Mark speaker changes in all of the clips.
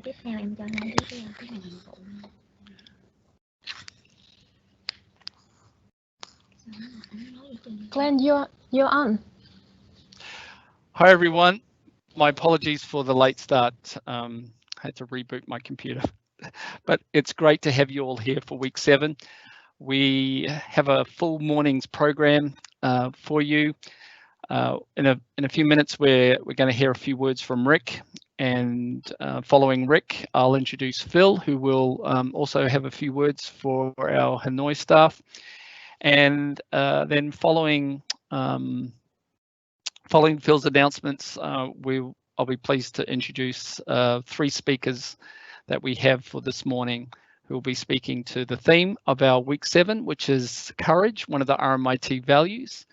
Speaker 1: tiếp theo em cho hai đứa cái phần nhiệm vụ.
Speaker 2: Glenn, you're on.
Speaker 3: Hi everyone. My apologies for the late start. Had to reboot my computer, but it's great to have you all here for week 7. We have a full morning's program for you. In a few minutes, we're going to hear a few words from Rick, and following Rick, I'll introduce Phil, who will also have a few words for our Hanoi staff, and then following Phil's announcements, I'll be pleased to introduce 3 speakers that we have for this morning, who will be speaking to the theme of our week 7, which is courage, one of the RMIT values.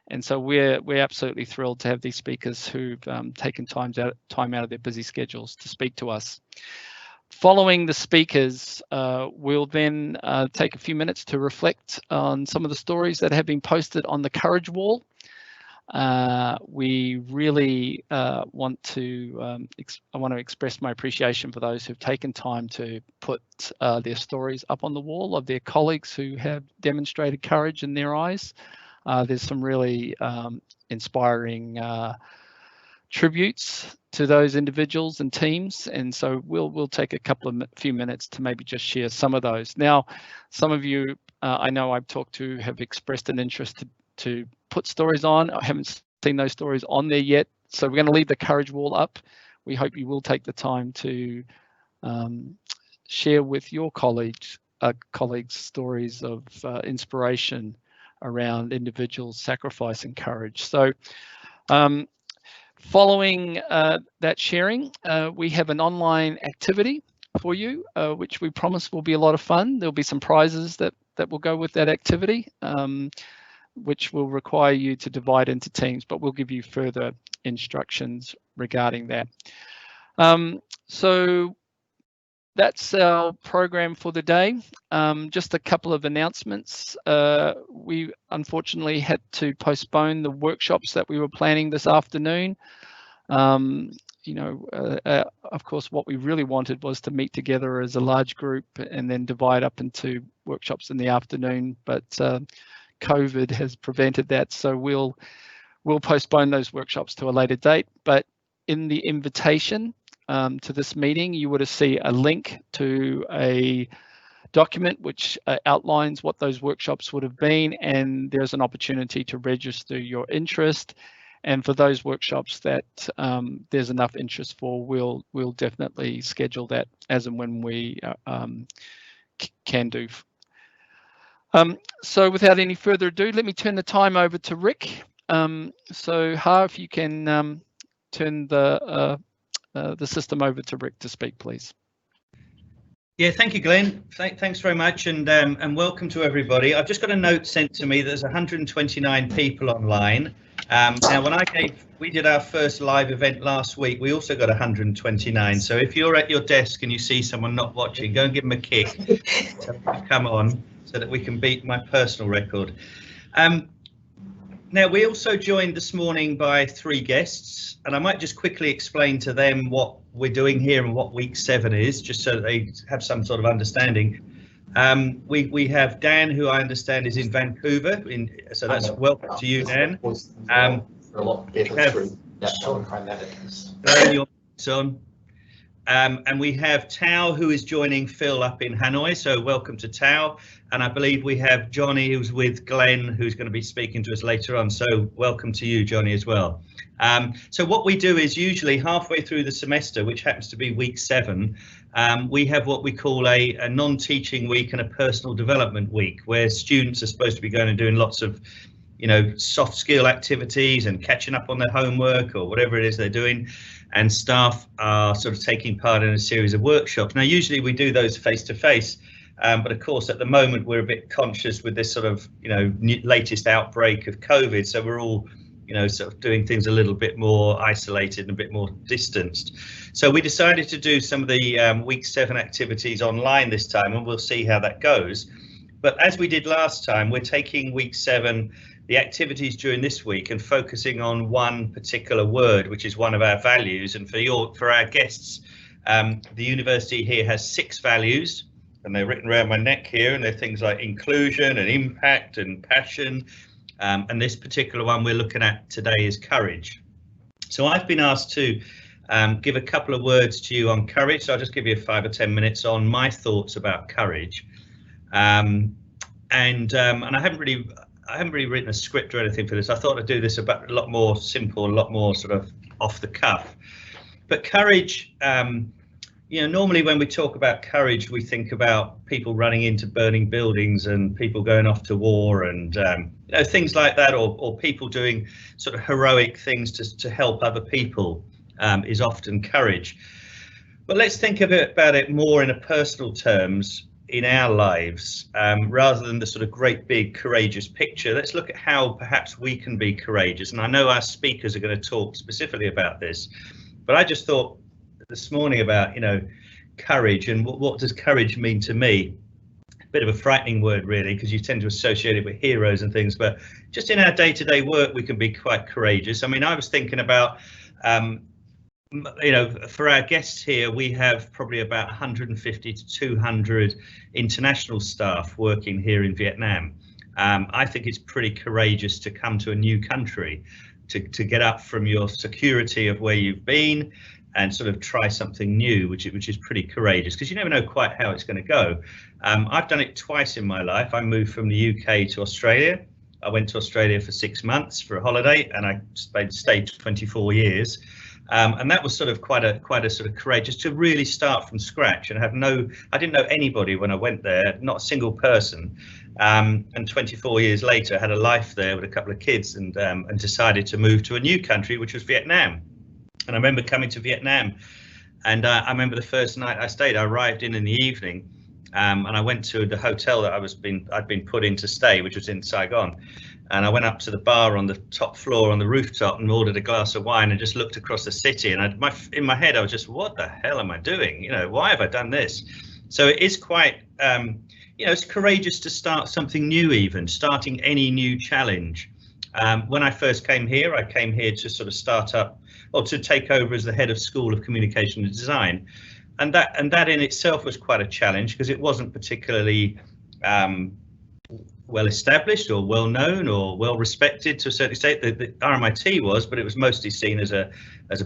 Speaker 3: And so we're absolutely thrilled to have these speakers who've taken time out of their busy schedules to speak to us. Following the speakers, we'll then take a few minutes to reflect on some of the stories that have been posted on the Courage Wall. We really want to express my appreciation for those who've taken time to put their stories up on the wall of their colleagues who have demonstrated courage in their eyes. There's some really inspiring tributes to those individuals and teams, and so we'll take a few minutes to maybe just share some of those. Now, some of you I know I've talked to have expressed an interest to put stories on. I haven't seen those stories on there yet, so we're going to leave the Courage Wall up. We hope you will take the time to share with your colleagues stories of inspiration around individuals' sacrifice and courage. So following that sharing, we have an online activity for you, which we promise will be a lot of fun. There'll be some prizes that will go with that activity, which will require you to divide into teams, but we'll give you further instructions regarding that. So that's our program for the day. Just a couple of announcements. We unfortunately had to postpone the workshops that we were planning this afternoon. Of course, what we really wanted was to meet together as a large group and then divide up into workshops in the afternoon, but COVID has prevented that, so we'll postpone those workshops to a later date. But in the invitation to this meeting, you would see a link to a document which outlines what those workshops would have been, and there's an opportunity to register your interest. And for those workshops that there's enough interest for, we'll definitely schedule that as and when we can do. So without any further ado, let me turn the time over to Rick. So Ha, if you can turn the system over to Rick to speak, please.
Speaker 4: Yeah, thank you, Glenn. Thanks very much, and welcome to everybody. I've just got a note sent to me that there's 129 people online. Now, when we did our first live event last week, we also got 129. So if you're at your desk and you see someone not watching, go and give them a kick. Come on, so that we can beat my personal record. Now, we also joined this morning by 3 guests, and I might just quickly explain to them what we're doing here and what week 7 is, just so that they have some sort of understanding. We have Dan, who I understand is in Vancouver, so that's welcome to you, Dan. And we have Thao, who is joining Phil up in Hanoi, so welcome to Thao. And I believe we have Johnny, who's with Glenn, who's going to be speaking to us later on, so welcome to you, Johnny, as well. So what we do is usually halfway through the semester, which happens to be week 7, we have what we call a non-teaching week and a personal development week, where students are supposed to be going and doing lots of soft skill activities and catching up on their homework or whatever it is they're doing, and staff are sort of taking part in a series of workshops. Now, usually we do those face to face, but of course at the moment we're a bit conscious with this sort of latest outbreak of COVID, so we're all sort of doing things a little bit more isolated and a bit more distanced. So we decided to do some of the week 7 activities online this time, and we'll see how that goes. But as we did last time, we're taking week 7, the activities during this week, and focusing on one particular word, which is one of our values. And for our guests, The university here has 6 values, and they're written around my neck here, and they're things like inclusion and impact and passion. And this particular one we're looking at today is courage. So I've been asked to give a couple of words to you on courage. So I'll just give you 5 or 10 minutes on my thoughts about courage. And I haven't really written a script or anything for this. I thought I'd do this a lot more simple, a lot more sort of off the cuff. But courage, you know, normally when we talk about courage, we think about people running into burning buildings and people going off to war and you know, things like that, or people doing sort of heroic things to help other people is often courage. But let's think about it more in a personal terms in our lives, rather than the sort of great big courageous picture. Let's look at how perhaps we can be courageous. And I know our speakers are going to talk specifically about this, but I just thought this morning about, you know, courage and what does courage mean to me? A bit of a frightening word, really, because you tend to associate it with heroes and things, but just in our day-to-day work we can be quite courageous. I mean, I was thinking about you know, for our guests here, we have probably about 150 to 200 international staff working here in Vietnam. I think it's pretty courageous to come to a new country, to get up from your security of where you've been and sort of try something new, which is pretty courageous, because you never know quite how it's going to go. I've done it twice in my life. I moved from the UK to Australia. I went to Australia for 6 months for a holiday, and I stayed 24 years. And that was sort of quite a sort of courageous to really start from scratch and I didn't know anybody when I went there, not a single person. And 24 years later, I had a life there with a couple of kids and decided to move to a new country, which was Vietnam. And I remember coming to Vietnam, and I remember the first night I stayed, I arrived in the evening, and I went to the hotel that I'd been put in to stay, which was in Saigon. And I went up to the bar on the top floor on the rooftop and ordered a glass of wine and just looked across the city. And in my head, I was just, what the hell am I doing? You know, why have I done this? So it is quite, you know, it's courageous to start something new, even starting any new challenge. When I first came here, I came here to sort of start up, or to take over as the head of School of Communication and Design. And that in itself was quite a challenge, because it wasn't particularly well established or well known or well respected to a certain extent. The RMIT was, but it was mostly seen as a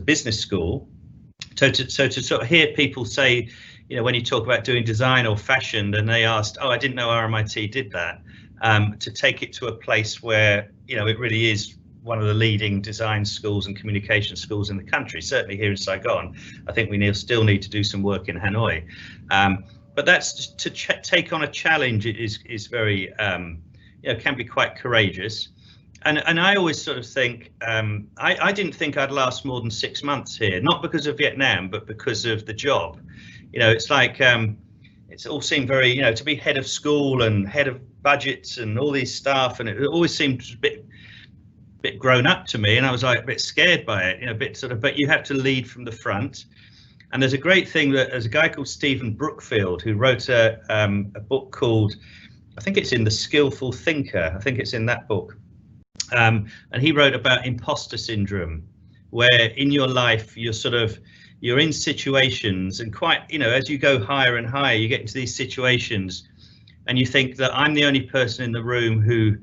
Speaker 4: business school. So to sort of hear people say, you know, when you talk about doing design or fashion, then they asked, oh, I didn't know RMIT did that. To take it to a place where, you know, it really is one of the leading design schools and communication schools in the country, certainly here in Saigon. I think we still need to do some work in Hanoi. But that's to take on a challenge is very, you know, can be quite courageous. And I always sort of think, I didn't think I'd last more than 6 months here, not because of Vietnam, but because of the job. You know, it's like, it's all seemed very, you know, to be head of school and head of budgets and all these staff, and it always seemed a bit grown up to me, and I was like a bit scared by it, you know, a bit sort of, but you have to lead from the front. And there's a great thing that there's a guy called Stephen Brookfield who wrote a book called, I think it's in The Skillful Thinker, I think it's in that book, and he wrote about imposter syndrome, where in your life you're in situations, and quite, you know, as you go higher and higher, you get into these situations and you think that I'm the only person in the room who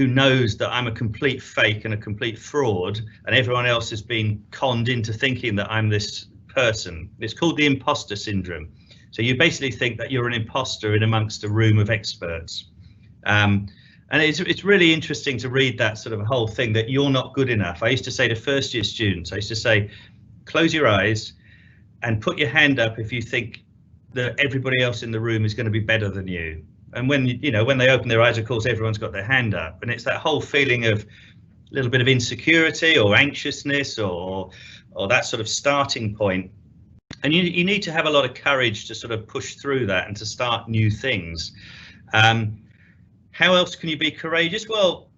Speaker 4: knows that I'm a complete fake and a complete fraud, and everyone else has been conned into thinking that I'm this person. It's called the imposter syndrome. So you basically think that you're an imposter in amongst a room of experts. And it's really interesting to read that sort of whole thing, that you're not good enough. I used to say to first year students, I used to say, close your eyes and put your hand up if you think that everybody else in the room is going to be better than you. And when they open their eyes, of course, everyone's got their hand up, and it's that whole feeling of a little bit of insecurity or anxiousness or that sort of starting point. And you need to have a lot of courage to sort of push through that and to start new things. How else can you be courageous? Well,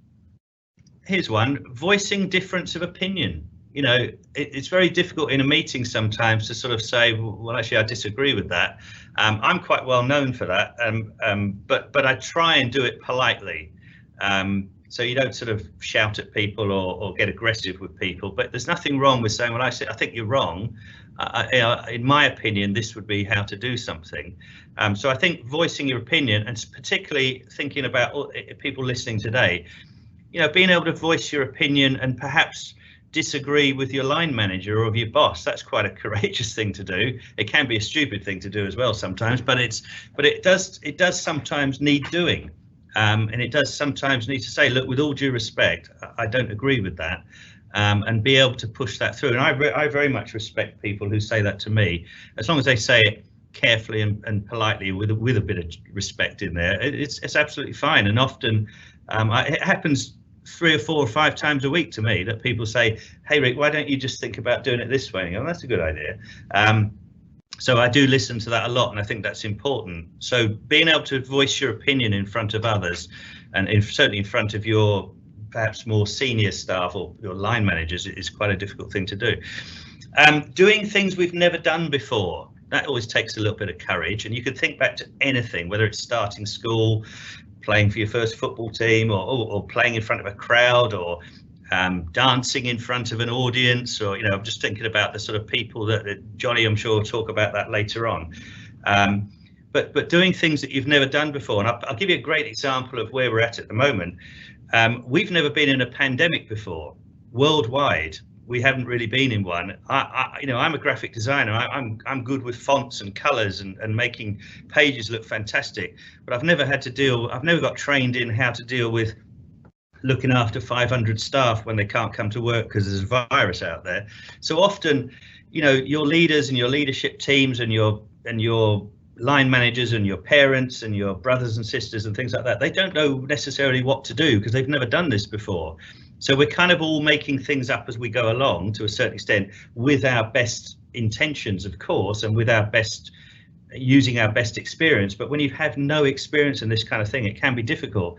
Speaker 4: here's one: voicing difference of opinion. You know, it's very difficult in a meeting sometimes to sort of say, well, actually, I disagree with that. I'm quite well known for that, but I try and do it politely. So you don't sort of shout at people or get aggressive with people. But there's nothing wrong with saying, well, I think you're wrong, in my opinion, this would be how to do something. So I think voicing your opinion, and particularly thinking about people listening today, being able to voice your opinion and perhaps disagree with your line manager or your boss, that's quite a courageous thing to do. It can be a stupid thing to do as well sometimes, but it does sometimes need doing. And it does sometimes need to say, look, with all due respect, I don't agree with that. And be able to push that through. And I very much respect people who say that to me, as long as they say it carefully and politely with a bit of respect in there. It's absolutely fine. And often it happens 3 or 4 or 5 times a week to me that people say, hey Rick, why don't you just think about doing it this way? And I go, that's a good idea. So I do listen to that a lot, and I think that's important. So being able to voice your opinion in front of others, and certainly in front of your perhaps more senior staff or your line managers, is quite a difficult thing to do. Doing things we've never done before, that always takes a little bit of courage, and you could think back to anything, whether it's starting school, playing for your first football team, or playing in front of a crowd, or dancing in front of an audience, or I'm just thinking about the sort of people that Johnny, I'm sure, will talk about that later on. But doing things that you've never done before, and I'll give you a great example of where we're at the moment. We've never been in a pandemic before, worldwide. We haven't really been in one. I'm a graphic designer. I'm good with fonts and colours and making pages look fantastic. But I've never got trained in how to deal with looking after 500 staff when they can't come to work because there's a virus out there. So often, your leaders and your leadership teams and your line managers and your parents and your brothers and sisters and things like that, they don't know necessarily what to do because they've never done this before. So we're kind of all making things up as we go along, to a certain extent, with our best intentions, of course, and with using our best experience. But when you have no experience in this kind of thing, it can be difficult.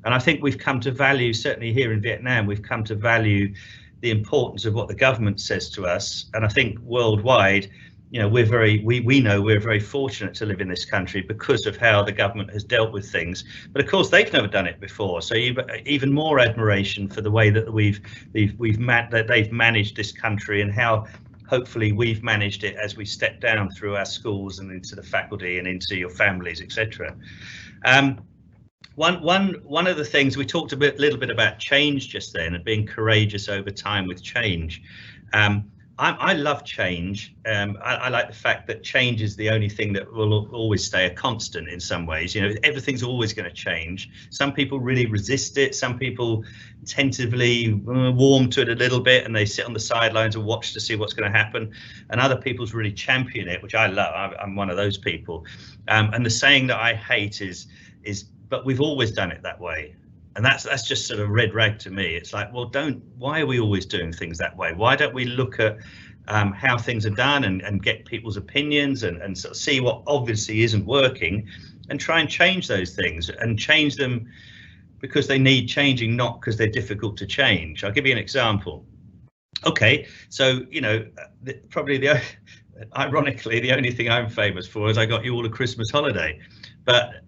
Speaker 4: And I think we've come to value, certainly here in Vietnam, we've come to value the importance of what the government says to us. And I think worldwide, we know we're very fortunate to live in this country because of how the government has dealt with things. But of course, they've never done it before. So even more admiration for the way that they've managed this country, and how hopefully we've managed it as we step down through our schools and into the faculty and into your families, etc. One of the things we talked a little bit about change just then, and being courageous over time with change. I love change. I like the fact that change is the only thing that will always stay a constant in some ways. Everything's always going to change. Some people really resist it. Some people tentatively warm to it a little bit, and they sit on the sidelines and watch to see what's going to happen. And other people's really champion it, which I love. I'm one of those people. And the saying that I hate is, but we've always done it that way. And that's just sort of red rag to me. It's like, well, why are we always doing things that way? Why don't we look at how things are done and get people's opinions and sort of see what obviously isn't working, and try and change those things, and change them because they need changing, not because they're difficult to change. I'll give you an example. Okay, so, ironically, the only thing I'm famous for is I got you all a Christmas holiday. But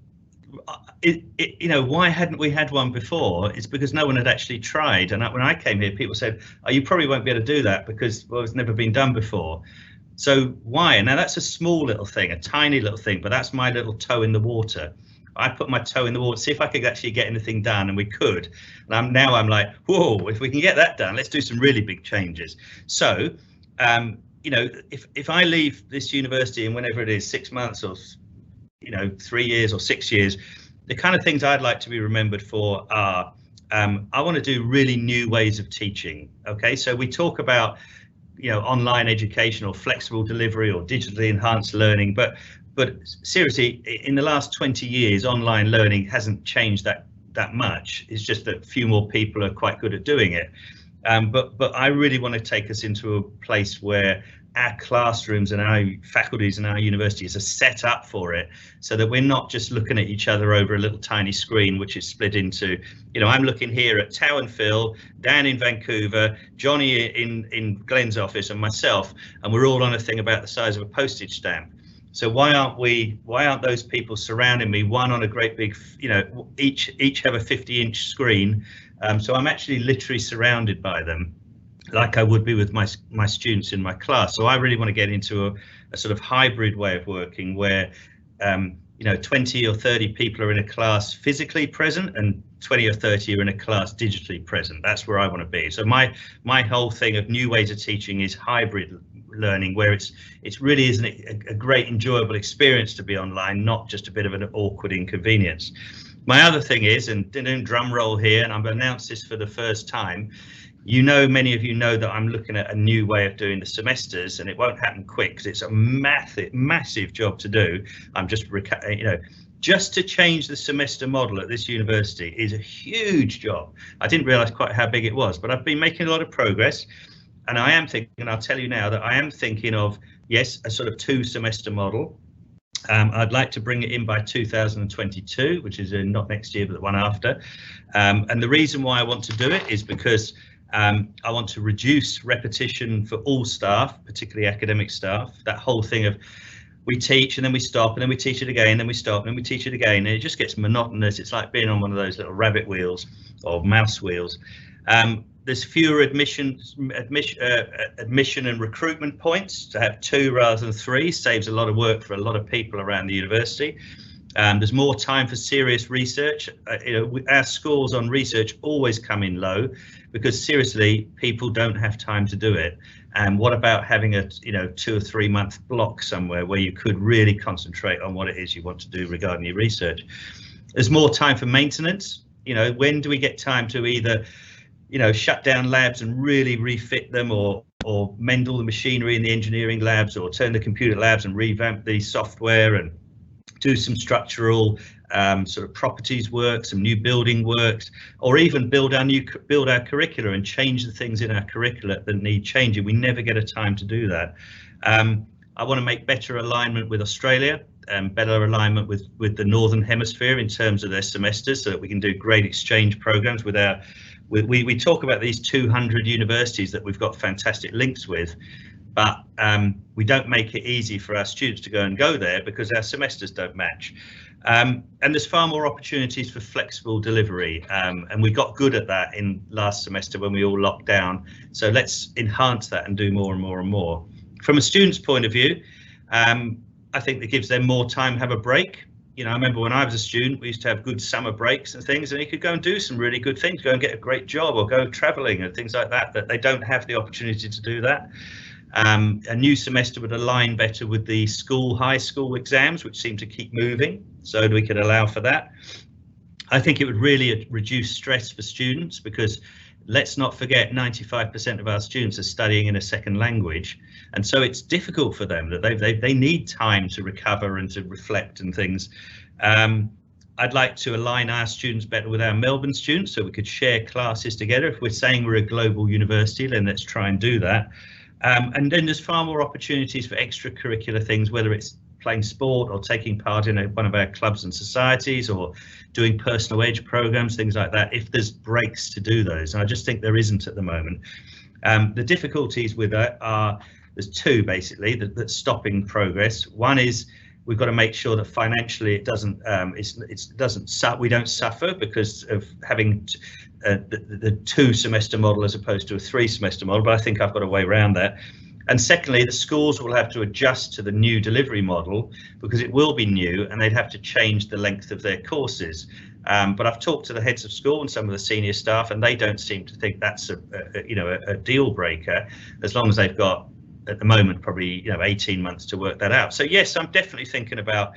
Speaker 4: why hadn't we had one before? It's because no one had actually tried. And when I came here, people said, oh, you probably won't be able to do that because, well, it's never been done before. So why? Now that's a small little thing, a tiny little thing, but that's my little toe in the water. I put my toe in the water, see if I could actually get anything done, and we could. And now I'm like, whoa, if we can get that done, let's do some really big changes. So, if I leave this university in whenever it is, 6 months or 3 years or 6 years, the kind of things I'd like to be remembered for are, I want to do really new ways of teaching. Okay, so we talk about, online education or flexible delivery or digitally enhanced learning, but seriously, in the last 20 years, online learning hasn't changed that much. It's just that a few more people are quite good at doing it. But I really want to take us into a place where our classrooms and our faculties and our universities are set up for it, so that we're not just looking at each other over a little tiny screen, which is split into, I'm looking here at Thao and Phil, Dan in Vancouver, Johnny in Glenn's office, and myself, and we're all on a thing about the size of a postage stamp. So why aren't those people surrounding me, one on a great big, each have a 50-inch screen, so I'm actually literally surrounded by them. like I would be with my students in my class. So I really want to get into a sort of hybrid way of working where 20 or 30 people are in a class physically present and 20 or 30 are in a class digitally present. That's where I want to be. So my whole thing of new ways of teaching is hybrid learning, where it really is a great enjoyable experience to be online, not just a bit of an awkward inconvenience. My other thing is, and drum roll here, and I've announced this for the first time, many of you know that I'm looking at a new way of doing the semesters, and it won't happen quick because it's a massive job to do. I'm just to change the semester model at this university is a huge job. I didn't realize quite how big it was, but I've been making a lot of progress, and I am thinking, and I'll tell you now that I am thinking of, yes, a sort of 2-semester model. I'd like to bring it in by 2022, which is not next year, but the one after. And the reason why I want to do it is because I want to reduce repetition for all staff, particularly academic staff. That whole thing of we teach and then we stop and then we teach it again, and then we stop and then we teach it again, and it just gets monotonous. It's like being on one of those little rabbit wheels or mouse wheels. There's fewer admission and recruitment points. To have 2 rather than 3 saves a lot of work for a lot of people around the university. There's more time for serious research. Our scores on research always come in low because seriously, people don't have time to do it. And what about having a 2 or 3 month block somewhere where you could really concentrate on what it is you want to do regarding your research? There's more time for maintenance. When do we get time to either shut down labs and really refit them, or mend all the machinery in the engineering labs, or turn the computer labs and revamp the software and do some structural sort of properties work, some new building works, or even build our curricula and change the things in our curricula that need changing. We never get a time to do that. I want to make better alignment with Australia and better alignment with the Northern Hemisphere in terms of their semesters, so that we can do great exchange programs with our. We talk about these 200 universities that we've got fantastic links with, but we don't make it easy for our students to go there because our semesters don't match. And there's far more opportunities for flexible delivery, and we got good at that in last semester when we all locked down. So let's enhance that and do more and more and more. From a student's point of view, I think that gives them more time to have a break. I remember when I was a student, we used to have good summer breaks and things, and you could go and do some really good things, go and get a great job or go traveling and things like that, that they don't have the opportunity to do that. A new semester would align better with the high school exams, which seem to keep moving, so we could allow for that. I think it would really reduce stress for students, because let's not forget 95% of our students are studying in a second language, and so it's difficult for them, that they need time to recover and to reflect and things. I'd like to align our students better with our Melbourne students, so we could share classes together. If we're saying we're a global university, then let's try and do that. And then there's far more opportunities for extracurricular things, whether it's playing sport or taking part in one of our clubs and societies, or doing personal edge programs, things like that, if there's breaks to do those. And I just think there isn't at the moment. The difficulties with that are, there's 2 basically that's stopping progress. One is we've got to make sure that financially it doesn't we don't suffer because of having the 2-semester model as opposed to a 3-semester model, but I think I've got a way around that. And secondly, the schools will have to adjust to the new delivery model, because it will be new and they'd have to change the length of their courses. But I've talked to the heads of school and some of the senior staff, and they don't seem to think that's a deal breaker, as long as they've got, at the moment, probably 18 months to work that out. So yes, I'm definitely thinking about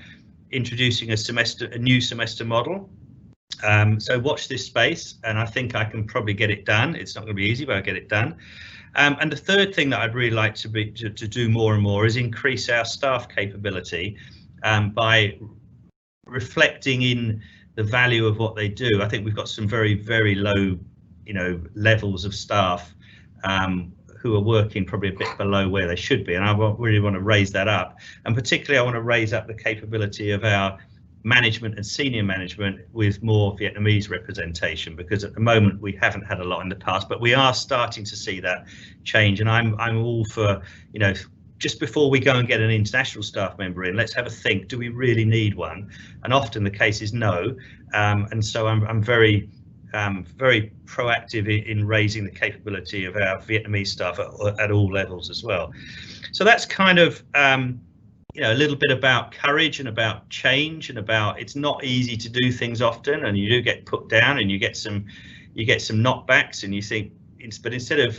Speaker 4: introducing a new semester model. So watch this space, and I think I can probably get it done. It's not going to be easy, but I'll get it done. And the third thing that I'd really like to do more and more is increase our staff capability by reflecting in the value of what they do. I think we've got some very, very low, levels of staff who are working probably a bit below where they should be, and I really want to raise that up. And particularly, I want to raise up the capability of our management and senior management with more Vietnamese representation, because at the moment we haven't had a lot in the past, but we are starting to see that change. And I'm all for, just before we go and get an international staff member in, let's have a think, do we really need one? And often the case is no. And so I'm very very proactive in raising the capability of our Vietnamese staff at all levels as well. So that's kind of a little bit about courage and about change and about it's not easy to do things often, and you do get put down and you get some knockbacks, and you think, but instead of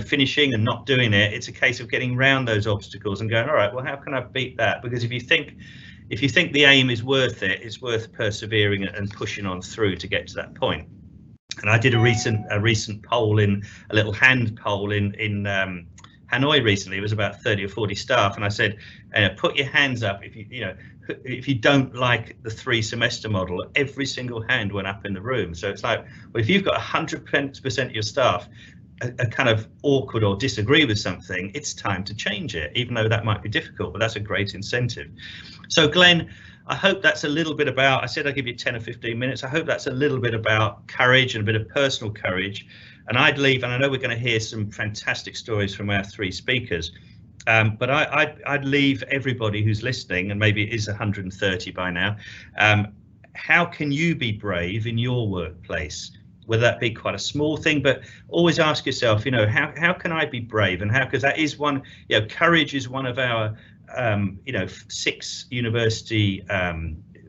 Speaker 4: finishing and not doing it, it's a case of getting around those obstacles and going, all right, well, how can I beat that? Because if you think the aim is worth it, it's worth persevering and pushing on through to get to that point. And I did a recent poll, a little hand poll in Hanoi recently. It was about 30 or 40 staff, and I said, put your hands up if you don't like the 3-semester model. Every single hand went up in the room. So it's like, well, if you've got 100% of your staff are kind of awkward or disagree with something, it's time to change it, even though that might be difficult, but that's a great incentive. So Glenn, I hope that's a little bit about, I said I'll give you 10 or 15 minutes. I hope that's a little bit about courage and a bit of personal courage. And I'd leave, and I know we're going to hear some fantastic stories from our 3 speakers, but I'd leave everybody who's listening, and maybe it is 130 by now, how can you be brave in your workplace? Whether that be quite a small thing, but always ask yourself, how can I be brave? And how, because that is one, courage is one of our, 6 university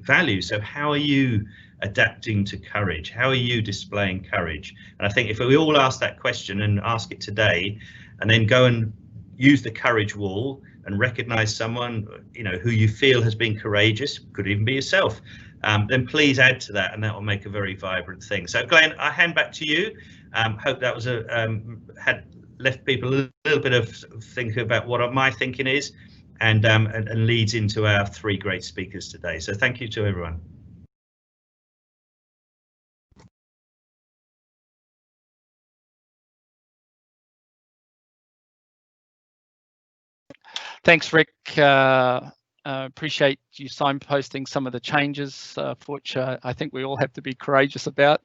Speaker 4: values. So how are you adapting to courage? How are you displaying courage? And I think if we all ask that question and ask it today, and then go and use the courage wall and recognize someone, who you feel has been courageous, could even be yourself, then please add to that, and that will make a very vibrant thing. So Glenn, I hand back to you. Hope that was had left people a little bit of thinking about what my thinking is, and leads into our 3 great speakers today. So thank you to everyone.
Speaker 3: Thanks, Rick. Appreciate you signposting some of the changes for which I think we all have to be courageous about,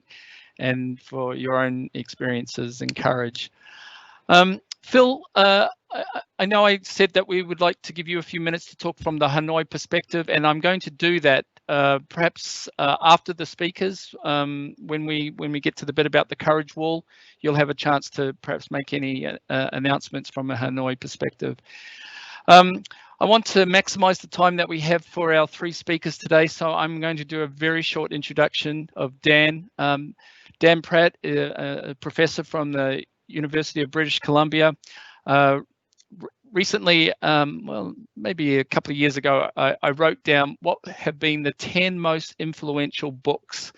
Speaker 3: and for your own experiences and courage. Phil, I know I said that we would like to give you a few minutes to talk from the Hanoi perspective, and I'm going to do that perhaps after the speakers. When we get to the bit about the courage wall, you'll have a chance to perhaps make any announcements from a Hanoi perspective. I want to maximize the time that we have for our 3 speakers today, so I'm going to do a very short introduction of Dan. Dan Pratt, a professor from the University of British Columbia. Recently, well, maybe a couple of years ago, I wrote down what have been the 10 most influential books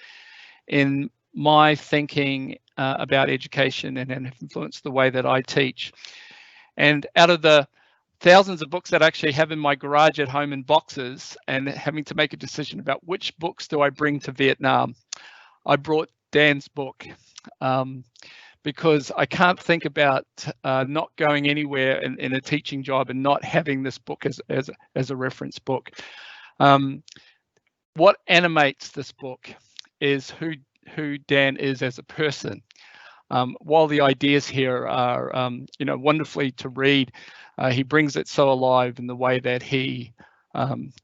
Speaker 3: in my thinking about education, and have influenced the way that I teach. And out of the thousands of books that I actually have in my garage at home in boxes, and having to make a decision about which books do I bring to Vietnam, I brought Dan's book, because I can't think about not going anywhere in a teaching job and not having this book as a reference book. What animates this book is who Dan is as a person. While the ideas here are wonderfully to read, he brings it so alive in the way that he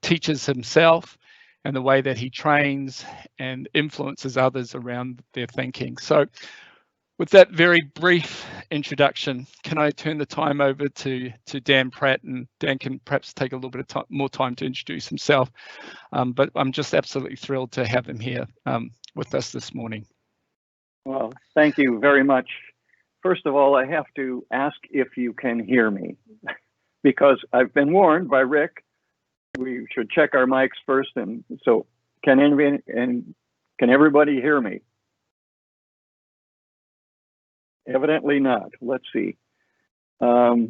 Speaker 3: teaches himself, and the way that he trains and influences others around their thinking. So with that very brief introduction, can I turn the time over to Dan Pratt, and Dan can perhaps take a little bit of more time to introduce himself. But I'm just absolutely thrilled to have him here with us this morning.
Speaker 2: Well, thank you very much. First of all, I have to ask if you can hear me, because I've been warned by Rick, we should check our mics first. And so can everybody hear me? Evidently not. Let's see.
Speaker 4: All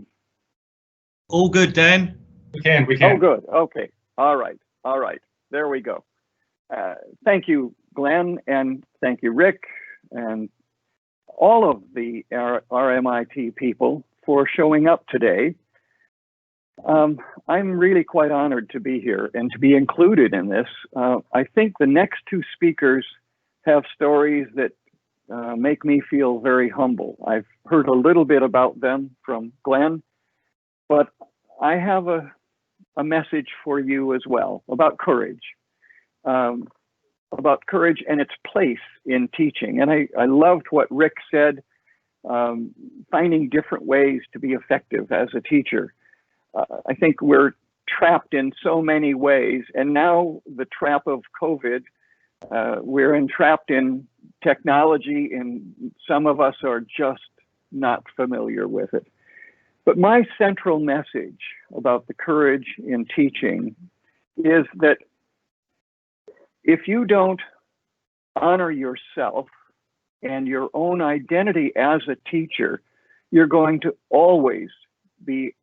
Speaker 4: good, Dan?
Speaker 5: We can.
Speaker 2: Oh, good. Okay. All right. There we go. Thank you, Glenn, and thank you, Rick, and all of the RMIT people for showing up today. I'm really quite honored to be here and to be included in this. I think the next 2 speakers have stories that make me feel very humble. I've heard a little bit about them from Glenn, but I have a message for you as well about courage. about courage and its place in teaching. And I loved what Rick said, finding different ways to be effective as a teacher. I think we're trapped in so many ways, and now the trap of COVID, we're entrapped in technology, and some of us are just not familiar with it. But my central message about the courage in teaching is that if you don't honor yourself and your own identity as a teacher, you're going to always be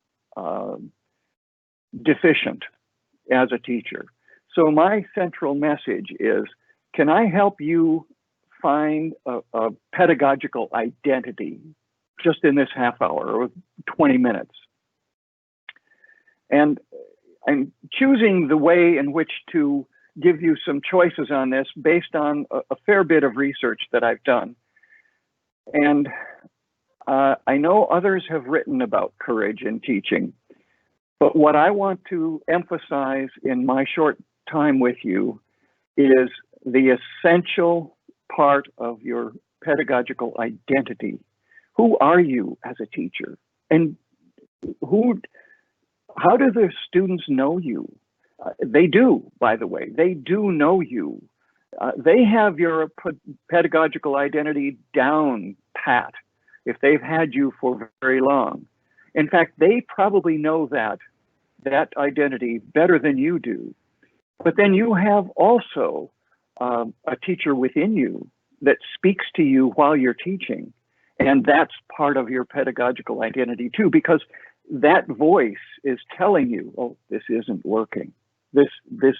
Speaker 2: deficient as a teacher. So my central message is, can I help you find a pedagogical identity just in this half hour or 20 minutes? And I'm choosing the way in which to give you some choices on this based on a fair bit of research that I've done. And I know others have written about courage in teaching, but what I want to emphasize in my short time with you is the essential part of your pedagogical identity. Who are you as a teacher? And how do the students know you? They do, by the way, they do know you. They have your pedagogical identity down pat if they've had you for very long. In fact, they probably know that identity better than you do. But then you have also a teacher within you that speaks to you while you're teaching. And that's part of your pedagogical identity too, because that voice is telling you, oh, this isn't working. This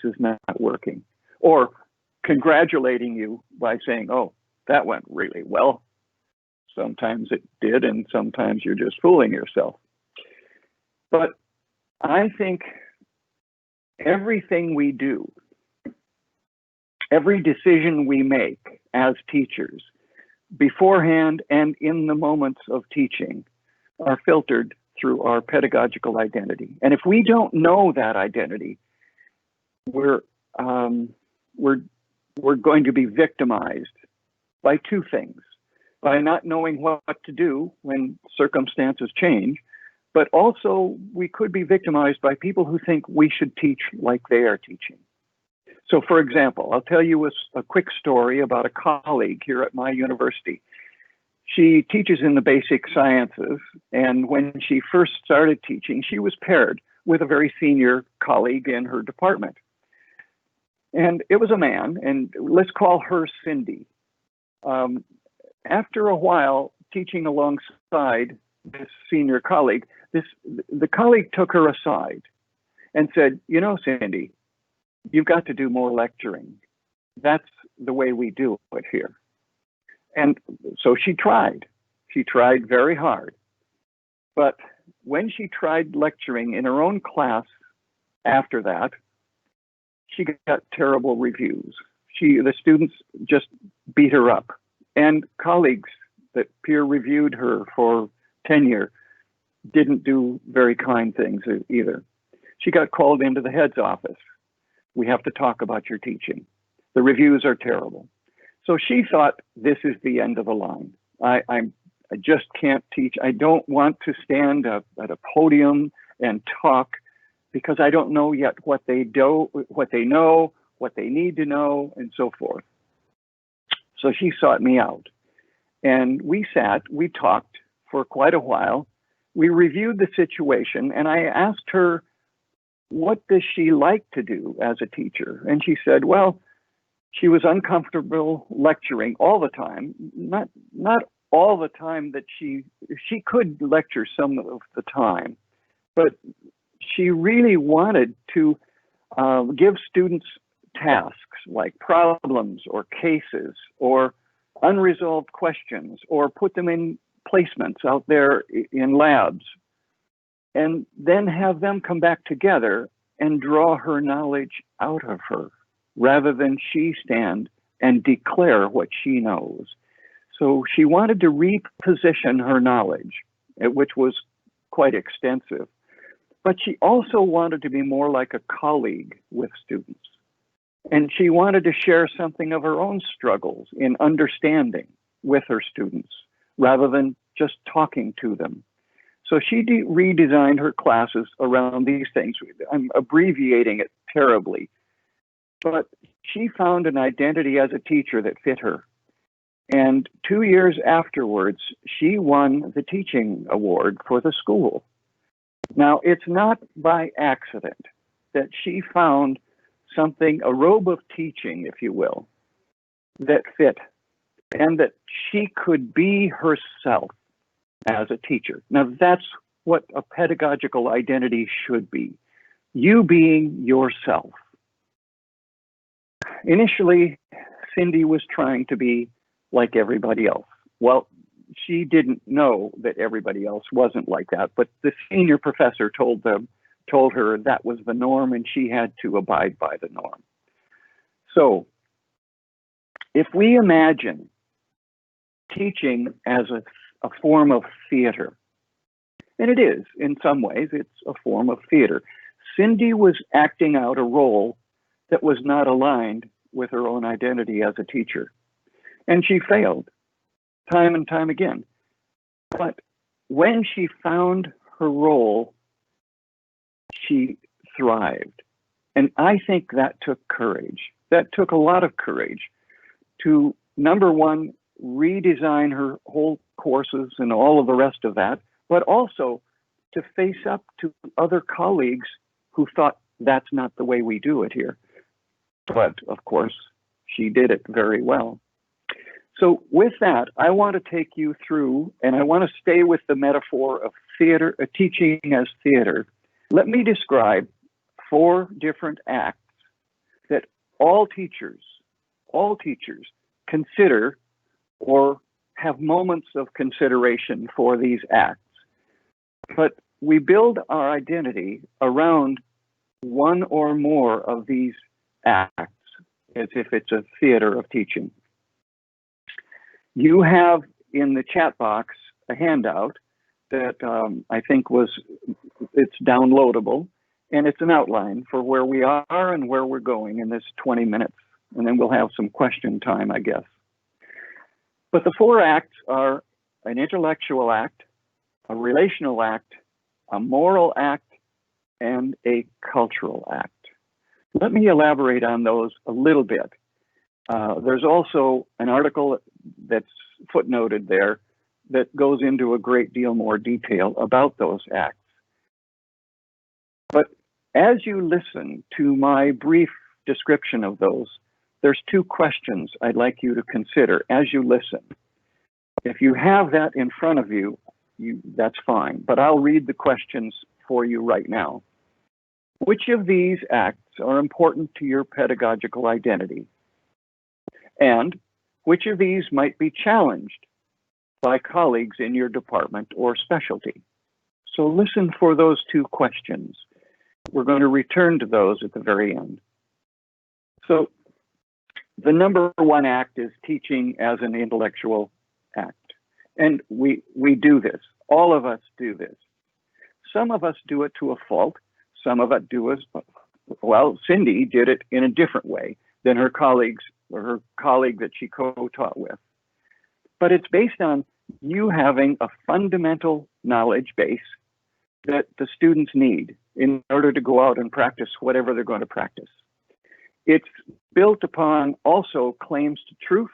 Speaker 2: is not working. Or congratulating you by saying, oh, that went really well. Sometimes it did, and sometimes you're just fooling yourself. But I think everything we do, every decision we make as teachers, beforehand and in the moments of teaching, are filtered through our pedagogical identity. And if we don't know that identity, we're going to be victimized by two things: by not knowing what to do when circumstances change, but also we could be victimized by people who think we should teach like they are teaching. So for example, I'll tell you a quick story about a colleague here at my university. She teaches in the basic sciences, and when she first started teaching, she was paired with a very senior colleague in her department. And it was a man, and let's call her Cindy. After a while teaching alongside this senior colleague, the colleague took her aside and said, you know, Cindy, you've got to do more lecturing. That's the way we do it here. And so she tried very hard. But when she tried lecturing in her own class after that, she got terrible reviews. The students just beat her up. And colleagues that peer reviewed her for tenure didn't do very kind things either. She got called into the head's office. We have to talk about your teaching. The reviews are terrible. So she thought, this is the end of the line. I just can't teach. I don't want to stand at a podium and talk because I don't know yet what they know, what they need to know, and so forth. So she sought me out, and we talked for quite a while. We reviewed the situation, and I asked her, what does she like to do as a teacher? And she said, well, she was uncomfortable lecturing all the time, not all the time that she could lecture some of the time, but she really wanted to give students tasks like problems or cases or unresolved questions, or put them in placements out there in labs, and then have them come back together and draw her knowledge out of her, rather than she stand and declare what she knows. So she wanted to reposition her knowledge, which was quite extensive, but she also wanted to be more like a colleague with students. And she wanted to share something of her own struggles in understanding with her students rather than just talking to them. So she redesigned her classes around these things. I'm abbreviating it terribly, but she found an identity as a teacher that fit her. And 2 years afterwards, she won the teaching award for the school. Now, it's not by accident that she found something, a robe of teaching, if you will, that fit, and that she could be herself as a teacher. Now, that's what a pedagogical identity should be. You being yourself. Initially, Cindy was trying to be like everybody else. Well, she didn't know that everybody else wasn't like that, but the senior professor told her that was the norm and she had to abide by the norm. So, if we imagine teaching as a form of theater, and it is, in some ways, it's a form of theater. Cindy was acting out a role that was not aligned with her own identity as a teacher. And she failed time and time again. But when she found her role, she thrived. And I think that took courage. That took a lot of courage to, number one, redesign her whole courses and all of the rest of that, but also to face up to other colleagues who thought that's not the way we do it here. But of course, she did it very well. So with that, I want to take you through, and I want to stay with the metaphor of theater, teaching as theater. Let me describe 4 different acts that all teachers consider or have moments of consideration for these acts. But we build our identity around one or more of these acts, as if it's a theater of teaching. You have in the chat box a handout that I think it's downloadable, and it's an outline for where we are and where we're going in this 20 minutes. And then we'll have some question time, I guess. But the 4 acts are an intellectual act, a relational act, a moral act, and a cultural act. Let me elaborate on those a little bit. There's also an article that's footnoted there that goes into a great deal more detail about those acts. But as you listen to my brief description of those, there's 2 questions I'd like you to consider as you listen. If you have that in front of you, that's fine, but I'll read the questions for you right now. Which of these acts are important to your pedagogical identity? And which of these might be challenged by colleagues in your department or specialty? So listen for those 2 questions. We're going to return to those at the very end. So the number 1 act is teaching as an intellectual act. And we do this. All of us do this. Some of us do it to a fault. Some of us do it, well, Cindy did it in a different way than her colleagues or her colleague that she co-taught with. But it's based on you having a fundamental knowledge base that the students need in order to go out and practice whatever they're going to practice. It's built upon also claims to truth,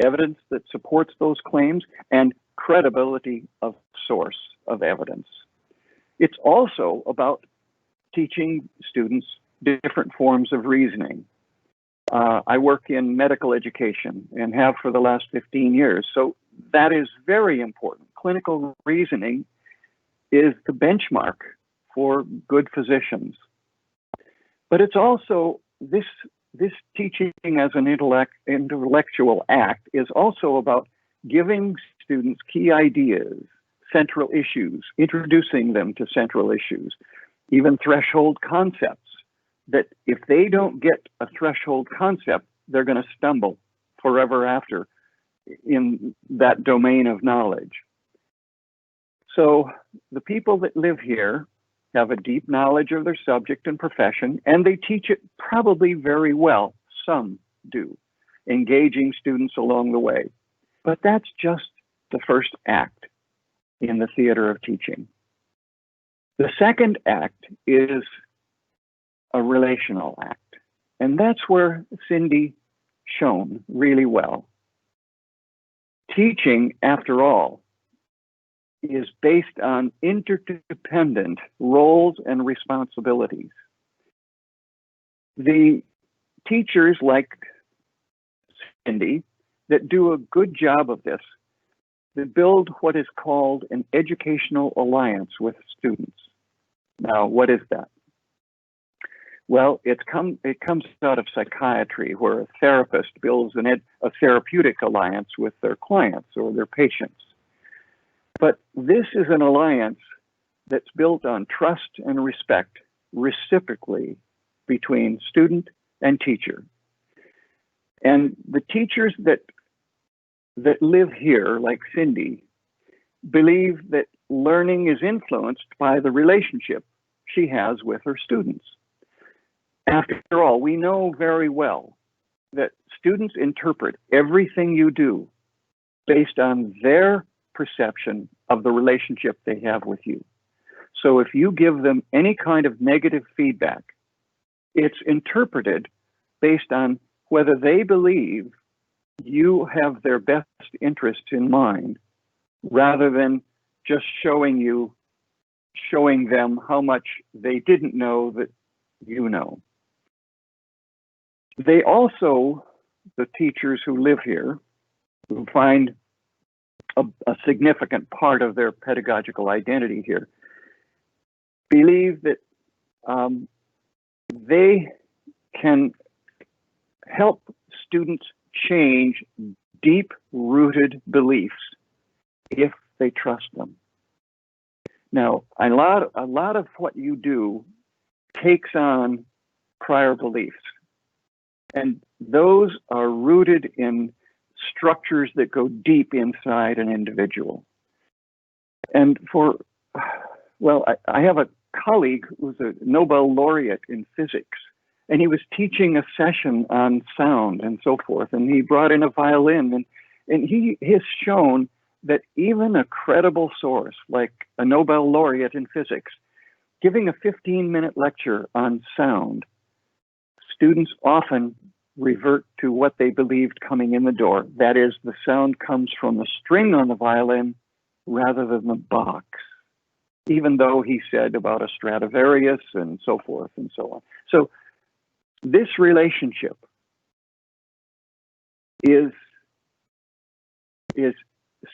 Speaker 2: evidence that supports those claims, and credibility of source of evidence. It's also about teaching students different forms of reasoning. I work in medical education and have for the last 15 years, so that is very important. Clinical reasoning is the benchmark for good physicians. But it's also this teaching as an intellectual act is also about giving students key ideas, central issues, introducing them to central issues, even threshold concepts, that if they don't get a threshold concept, they're going to stumble forever after in that domain of knowledge. So the people that live here have a deep knowledge of their subject and profession, and they teach it probably very well. Some do, engaging students along the way. But that's just the first act in the theater of teaching. The second act is a relational act, and that's where Cindy shone really well. Teaching, after all, is based on interdependent roles and responsibilities. The teachers like Cindy that do a good job of this, that build what is called an educational alliance with students. Now, what is that? Well, it comes out of psychiatry, where a therapist builds a therapeutic alliance with their clients or their patients. But this is an alliance that's built on trust and respect reciprocally between student and teacher. And the teachers that live here, like Cindy, believe that learning is influenced by the relationship she has with her students. After all, we know very well that students interpret everything you do based on their perception of the relationship they have with you. So if you give them any kind of negative feedback, it's interpreted based on whether they believe you have their best interests in mind, rather than just showing them how much they didn't know that you know. They also, the teachers who live here, who find a significant part of their pedagogical identity here, believe that they can help students change deep-rooted beliefs if they trust them. Now, a lot of what you do takes on prior beliefs, and those are rooted in structures that go deep inside an individual. And I have a colleague who's a Nobel laureate in physics, and he was teaching a session on sound and so forth, and he brought in a violin, and he has shown that even a credible source like a Nobel laureate in physics, giving a 15-minute lecture on sound, students often revert to what they believed coming in the door. That is, the sound comes from the string on the violin rather than the box, even though he said about a Stradivarius and so forth and so on. So this relationship is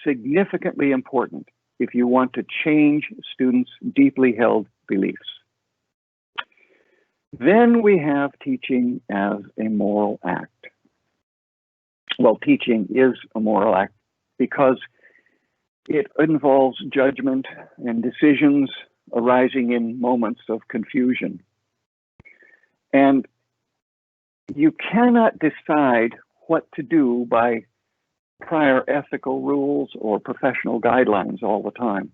Speaker 2: significantly important if you want to change students' deeply held beliefs. Then we have teaching as a moral act. Well, teaching is a moral act because it involves judgment and decisions arising in moments of confusion. And you cannot decide what to do by prior ethical rules or professional guidelines all the time,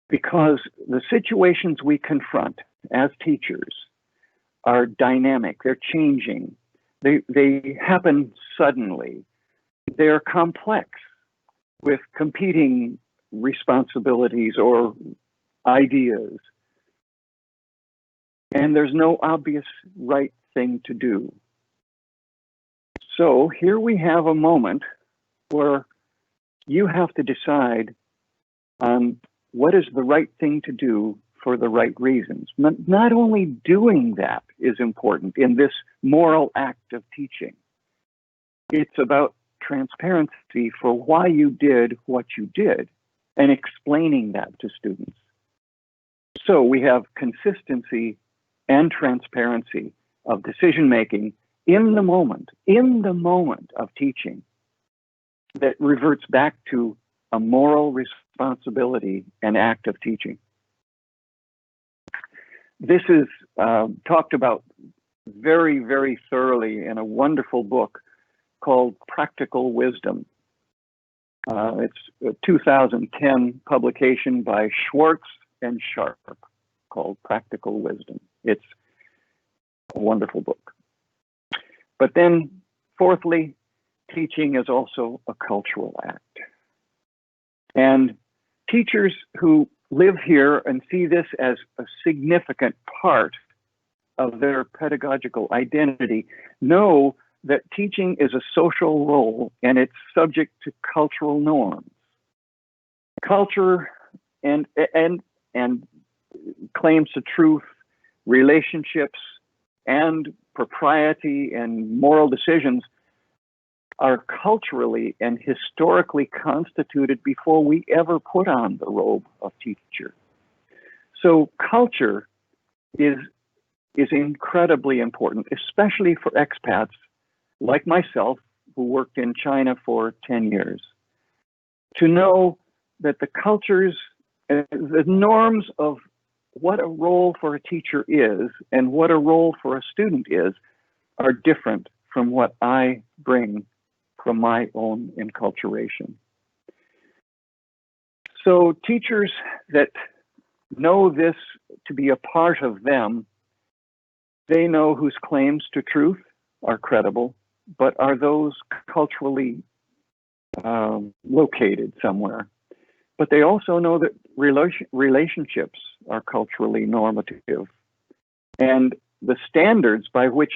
Speaker 2: because the situations we confront as teachers are dynamic, they're changing, they happen suddenly, they're complex with competing responsibilities or ideas, and there's no obvious right thing to do. So here we have a moment where you have to decide on what is the right thing to do for the right reasons. Not only doing that is important in this moral act of teaching, it's about transparency for why you did what you did and explaining that to students. So we have consistency and transparency of decision-making in the moment of teaching that reverts back to a moral responsibility and act of teaching. This is talked about very, very thoroughly in a wonderful book called Practical Wisdom. It's a 2010 publication by Schwartz and Sharp. called Practical Wisdom. It's a wonderful book. But then, fourthly, teaching is also a cultural act. And teachers who live here and see this as a significant part of their pedagogical identity know that teaching is a social role and it's subject to cultural norms. Culture and claims to truth, relationships, and propriety and moral decisions are culturally and historically constituted before we ever put on the robe of teacher. So culture is incredibly important, especially for expats like myself, who worked in China for 10 years, to know that the cultures, the norms of what a role for a teacher is and what a role for a student is are different from what I bring from my own enculturation. So teachers that know this to be a part of them, they know whose claims to truth are credible, but are those culturally located somewhere. But they also know that relationships are culturally normative, and the standards by which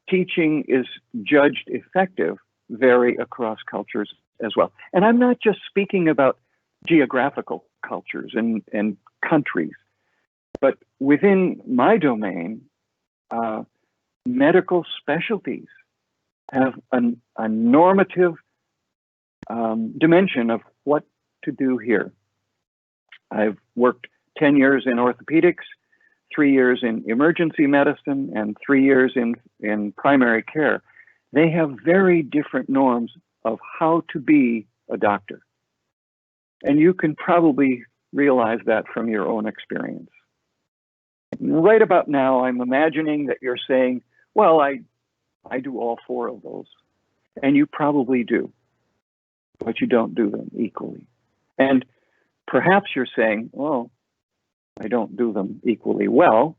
Speaker 2: teaching is judged effective vary across cultures as well. And I'm not just speaking about geographical cultures and countries, but within my domain, medical specialties have a normative dimension of what to do here. I've worked 10 years in orthopedics, 3 years in emergency medicine, and 3 years in primary care. They have very different norms of how to be a doctor. And you can probably realize that from your own experience. Right about now, I'm imagining that you're saying, well, I do all four of those. And you probably do, but you don't do them equally. And perhaps you're saying, well, I don't do them equally well,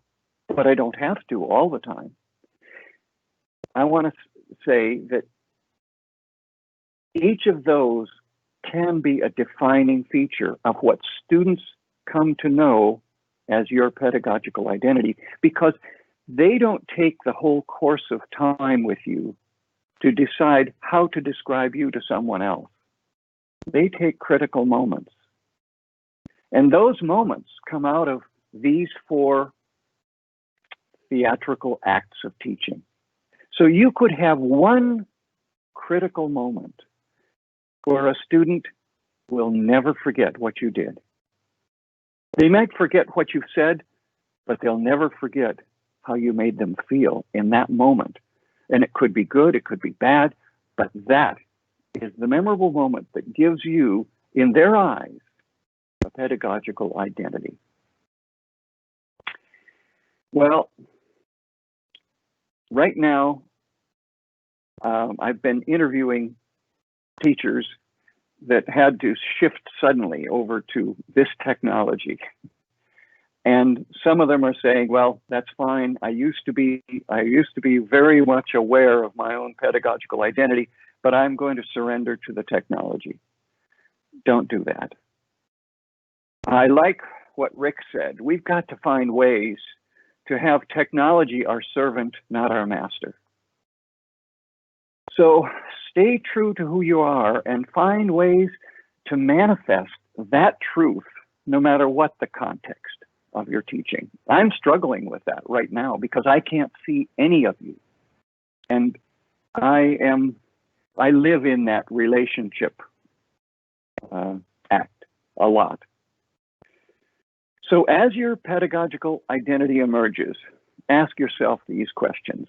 Speaker 2: but I don't have to all the time. I want to say that each of those can be a defining feature of what students come to know as your pedagogical identity, because they don't take the whole course of time with you to decide how to describe you to someone else. They take critical moments. And those moments come out of these four theatrical acts of teaching. So you could have one critical moment where a student will never forget what you did. They might forget what you said, but they'll never forget how you made them feel in that moment. And it could be good, it could be bad, but that is the memorable moment that gives you, in their eyes, a pedagogical identity. Well, right now, I've been interviewing teachers that had to shift suddenly over to this technology. And some of them are saying, well, that's fine. I used to be very much aware of my own pedagogical identity, but I'm going to surrender to the technology. Don't do that. I like what Rick said. We've got to find ways to have technology our servant, not our master. So stay true to who you are and find ways to manifest that truth, no matter what the context of your teaching. I'm struggling with that right now because I can't see any of you. And I live in that relationship act a lot. So as your pedagogical identity emerges, ask yourself these questions.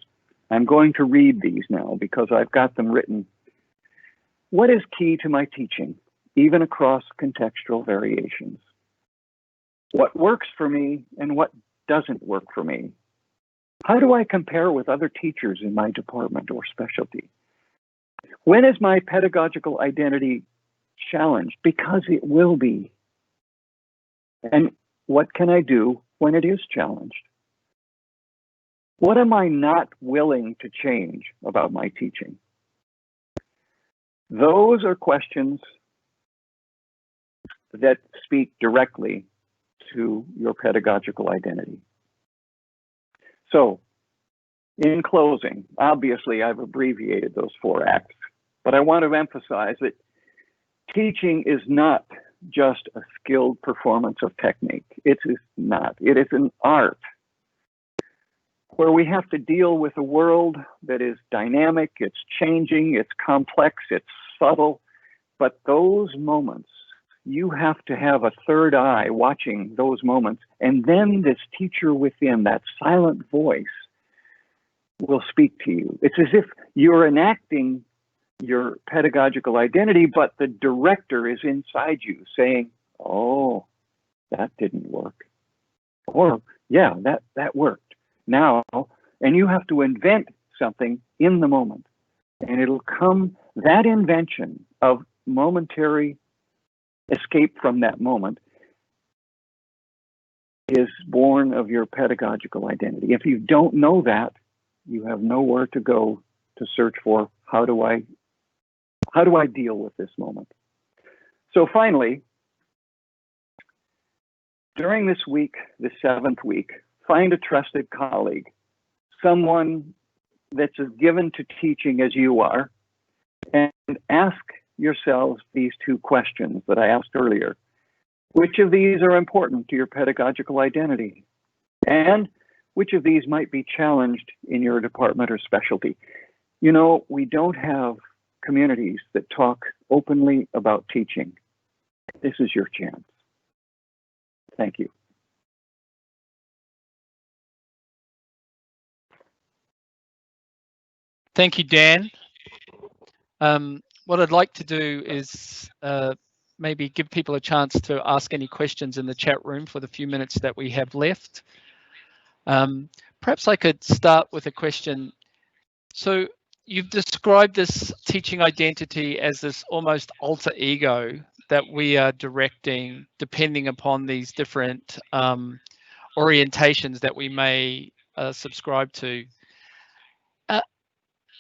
Speaker 2: I'm going to read these now because I've got them written. What is key to my teaching, even across contextual variations? What works for me and what doesn't work for me? How do I compare with other teachers in my department or specialty? When is my pedagogical identity challenged? Because it will be. And what can I do when it is challenged? What am I not willing to change about my teaching? Those are questions that speak directly to your pedagogical identity. So, in closing, obviously I've abbreviated those 4 acts, but I want to emphasize that teaching is not just a skilled performance of technique. It is not. It is an art where we have to deal with a world that is dynamic, it's changing, it's complex, it's subtle, but those moments, you have to have a third eye watching those moments, and then this teacher within, that silent voice, will speak to you. It's as if you're enacting your pedagogical identity, but the director is inside you saying, oh, that didn't work. Or, yeah, that worked. Now, and you have to invent something in the moment. And it'll come, that invention of momentary escape from that moment is born of your pedagogical identity. If you don't know that, you have nowhere to go to search for how do I deal with this moment. So finally, during this week, the 7th week, find a trusted colleague, someone that's as given to teaching as you are, and ask yourselves these 2 questions that I asked earlier. Which of these are important to your pedagogical identity? And which of these might be challenged in your department or specialty? You know, we don't have communities that talk openly about teaching. This is your chance. Thank you.
Speaker 3: Thank you, Dan. What I'd like to do is maybe give people a chance to ask any questions in the chat room for the few minutes that we have left. Perhaps I could start with a question. So you've described this teaching identity as this almost alter ego that we are directing depending upon these different orientations that we may subscribe to.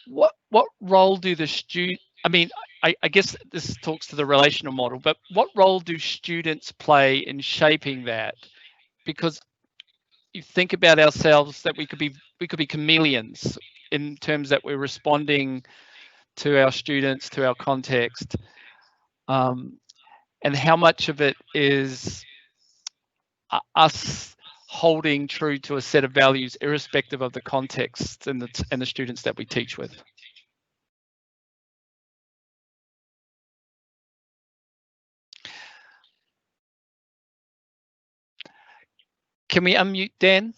Speaker 3: What role do the student, I mean, I guess this talks to the relational model, but what role do students play in shaping that? Because you think about ourselves that we could be chameleons in terms that we're responding to our students, to our context, and how much of it is us holding true to a set of values irrespective of the context and the students that we teach with. Can we unmute Dan?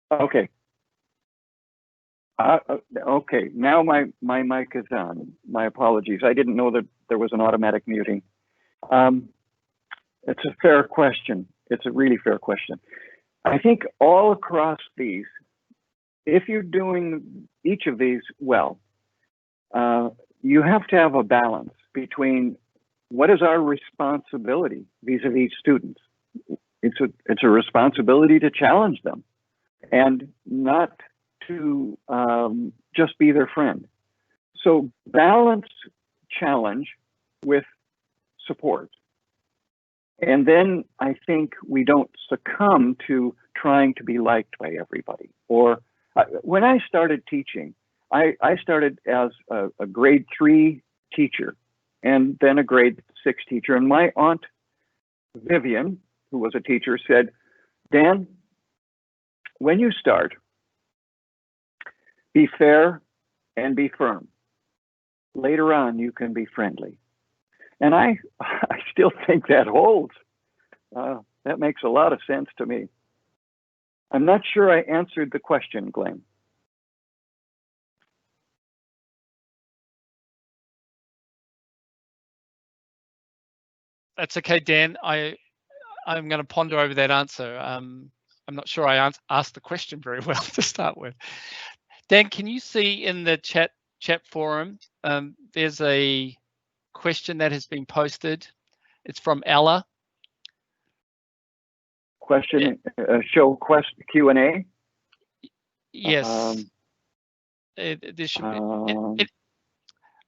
Speaker 2: Okay. Okay, now my mic is on. My apologies. I didn't know that there was an automatic muting. It's a fair question. It's a really fair question. I think all across these, if you're doing each of these well, you have to have a balance between what is our responsibility vis-a-vis students. It's a responsibility to challenge them and not to just be their friend. So balance challenge with support. And then I think we don't succumb to trying to be liked by everybody. Or when I started teaching, I started as a grade 3 teacher and then a grade 6 teacher. And my aunt Vivian, who was a teacher, said, Dan, when you start, be fair and be firm. Later on, you can be friendly. And I still think that holds. That makes a lot of sense to me. I'm not sure I answered the question, Glenn.
Speaker 3: That's okay, Dan. I'm going to ponder over that answer. I'm not sure I asked the question very well to start with. Dan, can you see in the chat forum, there's a question that has been posted. It's from Ella.
Speaker 2: Question, show Q&A?
Speaker 3: Yes. There should be.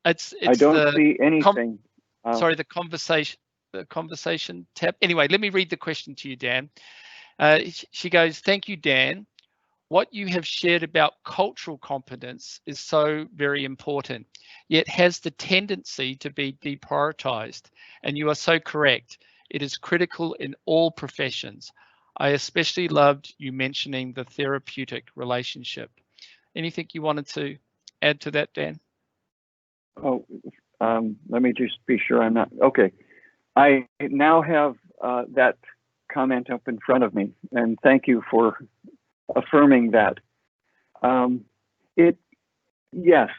Speaker 3: It's
Speaker 2: I don't see anything.
Speaker 3: Sorry, the conversation tab. Anyway, let me read the question to you, Dan. She goes, thank you, Dan. What you have shared about cultural competence is so very important, yet has the tendency to be deprioritized. And you are so correct. It is critical in all professions. I especially loved you mentioning the therapeutic relationship. Anything you wanted to add to that, Dan?
Speaker 2: Oh, let me just be sure I'm not, okay. I now have that comment up in front of me, and thank you for affirming that. Yes,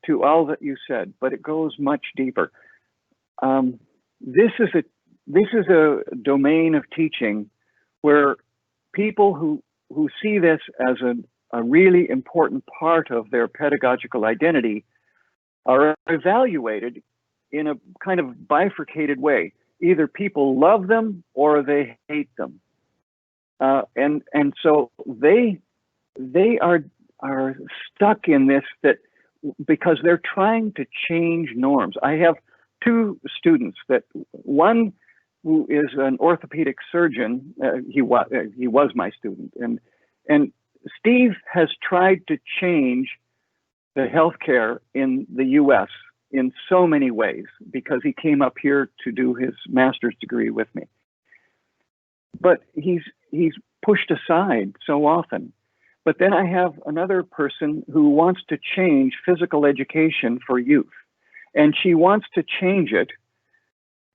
Speaker 2: to all that you said, but it goes much deeper. This is a domain of teaching where people who see this as a really important part of their pedagogical identity are evaluated in a kind of bifurcated way. Either people love them or they hate them. And so they are stuck in this, that because they're trying to change norms. I have two students, that one who is an orthopedic surgeon, he was my student, and Steve has tried to change the healthcare in the US in so many ways, because he came up here to do his master's degree with me. But he's pushed aside so often. But then I have another person who wants to change physical education for youth, and she wants to change it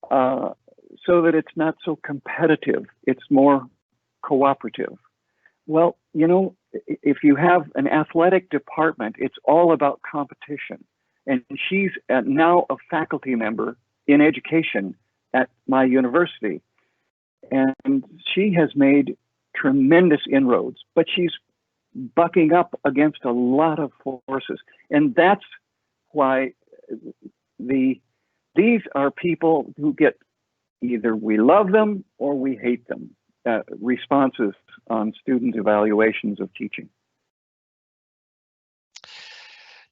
Speaker 2: so that it's not so competitive, it's more cooperative. Well, you know, if you have an athletic department, it's all about competition. And she's now a faculty member in education at my university. And she has made tremendous inroads, but she's bucking up against a lot of forces. And that's why these are people who get either we love them or we hate them, responses on student evaluations of teaching.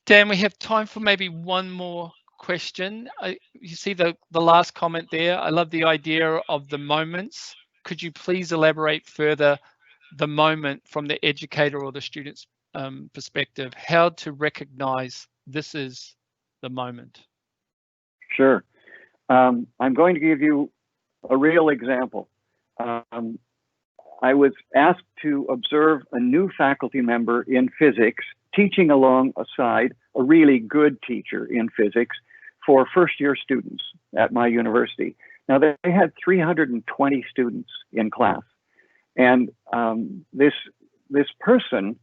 Speaker 3: Dan, we have time for maybe one more question. You see the last comment there. I love the idea of the moments. Could you please elaborate further the moment from the educator or the student's perspective, how to recognize this is the moment?
Speaker 2: Sure. I'm going to give you a real example. I was asked to observe a new faculty member in physics teaching alongside a really good teacher in physics for first-year students at my university. Now, they had 320 students in class. And this person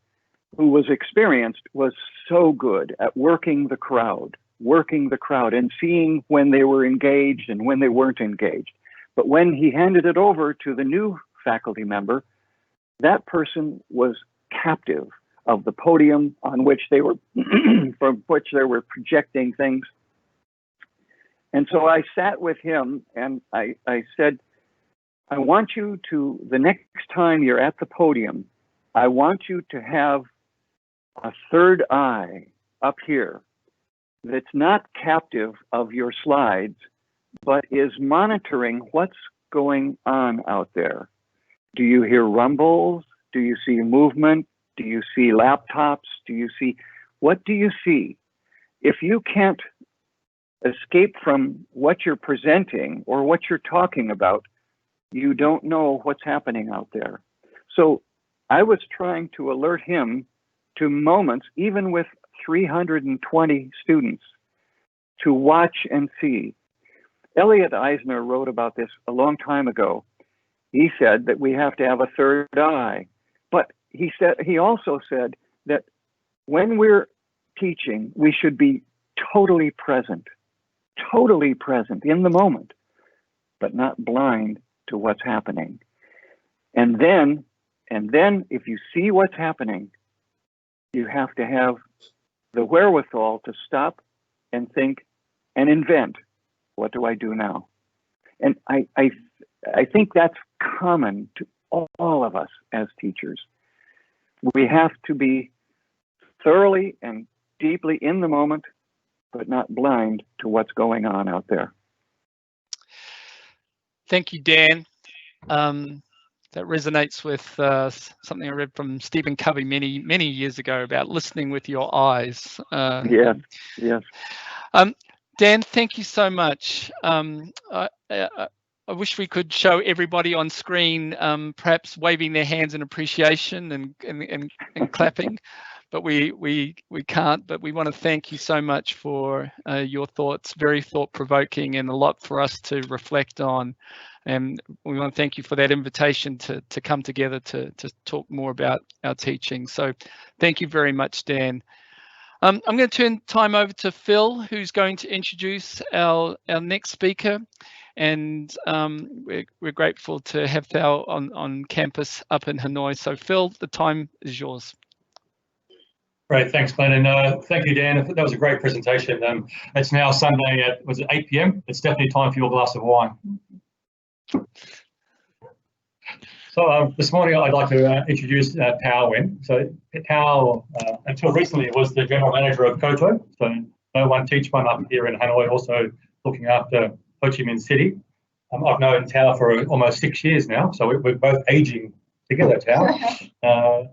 Speaker 2: who was experienced was so good at working the crowd and seeing when they were engaged and when they weren't engaged. But when he handed it over to the new faculty member, that person was captive of the podium on which they were, from which they were projecting things. And so I sat with him and I said, I want you to, the next time you're at the podium, I want you to have a third eye up here that's not captive of your slides, but is monitoring what's going on out there. Do you hear rumbles? Do you see movement? Do you see laptops? What do you see? If you can't escape from what you're presenting or what you're talking about, you don't know what's happening out there. So I was trying to alert him to moments, even with 320 students, to watch and see. Elliot Eisner wrote about this a long time ago. He said that we have to have a third eye, but he also said that when we're teaching, we should be totally present in the moment. but not blind to what's happening. And then if you see what's happening, you have to have the wherewithal to stop and think and invent. What do I do now? And I think that's common to all of us as teachers. We have to be thoroughly and deeply in the moment, but not blind to what's going on out there.
Speaker 3: Thank you, Dan. That resonates with something I read from Stephen Covey many years ago about listening with your eyes.
Speaker 2: Yes.
Speaker 3: Dan, thank you so much. I wish we could show everybody on screen, perhaps waving their hands in appreciation and clapping, but we can't. But we want to thank you so much for your thoughts, very thought-provoking, and a lot for us to reflect on. And we want to thank you for that invitation to come together to talk more about our teaching. So thank you very much, Dan. I'm going to turn time over to Phil, who's going to introduce our next speaker. And we're grateful to have Thao on campus up in Hanoi. So Phil, the time is yours.
Speaker 5: Great, thanks, Glenn, and thank you, Dan. That was a great presentation. It's now Sunday at, was it 8 p.m? It's definitely time for your glass of wine. So this morning I'd like to introduce Thao Nguyen. So Thao, until recently, was the general manager of Koto. So No One Teach One up here in Hanoi, also looking after Ho Chi Minh City. I've known Thao for almost 6 years now, so we're both aging together, Thao.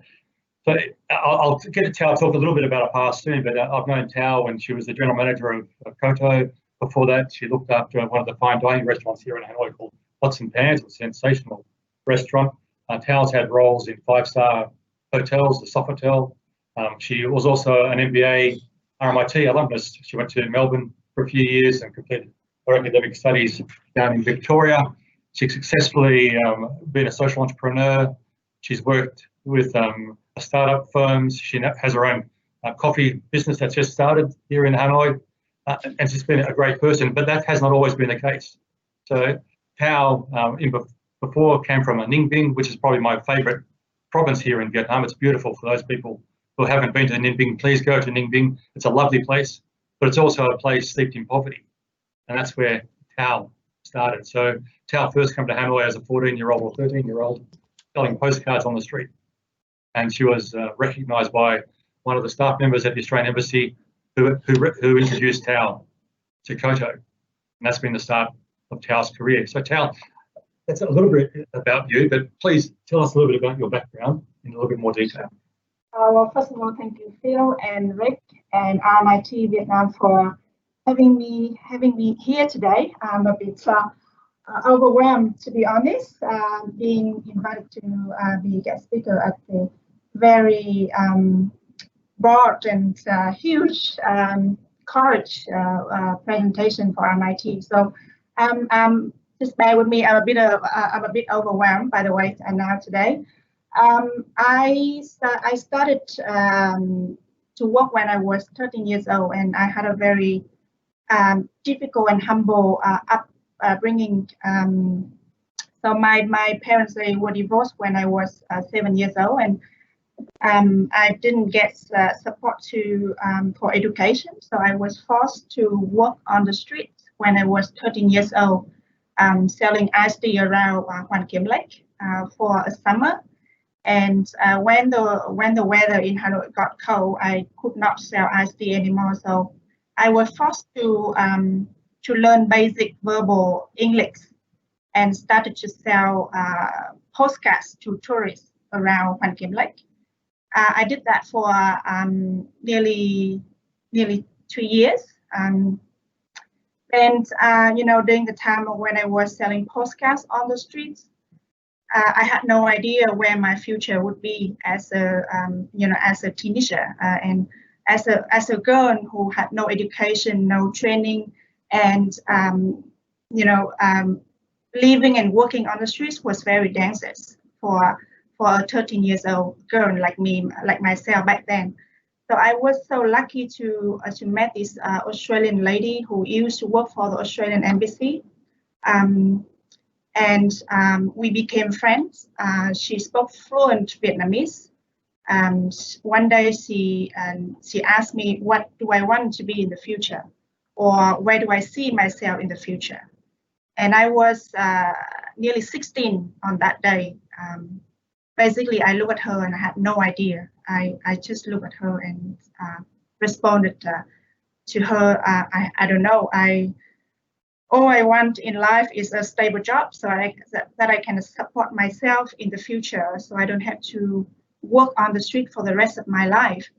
Speaker 5: So I'll get Thao to talk a little bit about her past soon, but I've known Thao when she was the general manager of Koto. Before that, she looked after one of the fine dining restaurants here in Hanoi called Pots and Pans, a sensational restaurant. Thao's had roles in 5-star hotels, the Sofitel. She was also an MBA RMIT alumnus. She went to Melbourne for a few years and completed her academic studies down in Victoria. She's successfully been a social entrepreneur. She's worked with startup firms. She has her own coffee business that's just started here in Hanoi. And she's been a great person, but that has not always been the case. So Thao, before, came from Ninh Binh, which is probably my favorite province here in Vietnam. It's beautiful. For those people who haven't been to Ninh Binh, please go to Ninh Binh. It's a lovely place, but it's also a place steeped in poverty. And that's where Thao started. So Thao first came to Hanoi as a 14-year-old or 13-year-old selling postcards on the street. And she was recognized by one of the staff members at the Australian Embassy who introduced Thao to Koto. And that's been the start of Thao's career. So Thao, that's a little bit about you, but please tell us a little bit about your background in a little bit more detail.
Speaker 1: Well, first of all, thank you, Phil and Rick and RMIT Vietnam for having me here today. I'm a bit overwhelmed, to be honest, being invited to be a guest speaker at the very broad and huge courage presentation for RMIT. So just bear with me. I'm a bit overwhelmed, by the way, and now today. I started to work when I was 13 years old, and I had a very difficult and humble upbringing. So my parents, they were divorced when I was 7 years old, and I didn't get support for education. So I was forced to work on the street when I was 13 years old, selling iced tea around Hoàn Kiếm Lake for a summer. And when the weather in Hanoi got cold, I could not sell iced tea anymore. So I was forced to learn basic verbal English and started to sell postcards to tourists around Hoàn Kiếm Lake. I did that for nearly 2 years. And during the time when I was selling postcards on the streets, I had no idea where my future would be as a teenager and as a girl who had no education, no training, and living and working on the streets was very dangerous for a 13 years old girl like me, like myself back then. So I was so lucky to meet this Australian lady who used to work for the Australian Embassy. and we became friends. She spoke fluent Vietnamese. One day she asked me, what do I want to be in the future, or where do I see myself in the future? And I was nearly 16 on that day. Basically, I looked at her and I had no idea. I just looked at her and responded to her. I don't know. All I want in life is a stable job, so that I can support myself in the future, so I don't have to work on the street for the rest of my life.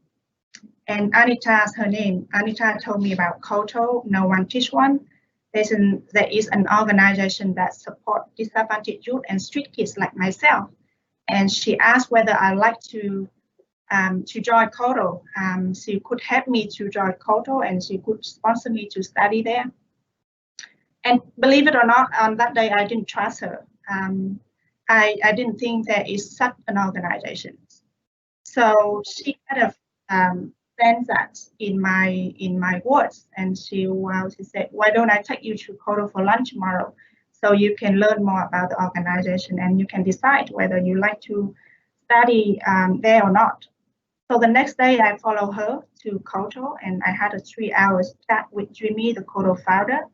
Speaker 1: And Anita's her name. Anita told me about Koto, No One Teach One. There is an organization that supports disadvantaged youth and street kids like myself. And she asked whether I'd like to join Koto. She could help me to join Koto, and she could sponsor me to study there. And believe it or not, on that day, I didn't trust her. I didn't think there is such an organization. So she kind of sent that in my words, and she said, why don't I take you to Koto for lunch tomorrow, so you can learn more about the organization and you can decide whether you like to study there or not. So the next day, I followed her to Koto, and I had a 3-hour chat with Jimmy, the Koto founder,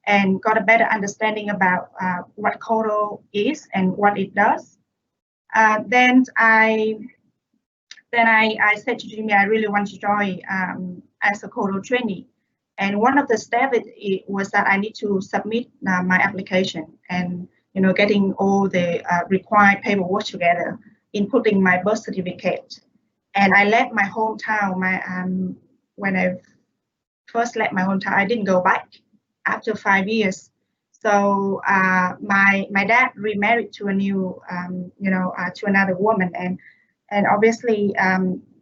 Speaker 1: and got a better understanding about what Koto is and what it does. Then I said to Jimmy, I really want to join as a Koto trainee. And one of the steps was that I need to submit my application and getting all the required paperwork together, inputting my birth certificate. And I left my hometown. When I first left my hometown, I didn't go back after 5 years. So my dad remarried to a new, to another woman, and obviously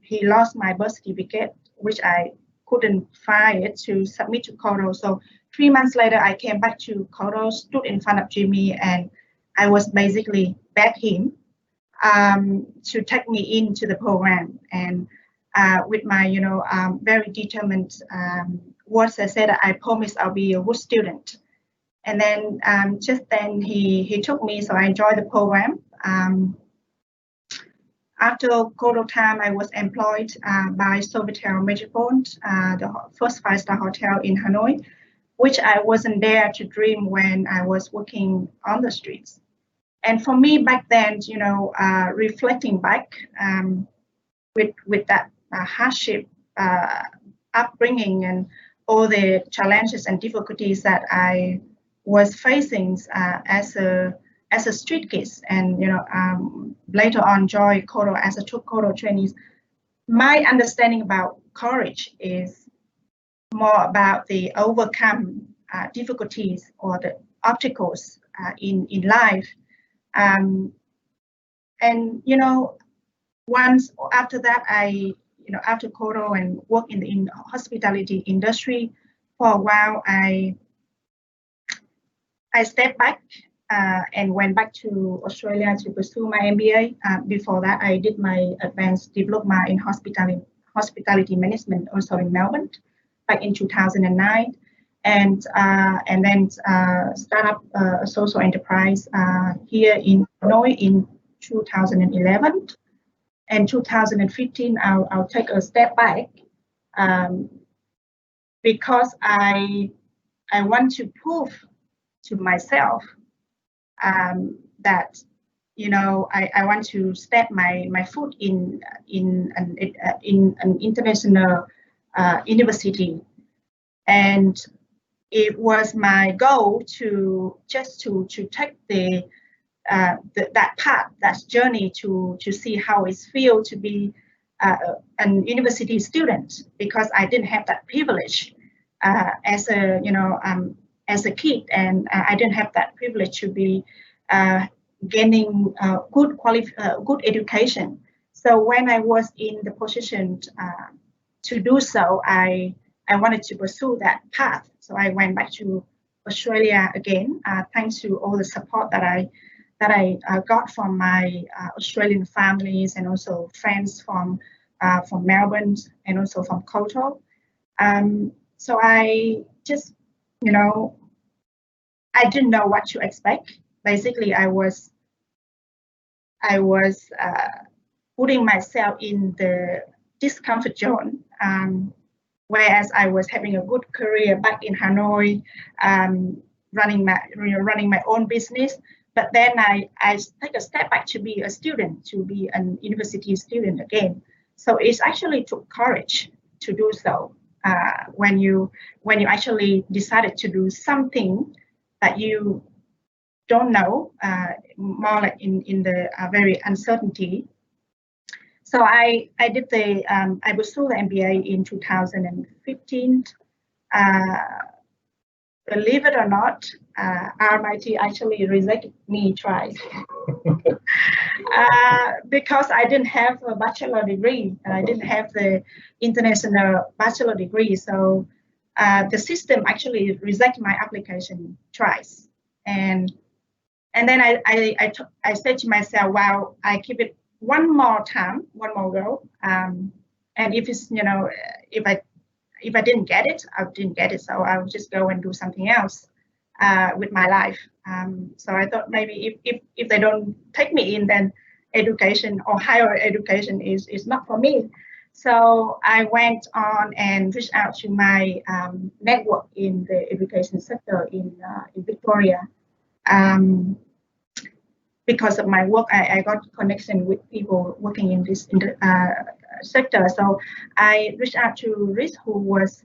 Speaker 1: he lost my birth certificate, which I couldn't find it to submit to Koto. So 3 months later, I came back to Koto, stood in front of Jimmy, and I was basically begged him to take me into the program. And with my, very determined words, I said, I promise I'll be a good student. And then just then he took me, so I enjoyed the program. After Koto time, I was employed by Sofitel Metropole, the first 5-star hotel in Hanoi, which I wasn't there to dream when I was working on the streets. And for me back then, reflecting back with that hardship upbringing and all the challenges and difficulties that I was facing as a street kid, and later on joined Koto as a Koto trainee. My understanding about courage is more about the overcome difficulties or the obstacles in life. And once after that, after Koto and work in the hospitality industry for a while, I stepped back and went back to Australia to pursue my MBA. Before that, I did my advanced diploma in hospitality management, also in Melbourne, back in 2009, and then start up a social enterprise here in Hanoi in 2011. And 2015, I'll take a step back because I want to prove to myself that I want to step my foot in an international university, and it was my goal to take that path, that journey to see how it feels to be an university student, because I didn't have that privilege as a kid, and I didn't have that privilege to be gaining good education. So when I was in the position to do so, I wanted to pursue that path. So I went back to Australia again, thanks to all the support that I got from my Australian families and also friends from Melbourne and also from Koto. So I just, I didn't know what to expect, basically I was putting myself in the discomfort zone, whereas I was having a good career back in Hanoi, running my own business. But then I take a step back to be a student, to be an university student again. So it actually took courage to do so. When you actually decided to do something that you don't know, more like in the very uncertainty. So I did I pursued the MBA in 2015. Believe it or not, RMIT actually rejected me twice because I didn't have a bachelor degree. I didn't have the international bachelor degree. So the system actually rejected my application twice. And then I said to myself, wow, I keep it one more time, one more go. And if it's, if I didn't get it, I didn't get it. So I'll just go and do something else with my life. So I thought maybe if they don't take me in, then education or higher education is not for me. So I went on and reached out to my network in the education sector in Victoria. Because of my work, I got connection with people working in this sector. So I reached out to Rich, who was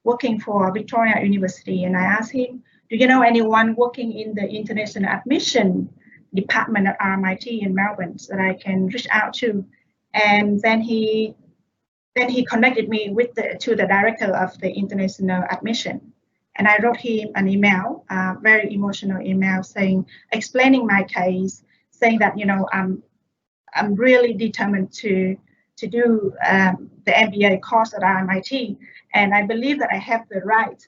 Speaker 1: working for Victoria University, and I asked him, do you know anyone working in the international admission department at RMIT in Melbourne that I can reach out to? And then he connected me with to the director of the international admission. And I wrote him an email, very emotional email, explaining my case, saying that I'm really determined to do the MBA course at RMIT, and I believe that I have the right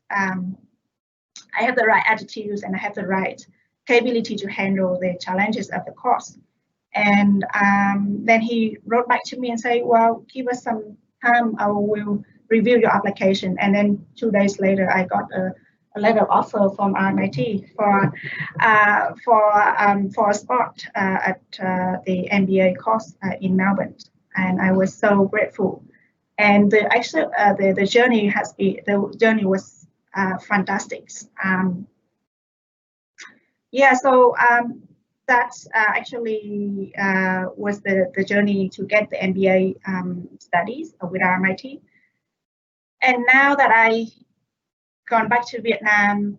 Speaker 1: attitudes and I have the right capability to handle the challenges of the course. And then he wrote back to me and said, well, give us some time, I will review your application. And then 2 days later, I got a letter of offer from RMIT for a spot at the MBA course in Melbourne, and I was so grateful. And the journey was fantastic. So that's actually was the journey to get the MBA studies with RMIT. And now that I gone back to Vietnam,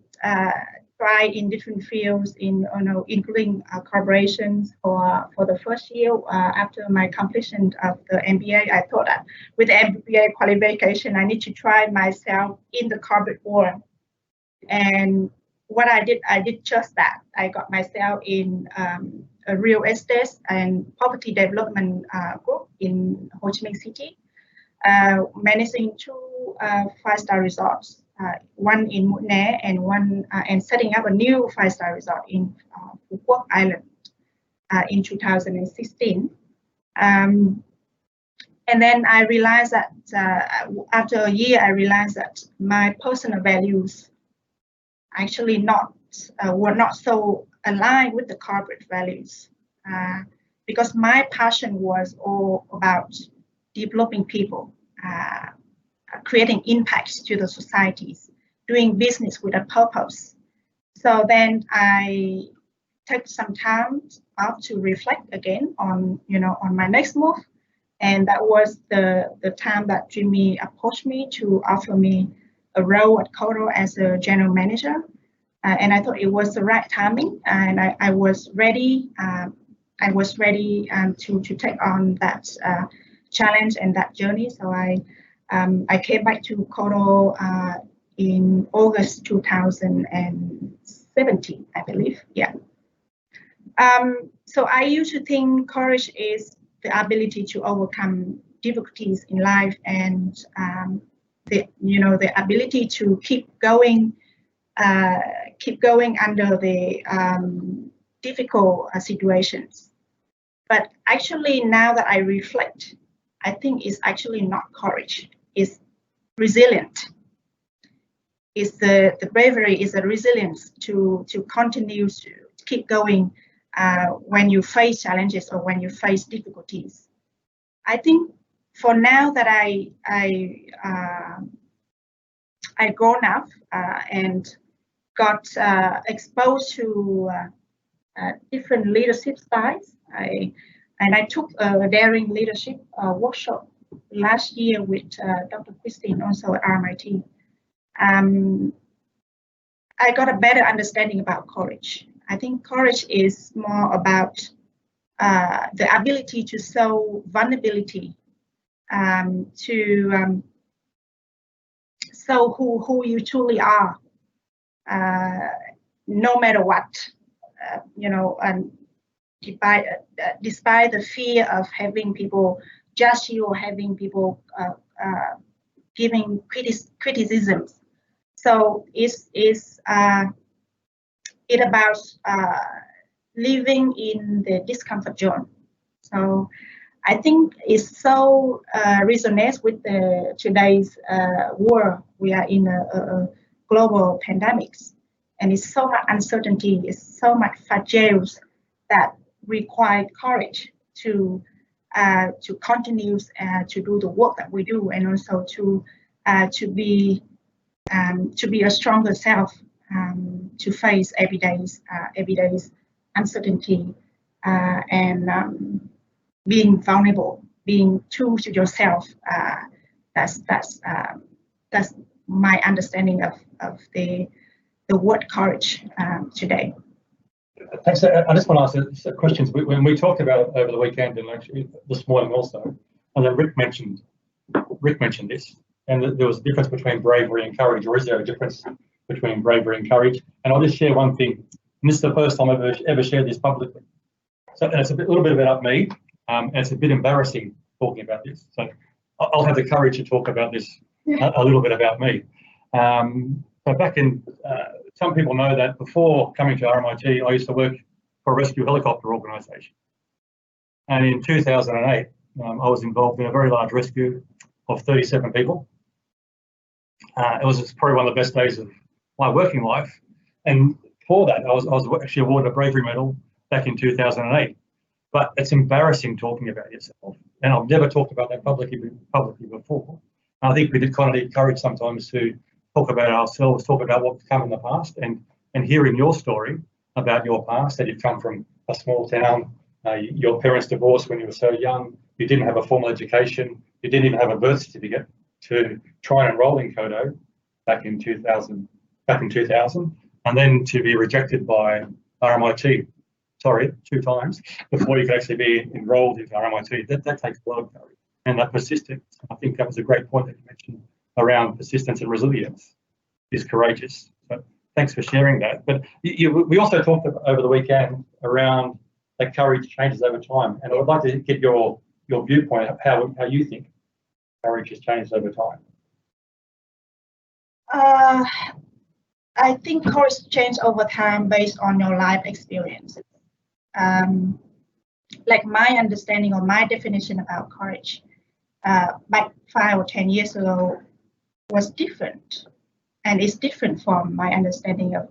Speaker 1: tried in different fields, including corporations for the first year after my completion of the MBA. I thought that with the MBA qualification, I need to try myself in the corporate world. And what I did just that. I got myself in a real estate and property development group in Ho Chi Minh City, managing 2 5-star resorts. One in Mut Nair and one and setting up a new 5-star resort in Phu Quoc Island in 2016. And then I realized that after a year, I realized that my personal values actually were not so aligned with the corporate values, because my passion was all about developing people, creating impacts to the societies, doing business with a purpose. So then I took some time off to reflect again on my next move, and that was the time that Jimmy approached me to offer me a role at Kodo as a general manager, and I thought it was the right timing, and I was ready. I was ready to take on that challenge and that journey. So I came back to Kodo in August 2017, I believe. Yeah. So I used to think courage is the ability to overcome difficulties in life, and the ability to keep going under the difficult situations. But actually, now that I reflect, I think it's actually not courage. It's resilient. It's the bravery, is the resilience to continue to keep going when you face challenges or when you face difficulties. I think for now that I grown up and got exposed to different leadership styles. I took a daring leadership workshop last year with Dr. Christine, also at RMIT. I got a better understanding about courage. I think courage is more about the ability to show vulnerability, to show who you truly are, no matter what, and despite the fear of having people judge you or having people giving criticisms. So it's about living in the discomfort zone. So I think it so resonates with today's world. We are in a global pandemics, and it's so much uncertainty, it's so much fragile that require courage to continue to do the work that we do, and also to be a stronger self, to face everyday's uncertainty, and being vulnerable, being true to yourself. That's my understanding of the word courage today.
Speaker 5: Thanks. I just want to ask a question. When we talked about it over the weekend and actually this morning also, and then Rick mentioned this, and there was a difference between bravery and courage, or is there a difference between bravery and courage? And I'll just share one thing. And this is the first time I've ever shared this publicly. So it's a little bit about me, and it's a bit embarrassing talking about this. So I'll have the courage to talk about this a little bit about me. So back in, some people know that before coming to RMIT, I used to work for a rescue helicopter organisation. And in 2008, I was involved in a very large rescue of 37 people. It was probably one of the best days of my working life. And for that, I was actually awarded a bravery medal back in 2008. But it's embarrassing talking about yourself. And I've never talked about that publicly before. And I think we did kind of need courage sometimes to talk about ourselves, talk about what's come in the past, and hearing your story about your past, that you've come from a small town, your parents divorced when you were so young, you didn't have a formal education, you didn't even have a birth certificate to try and enroll in Kodo back in 2000, and then to be rejected by RMIT, 2 times before you could actually be enrolled into RMIT. That takes a lot of courage and that persistence. I think that was a great point that you mentioned around persistence and resilience is courageous. So thanks for sharing that. But we also talked over the weekend around that courage changes over time, and I would like to get your viewpoint of how you think courage has changed over time.
Speaker 1: I think courage changes over time based on your life experiences. Like my understanding or my definition about courage back 5 or 10 years ago was different, and it's different from my understanding of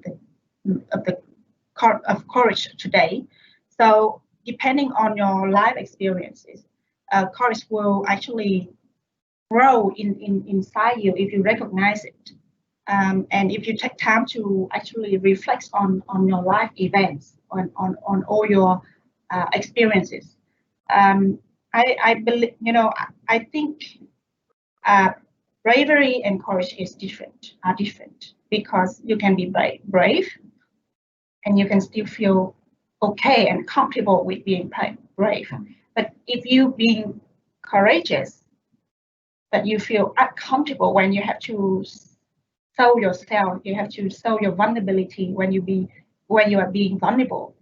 Speaker 1: courage today. So depending on your life experiences, courage will actually grow inside you if you recognize it, and if you take time to actually reflect on your life events, on all your experiences. I believe, I think bravery and courage are different because you can be brave and you can still feel okay and comfortable with being brave. But if you being courageous, but you feel uncomfortable when you have to show yourself, you have to show your vulnerability when you are being vulnerable.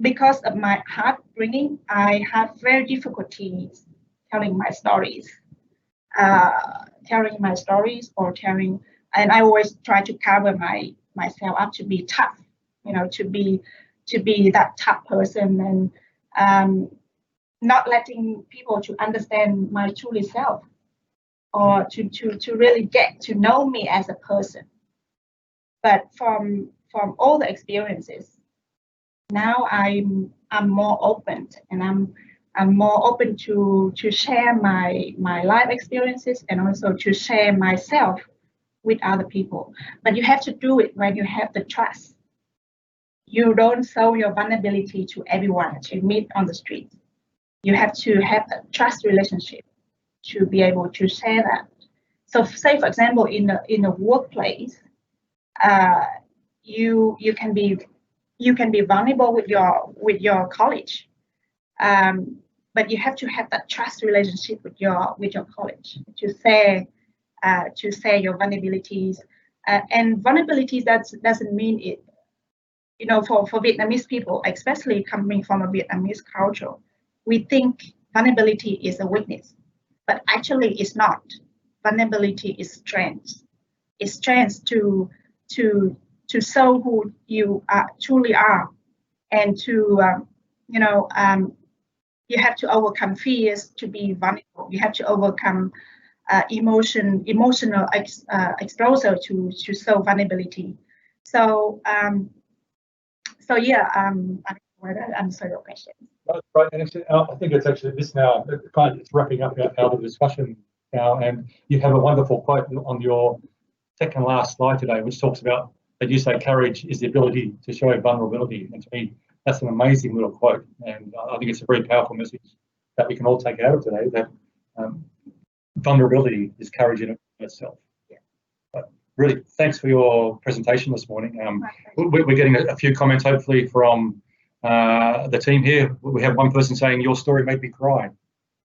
Speaker 1: Because of my heart bringing, I have very difficulties telling my stories. And I always try to cover myself up to be tough, to be that tough person, and not letting people to understand my truly self, or to really get to know me as a person. But from from all the experiences, now I'm more open, and I'm more open to share my life experiences and also to share myself with other people. But you have to do it when you have the trust. You don't show your vulnerability to everyone that you meet on the street. You have to have a trust relationship to be able to share that. So, say for example, in a workplace, you can be vulnerable with your colleague, but you have to have that trust relationship with your colleague to share your vulnerabilities. And vulnerabilities doesn't mean it. You know, for Vietnamese people, especially coming from a Vietnamese culture, we think vulnerability is a weakness, but actually it's not. Vulnerability is strength. It's strength to show who you truly are, and to you have to overcome fears to be vulnerable. You have to overcome emotional exposure to show vulnerability. So yeah, I don't know whether that answers your question.
Speaker 5: That's right, and actually, I think it's actually this now. It's wrapping up our discussion now, and you have a wonderful quote on your second last slide today, which talks about that you say courage is the ability to show vulnerability, and to me, that's an amazing little quote, and I think it's a very powerful message that we can all take out of today. That vulnerability is courage in itself.
Speaker 1: Yeah.
Speaker 5: But really, thanks for your presentation this morning. We're getting a few comments, hopefully, from the team here. We have one person saying your story made me cry.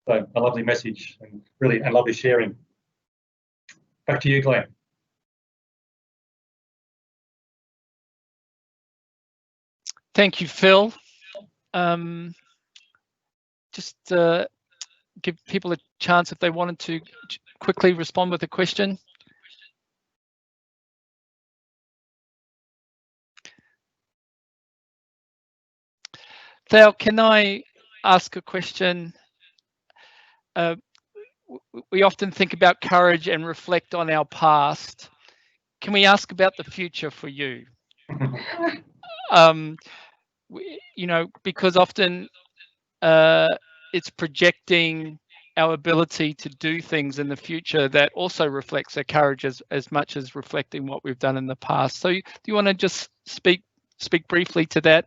Speaker 5: So a lovely message, and really a lovely sharing. Back to you, Glenn.
Speaker 3: Thank you, Phil. Just give people a chance if they wanted to quickly respond with a question. Thao, can I ask a question? We often think about courage and reflect on our past. Can we ask about the future for you? Because often it's projecting our ability to do things in the future that also reflects our courage as much as reflecting what we've done in the past. So do you want to just speak briefly to that?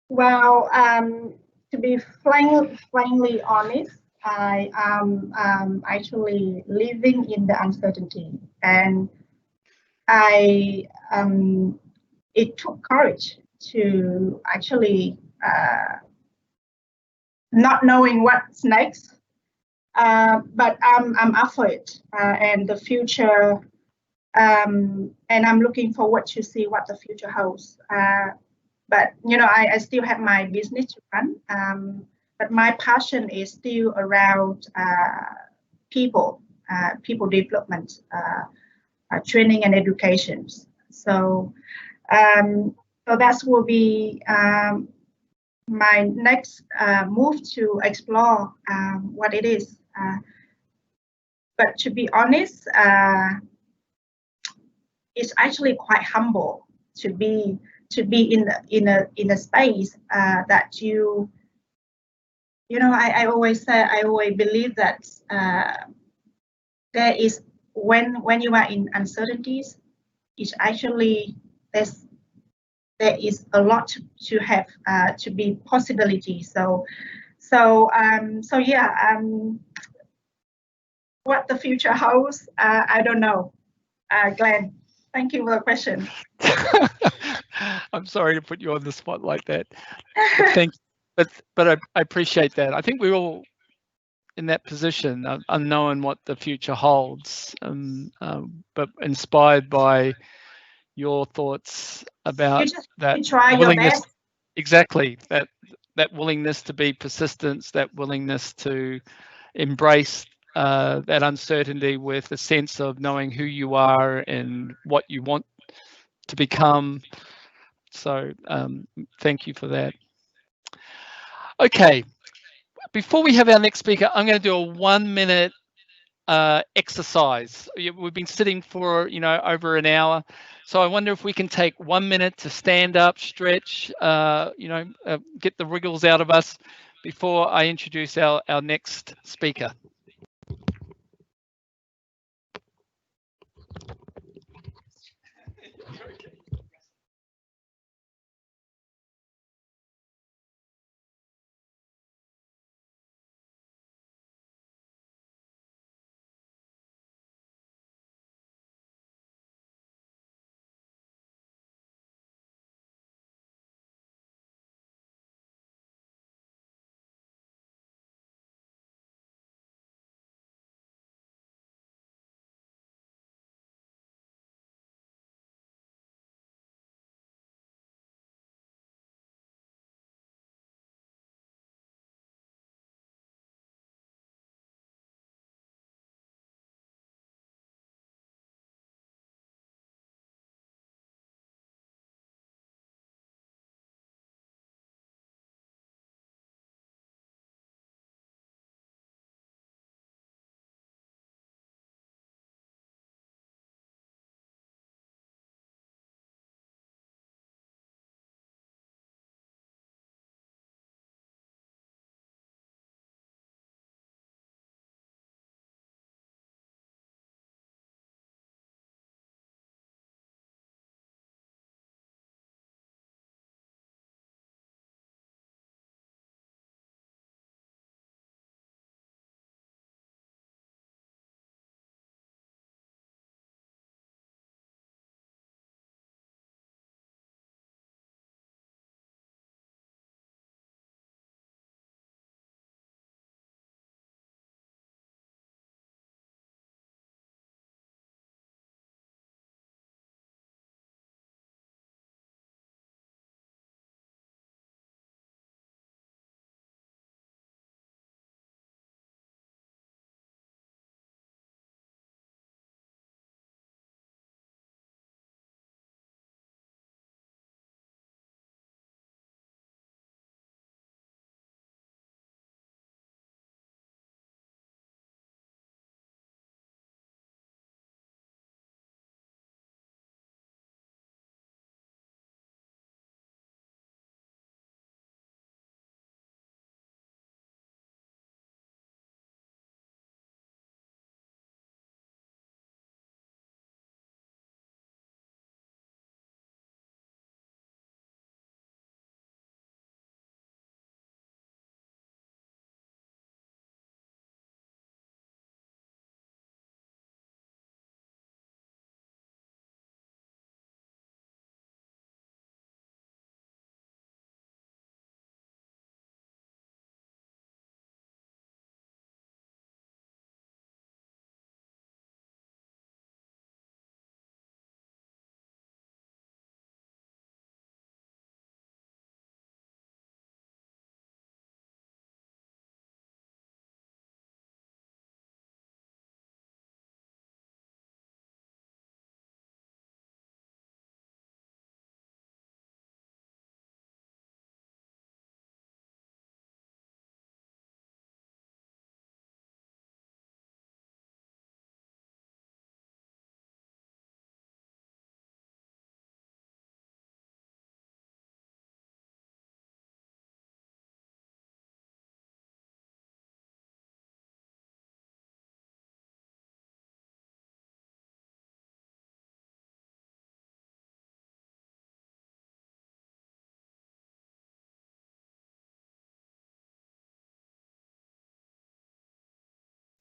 Speaker 1: Well, to be frankly honest, I am actually living in the uncertainty, and it took courage to actually not knowing what's next, but I'm up for it, and the future, and I'm looking forward to see what the future holds. But I still have my business to run, but my passion is still around people development, training and education. So that will be my next move to explore what it is. But to be honest, it's actually quite humble to be in a space that I always believe that there is when you are in uncertainties, it's actually there is a lot to have to be possibilities. So yeah, what the future holds, I don't know. Glenn, thank you for the question.
Speaker 3: I'm sorry to put you on the spot like that. But I appreciate that. I think we're all in that position, unknowing what the future holds, but inspired by your thoughts about that willingness. Exactly, that willingness to be persistent, that willingness to embrace that uncertainty with a sense of knowing who you are and what you want to become. So thank you for that. Okay, before we have our next speaker, I'm going to do a 1 minute exercise. We've been sitting for, over an hour. So I wonder if we can take 1 minute to stand up, stretch, get the wriggles out of us before I introduce our next speaker.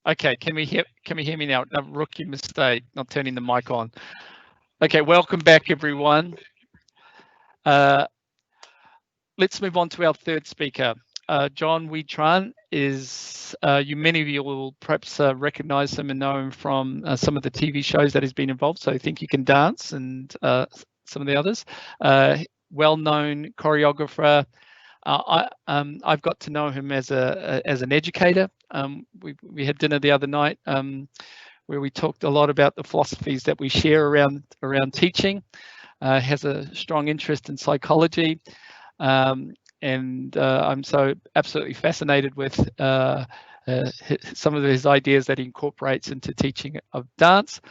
Speaker 3: Okay, can we hear me now? A rookie mistake, not turning the mic on. Okay, welcome back, everyone. Let's move on to our third speaker. John Weedtron is, many of you will perhaps recognize him and know him from some of the TV shows that he's been involved. So I Think You Can Dance and some of the others. Well-known choreographer. I've got to know him as an educator. We had dinner the other night where we talked a lot about the philosophies that we share around teaching. Has a strong interest in psychology, and I'm so absolutely fascinated with some of his ideas that he incorporates into teaching of dance.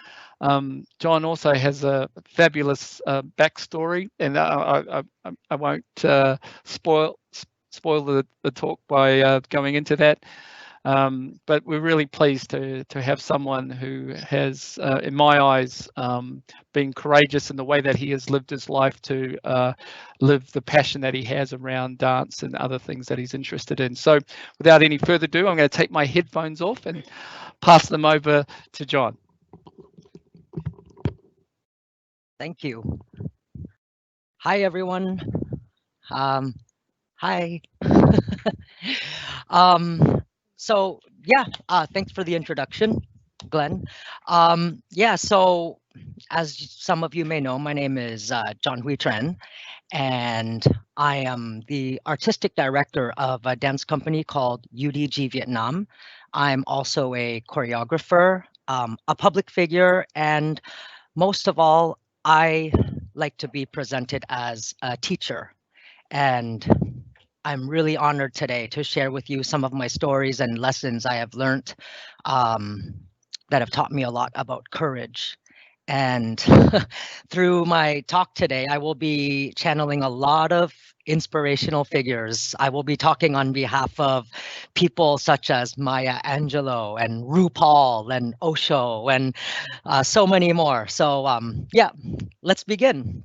Speaker 3: John also has a fabulous backstory, and I won't spoil the talk by going into that. But we're really pleased to have someone who has, in my eyes, been courageous in the way that he has lived his life to live the passion that he has around dance and other things that he's interested in. So without any further ado, I'm going to take my headphones off and pass them over to John.
Speaker 6: Thank you. Hi, everyone. Hi. So yeah, thanks for the introduction, Glenn. Yeah, so as some of you may know, my name is John Huy Tran, and I am the artistic director of a dance company called UDG Vietnam. I'm also a choreographer, a public figure, and most of all, I like to be presented as a teacher. And I'm really honored today to share with you some of my stories and lessons I have learned that have taught me a lot about courage. And through my talk today, I will be channeling a lot of inspirational figures. I will be talking on behalf of people such as Maya Angelou and RuPaul and Osho and so many more. So yeah, let's begin.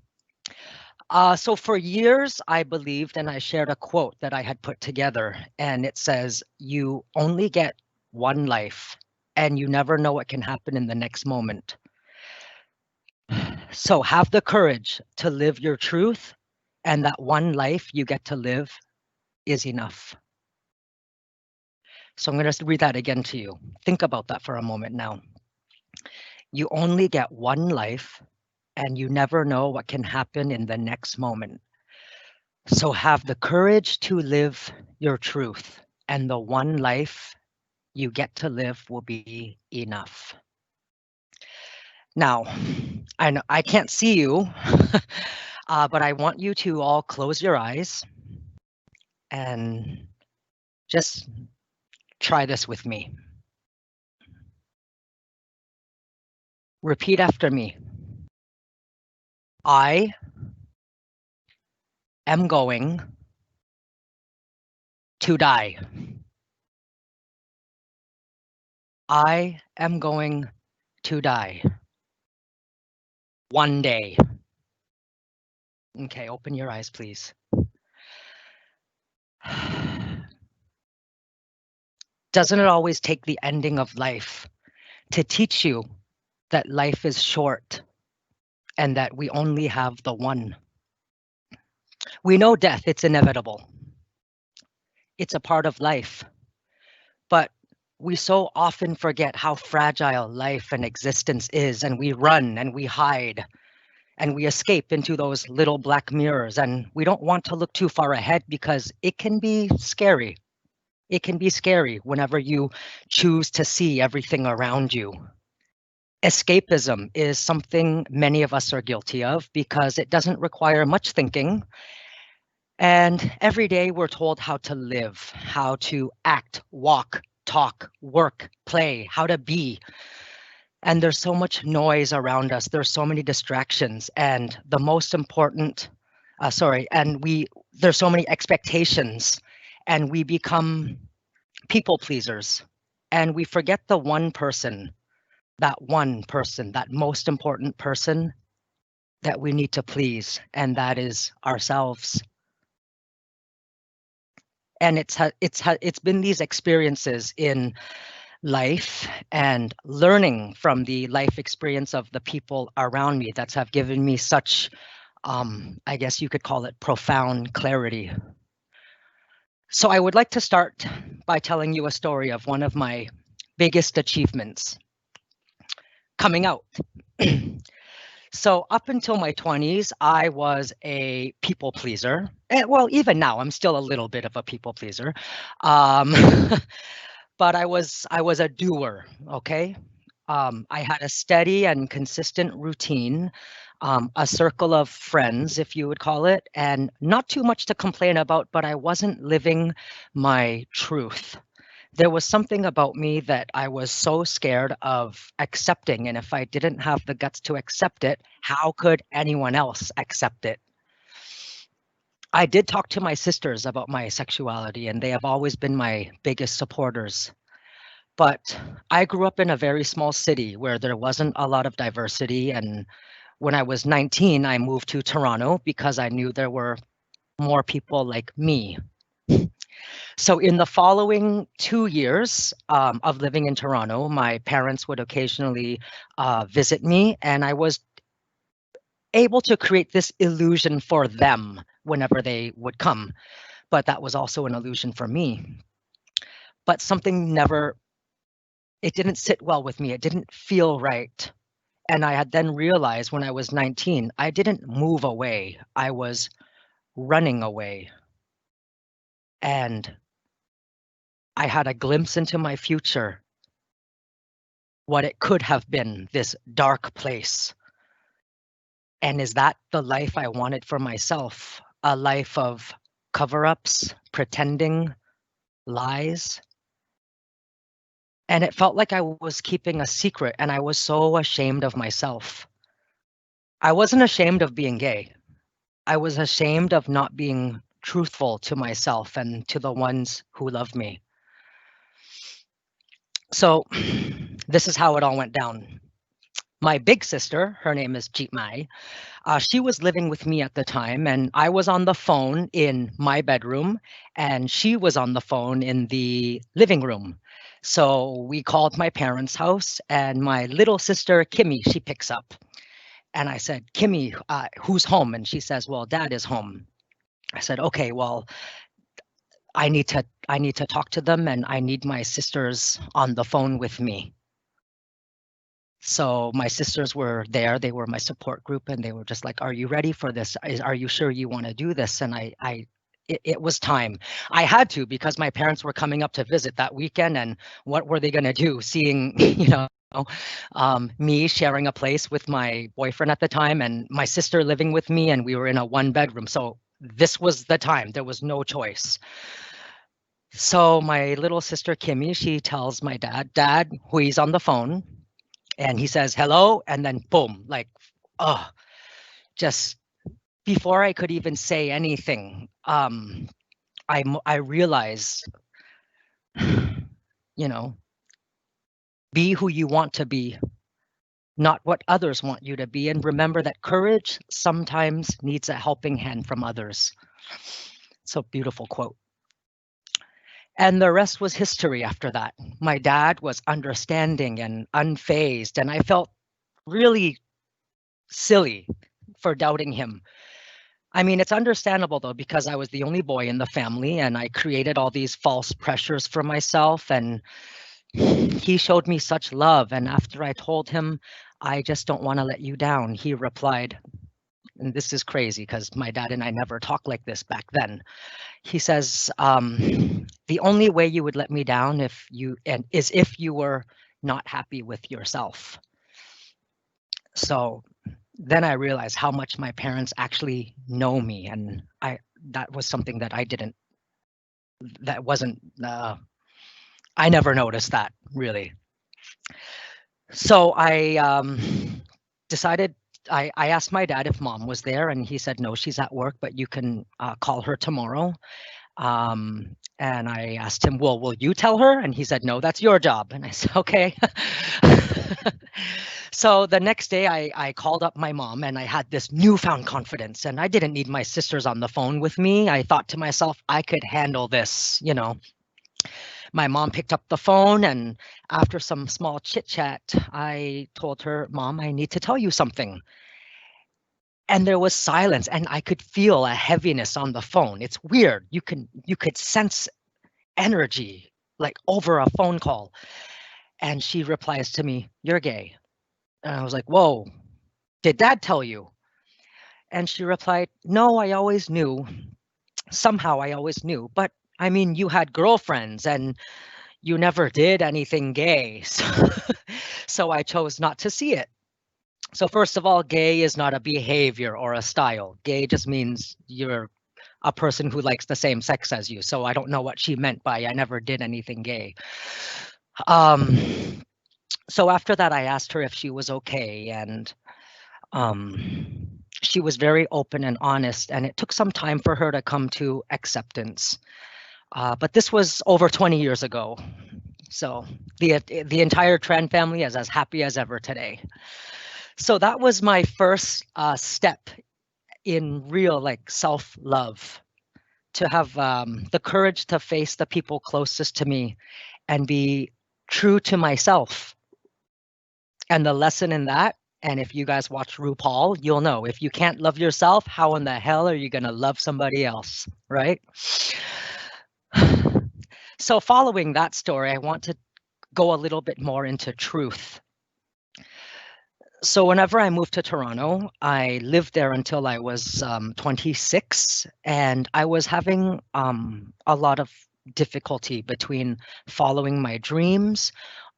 Speaker 6: So for years, I believed, and I shared a quote that I had put together, and it says, "You only get one life, and you never know what can happen in the next moment. So have the courage to live your truth, and that one life you get to live is enough." So I'm going to read that again to you. Think about that for a moment now. You only get one life, and you never know what can happen in the next moment. So have the courage to live your truth, and the one life you get to live will be enough. Now, I know I can't see you, but I want you to all close your eyes and just try this with me. Repeat after me. I am going to die. I am going to die. One day. Okay, open your eyes, please. Doesn't it always take the ending of life to teach you that life is short and that we only have the one? We know death, it's inevitable. It's a part of life. But we so often forget how fragile life and existence is, and we run and we hide and we escape into those little black mirrors, and we don't want to look too far ahead because it can be scary. It can be scary whenever you choose to see everything around you. Escapism is something many of us are guilty of because it doesn't require much thinking. And every day we're told how to live, how to act, walk, talk, work, play, how to be. And there's so much noise around us. There's so many distractions. And the most important, there's so many expectations, and we become people pleasers. And we forget the one person, that most important person that we need to please, and that is ourselves. And it's been these experiences in life and learning from the life experience of the people around me that have given me such, I guess you could call it profound clarity. So I would like to start by telling you a story of one of my biggest achievements, coming out. So up until my 20s, I was a people pleaser. Well, even now, I'm still a little bit of a people pleaser. But I was a doer, okay? I had a steady and consistent routine, a circle of friends, if you would call it, and not too much to complain about, but I wasn't living my truth. there was something about me that I was so scared of accepting. And if I didn't have the guts to accept it, how could anyone else accept it? I did talk to my sisters about my sexuality, and they have always been my biggest supporters. But I grew up in a very small city where there wasn't a lot of diversity. And when I was 19, I moved to Toronto because I knew there were more people like me. So in the following 2 years of living in Toronto, my parents would occasionally visit me, and I was able to create this illusion for them whenever they would come. But that was also an illusion for me. But something it didn't sit well with me. It didn't feel right. And I had then realized when I was 19, I didn't move away. I was running away. And I had a glimpse into my future, what it could have been, this dark place. And is that the life I wanted for myself? A life of cover-ups, pretending, lies? And it felt like I was keeping a secret, and I was so ashamed of myself. I wasn't ashamed of being gay. I was ashamed of not being truthful to myself and to the ones who love me. So this is how it all went down. My big sister, her name is Jeet Mai, she was living with me at the time, and I was on the phone in my bedroom, and she was on the phone in the living room. So we called my parents' house, and my little sister, Kimmy, she picks up. And I said, Kimmy, who's home? And she says, well, Dad is home. I said, okay, well, I need to talk to them, and I need my sisters on the phone with me. So my sisters were there. They were my support group, and they were just like, are you ready for this? Are you sure you want to do this? And it was time. I had to, because my parents were coming up to visit that weekend, and what were they going to do? Seeing, me sharing a place with my boyfriend at the time, and my sister living with me, and we were in a 1-bedroom. So this was the time. There was no choice. So my little sister, Kimmy, she tells my dad, Hui's on the phone. And he says, hello, and then boom, like, just before I could even say anything, I realized, be who you want to be, not what others want you to be. And remember that courage sometimes needs a helping hand from others. So beautiful quote. And the rest was history after that. My dad was understanding and unfazed, and I felt really silly for doubting him. I mean, it's understandable though, because I was the only boy in the family, and I created all these false pressures for myself, and he showed me such love. And after I told him, I just don't want to let you down, he replied, and this is crazy because my dad and I never talked like this back then. He says, the only way you would let me down is if you were not happy with yourself. So then I realized how much my parents actually know me, and that was something that I never noticed that, really. So I decided, I asked my dad if Mom was there, and he said, no, she's at work, but you can call her tomorrow. And I asked him, well, will you tell her? And he said, no, that's your job. And I said, okay. So the next day I called up my mom, and I had this newfound confidence, and I didn't need my sisters on the phone with me. I thought to myself, I could handle this, My mom picked up the phone, and after some small chit chat, I told her, Mom, I need to tell you something. And there was silence, and I could feel a heaviness on the phone. It's weird. You could sense energy like over a phone call. And she replies to me, you're gay. And I was like, whoa, did Dad tell you? And she replied, no, I always knew. Somehow I always knew. But I mean, you had girlfriends and you never did anything gay. So I chose not to see it. So first of all, gay is not a behavior or a style. Gay just means you're a person who likes the same sex as you. So I don't know what she meant by I never did anything gay. So after that, I asked her if she was okay, and she was very open and honest, and it took some time for her to come to acceptance. But this was over 20 years ago. So the entire Tran family is as happy as ever today. So that was my first step in real like self-love, to have the courage to face the people closest to me and be true to myself. And the lesson in that, and if you guys watch RuPaul, you'll know, if you can't love yourself, how in the hell are you going to love somebody else, right? So following that story, I want to go a little bit more into truth. So whenever I moved to Toronto, I lived there until I was 26, and I was having a lot of difficulty between following my dreams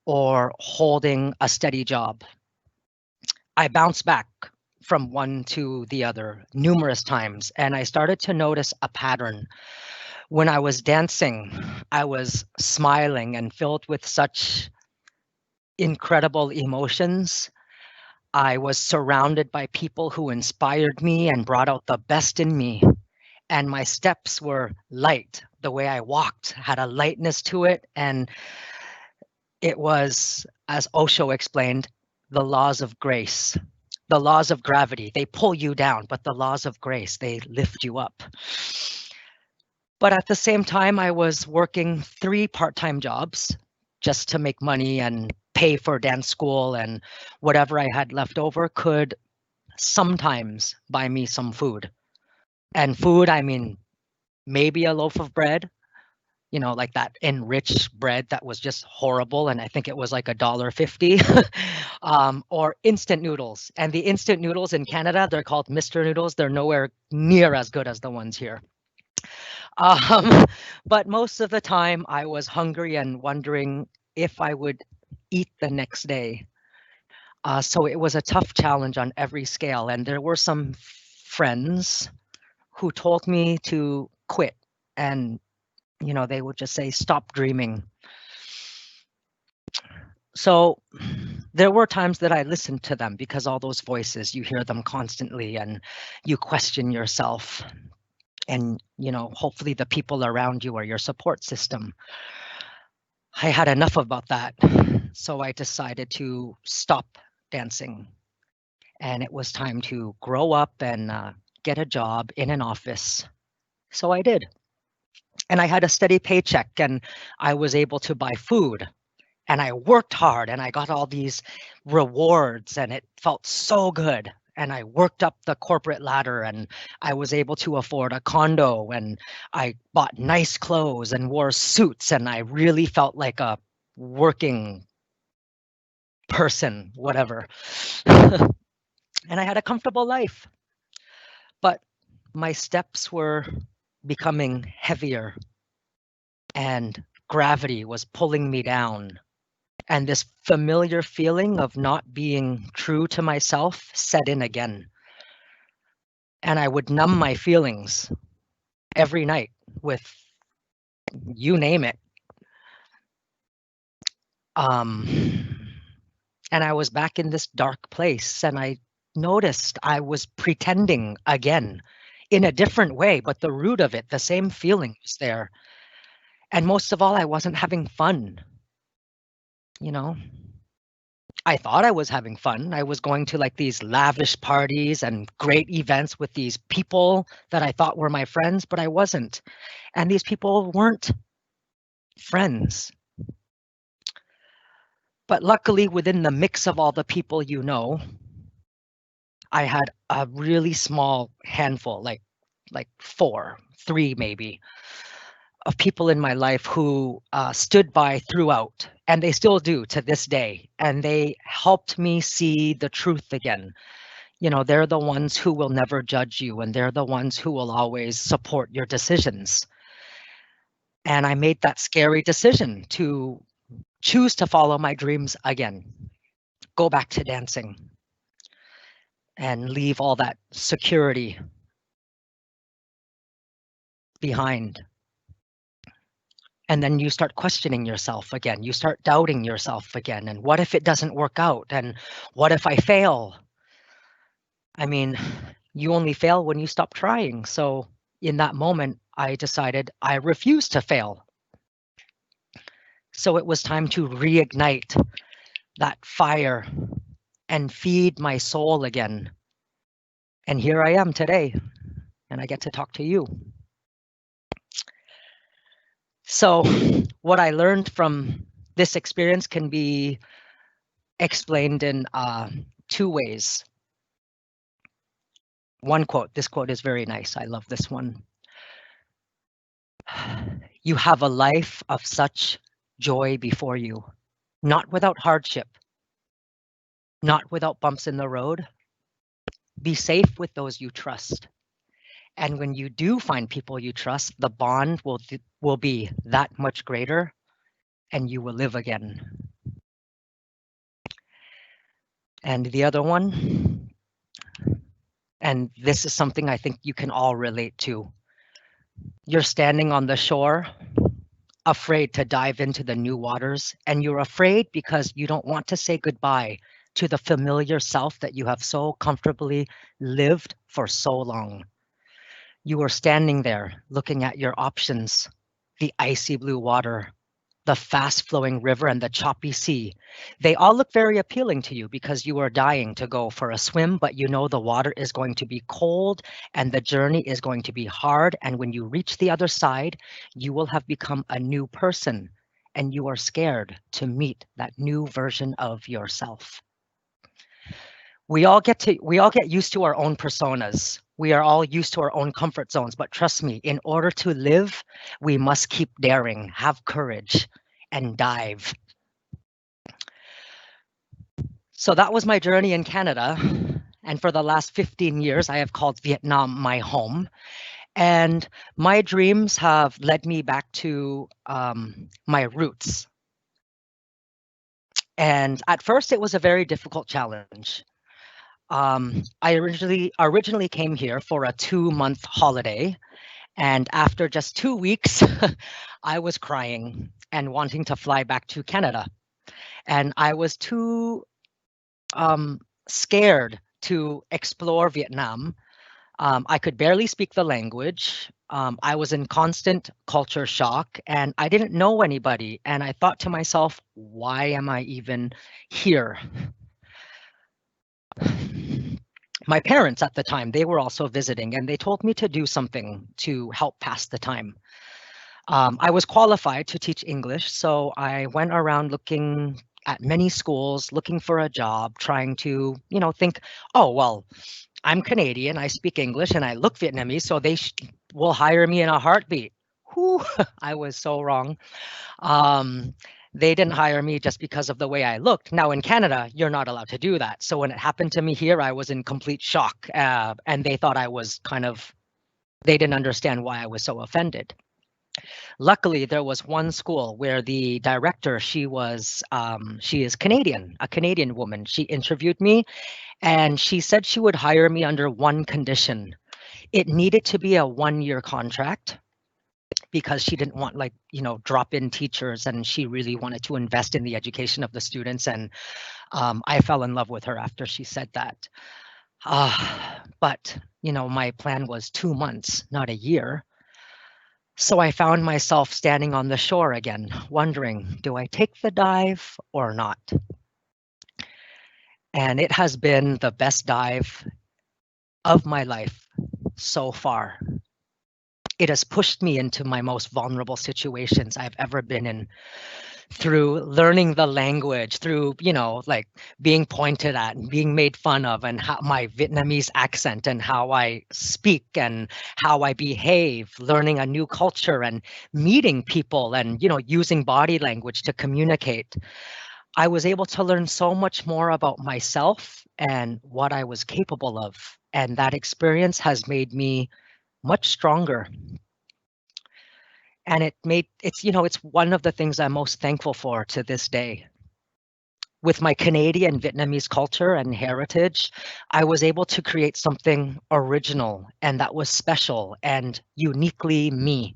Speaker 6: or holding a steady job. I bounced back from one to the other numerous times, and I started to notice a pattern. When I was dancing, I was smiling and filled with such incredible emotions. I was surrounded by people who inspired me and brought out the best in me. And my steps were light. The way I walked had a lightness to it. And it was, as Osho explained, the laws of grace, the laws of gravity. They pull you down, but the laws of grace, they lift you up. But at the same time, I was working 3 part-time jobs just to make money and pay for dance school, and whatever I had left over could sometimes buy me some food. And food, I mean, maybe a loaf of bread, you know, like that enriched bread that was just horrible. And I think it was like $1.50 or instant noodles. And the instant noodles in Canada, they're called Mr. Noodles. They're nowhere near as good as the ones here. But most of the time I was hungry and wondering if I would eat the next day. So it was a tough challenge on every scale. And there were some friends who told me to quit, and, you know, they would just say, stop dreaming. So there were times that I listened to them, because all those voices, you hear them constantly and you question yourself. And, you know, hopefully the people around you are your support system. I had enough about that. So I decided to stop dancing. And it was time to grow up and get a job in an office. So I did. And I had a steady paycheck, and I was able to buy food. And I worked hard, and I got all these rewards, and it felt so good. And I worked up the corporate ladder, and I was able to afford a condo, and I bought nice clothes and wore suits, and I really felt like a working person, whatever. And I had a comfortable life. But my steps were becoming heavier, and gravity was pulling me down. And this familiar feeling of not being true to myself set in again. And I would numb my feelings every night with, you name it. And I was back in this dark place, and I noticed I was pretending again in a different way, but the root of it, the same feeling was there. And most of all, I wasn't having fun. You know, I thought I was having fun. I was going to like these lavish parties and great events with these people that I thought were my friends, but I wasn't. And these people weren't friends. But luckily, within the mix of all the people you know, I had a really small handful, like 3 maybe, of people in my life who stood by throughout, and they still do to this day. And they helped me see the truth again. You know, they're the ones who will never judge you, and they're the ones who will always support your decisions. And I made that scary decision to choose to follow my dreams again, go back to dancing, and leave all that security behind. And then you start questioning yourself again. You start doubting yourself again. And what if it doesn't work out? And what if I fail? I mean, you only fail when you stop trying. So in that moment, I decided I refuse to fail. So it was time to reignite that fire and feed my soul again. And here I am today, and I get to talk to you. So what I learned from this experience can be explained in 2 ways. One quote, this quote is very nice. I love this one. You have a life of such joy before you, not without hardship, not without bumps in the road. Be safe with those you trust. And when you do find people you trust, the bond will be that much greater, and you will live again. And the other one, and this is something I think you can all relate to. You're standing on the shore, afraid to dive into the new waters, and you're afraid because you don't want to say goodbye to the familiar self that you have so comfortably lived for so long. You are standing there looking at your options, the icy blue water, the fast-flowing river, and the choppy sea. They all look very appealing to you because you are dying to go for a swim, but you know the water is going to be cold and the journey is going to be hard. And when you reach the other side, you will have become a new person, and you are scared to meet that new version of yourself. We all get used to our own personas. We are all used to our own comfort zones, but trust me, in order to live, we must keep daring, have courage, and dive. So that was my journey in Canada. And for the last 15 years, I have called Vietnam my home. And my dreams have led me back to my roots. And at first, it was a very difficult challenge. I originally came here for a 2-month holiday, and after just 2 weeks, I was crying and wanting to fly back to Canada. And I was too scared to explore Vietnam. I could barely speak the language. I was in constant culture shock, and I didn't know anybody. And I thought to myself, why am I even here? My parents at the time, they were also visiting, and they told me to do something to help pass the time. I was qualified to teach English, so I went around looking at many schools, looking for a job, trying to, think, oh, well, I'm Canadian, I speak English, and I look Vietnamese, so they will hire me in a heartbeat. Whew, I was so wrong. They didn't hire me just because of the way I looked. Now in Canada, you're not allowed to do that. So when it happened to me here, I was in complete shock, and they thought I was they didn't understand why I was so offended. Luckily, there was one school where the director, she is Canadian, a Canadian woman. She interviewed me, and she said she would hire me under one condition. It needed to be a 1-year contract, because she didn't want drop-in teachers, and she really wanted to invest in the education of the students. And I fell in love with her after she said that. But my plan was 2 months, not a year. So I found myself standing on the shore again, wondering, do I take the dive or not? And it has been the best dive of my life so far. It has pushed me into my most vulnerable situations I've ever been in, through learning the language, through, being pointed at and being made fun of, and how my Vietnamese accent and how I speak and how I behave, learning a new culture and meeting people and, using body language to communicate. I was able to learn so much more about myself and what I was capable of. And that experience has made me much stronger. And it's one of the things I'm most thankful for to this day. with my Canadian Vietnamese culture and heritage, I was able to create something original and that was special and uniquely me.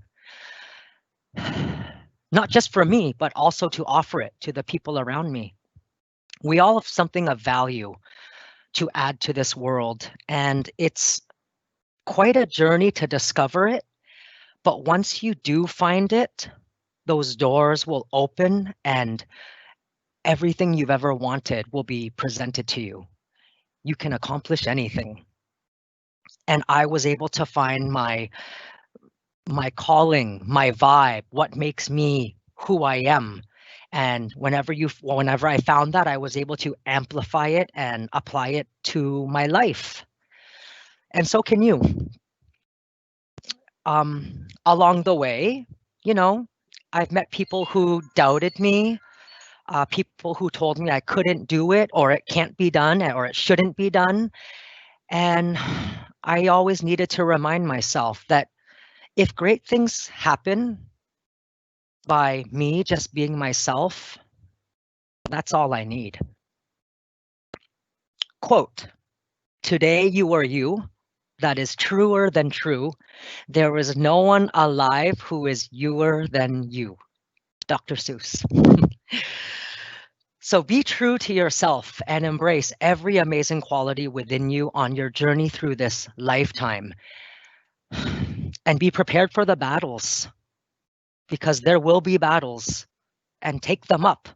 Speaker 6: Not just for me, but also to offer it to the people around me. We all have something of value to add to this world, and it's quite a journey to discover it. But once you do find it, those doors will open and everything you've ever wanted will be presented to you. You can accomplish anything. And I was able to find my calling, my vibe, what makes me who I am. And whenever I found that, I was able to amplify it and apply it to my life. And so can you. Along the way, I've met people who doubted me, people who told me I couldn't do it, or it can't be done, or it shouldn't be done. And I always needed to remind myself that if great things happen by me just being myself, that's all I need. Quote, "Today you are you. That is truer than true. There is no one alive who is youer than you." Dr. Seuss. So be true to yourself and embrace every amazing quality within you on your journey through this lifetime. And be prepared for the battles, because there will be battles, and take them up.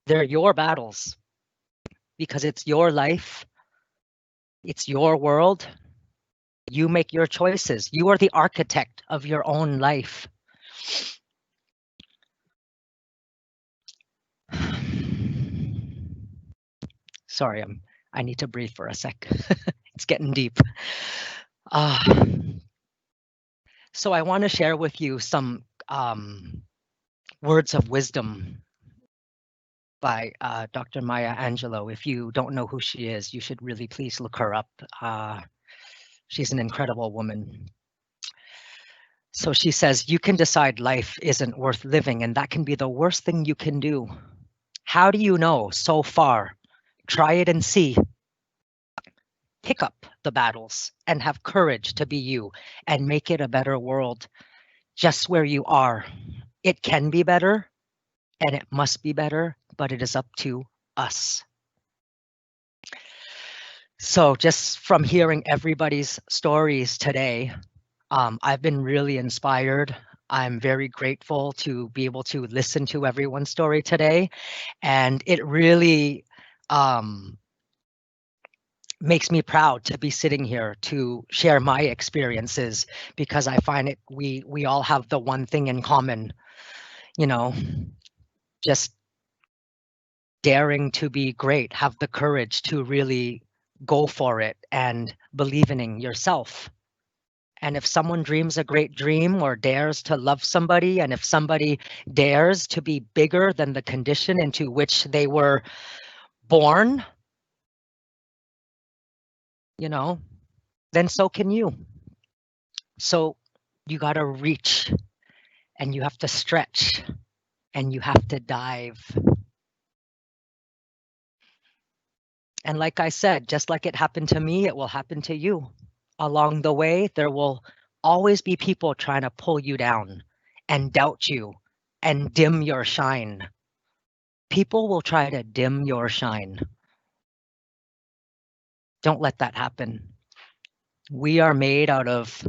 Speaker 6: They're your battles, because it's your life. It's your world. You make your choices. You are the architect of your own life. Sorry, I need to breathe for a sec. It's getting deep. So I want to share with you some words of wisdom by Dr. Maya Angelou. If you don't know who she is, you should really please look her up. She's an incredible woman. So she says, "You can decide life isn't worth living, and that can be the worst thing you can do. How do you know so far? Try it and see. Pick up the battles and have courage to be you and make it a better world just where you are. It can be better and it must be better, but it is up to us." So just from hearing everybody's stories today, I've been really inspired. I'm very grateful to be able to listen to everyone's story today. And it really makes me proud to be sitting here to share my experiences, because I find it we all have the one thing in common, just daring to be great, have the courage to really go for it and believe in yourself. And if someone dreams a great dream or dares to love somebody, and if somebody dares to be bigger than the condition into which they were born, then so can you. So you got to reach, and you have to stretch, and you have to dive. And like I said, just like it happened to me, it will happen to you. Along the way, there will always be people trying to pull you down and doubt you and dim your shine. People will try to dim your shine. Don't let that happen. We are made out of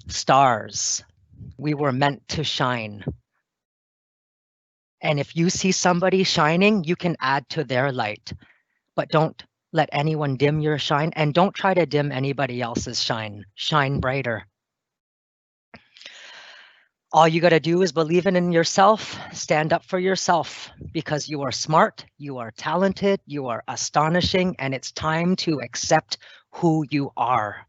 Speaker 6: stars. We were meant to shine. And if you see somebody shining, you can add to their light, but don't let anyone dim your shine, and don't try to dim anybody else's shine. Shine brighter. All you got to do is believe in yourself, stand up for yourself, because you are smart, you are talented, you are astonishing, and it's time to accept who you are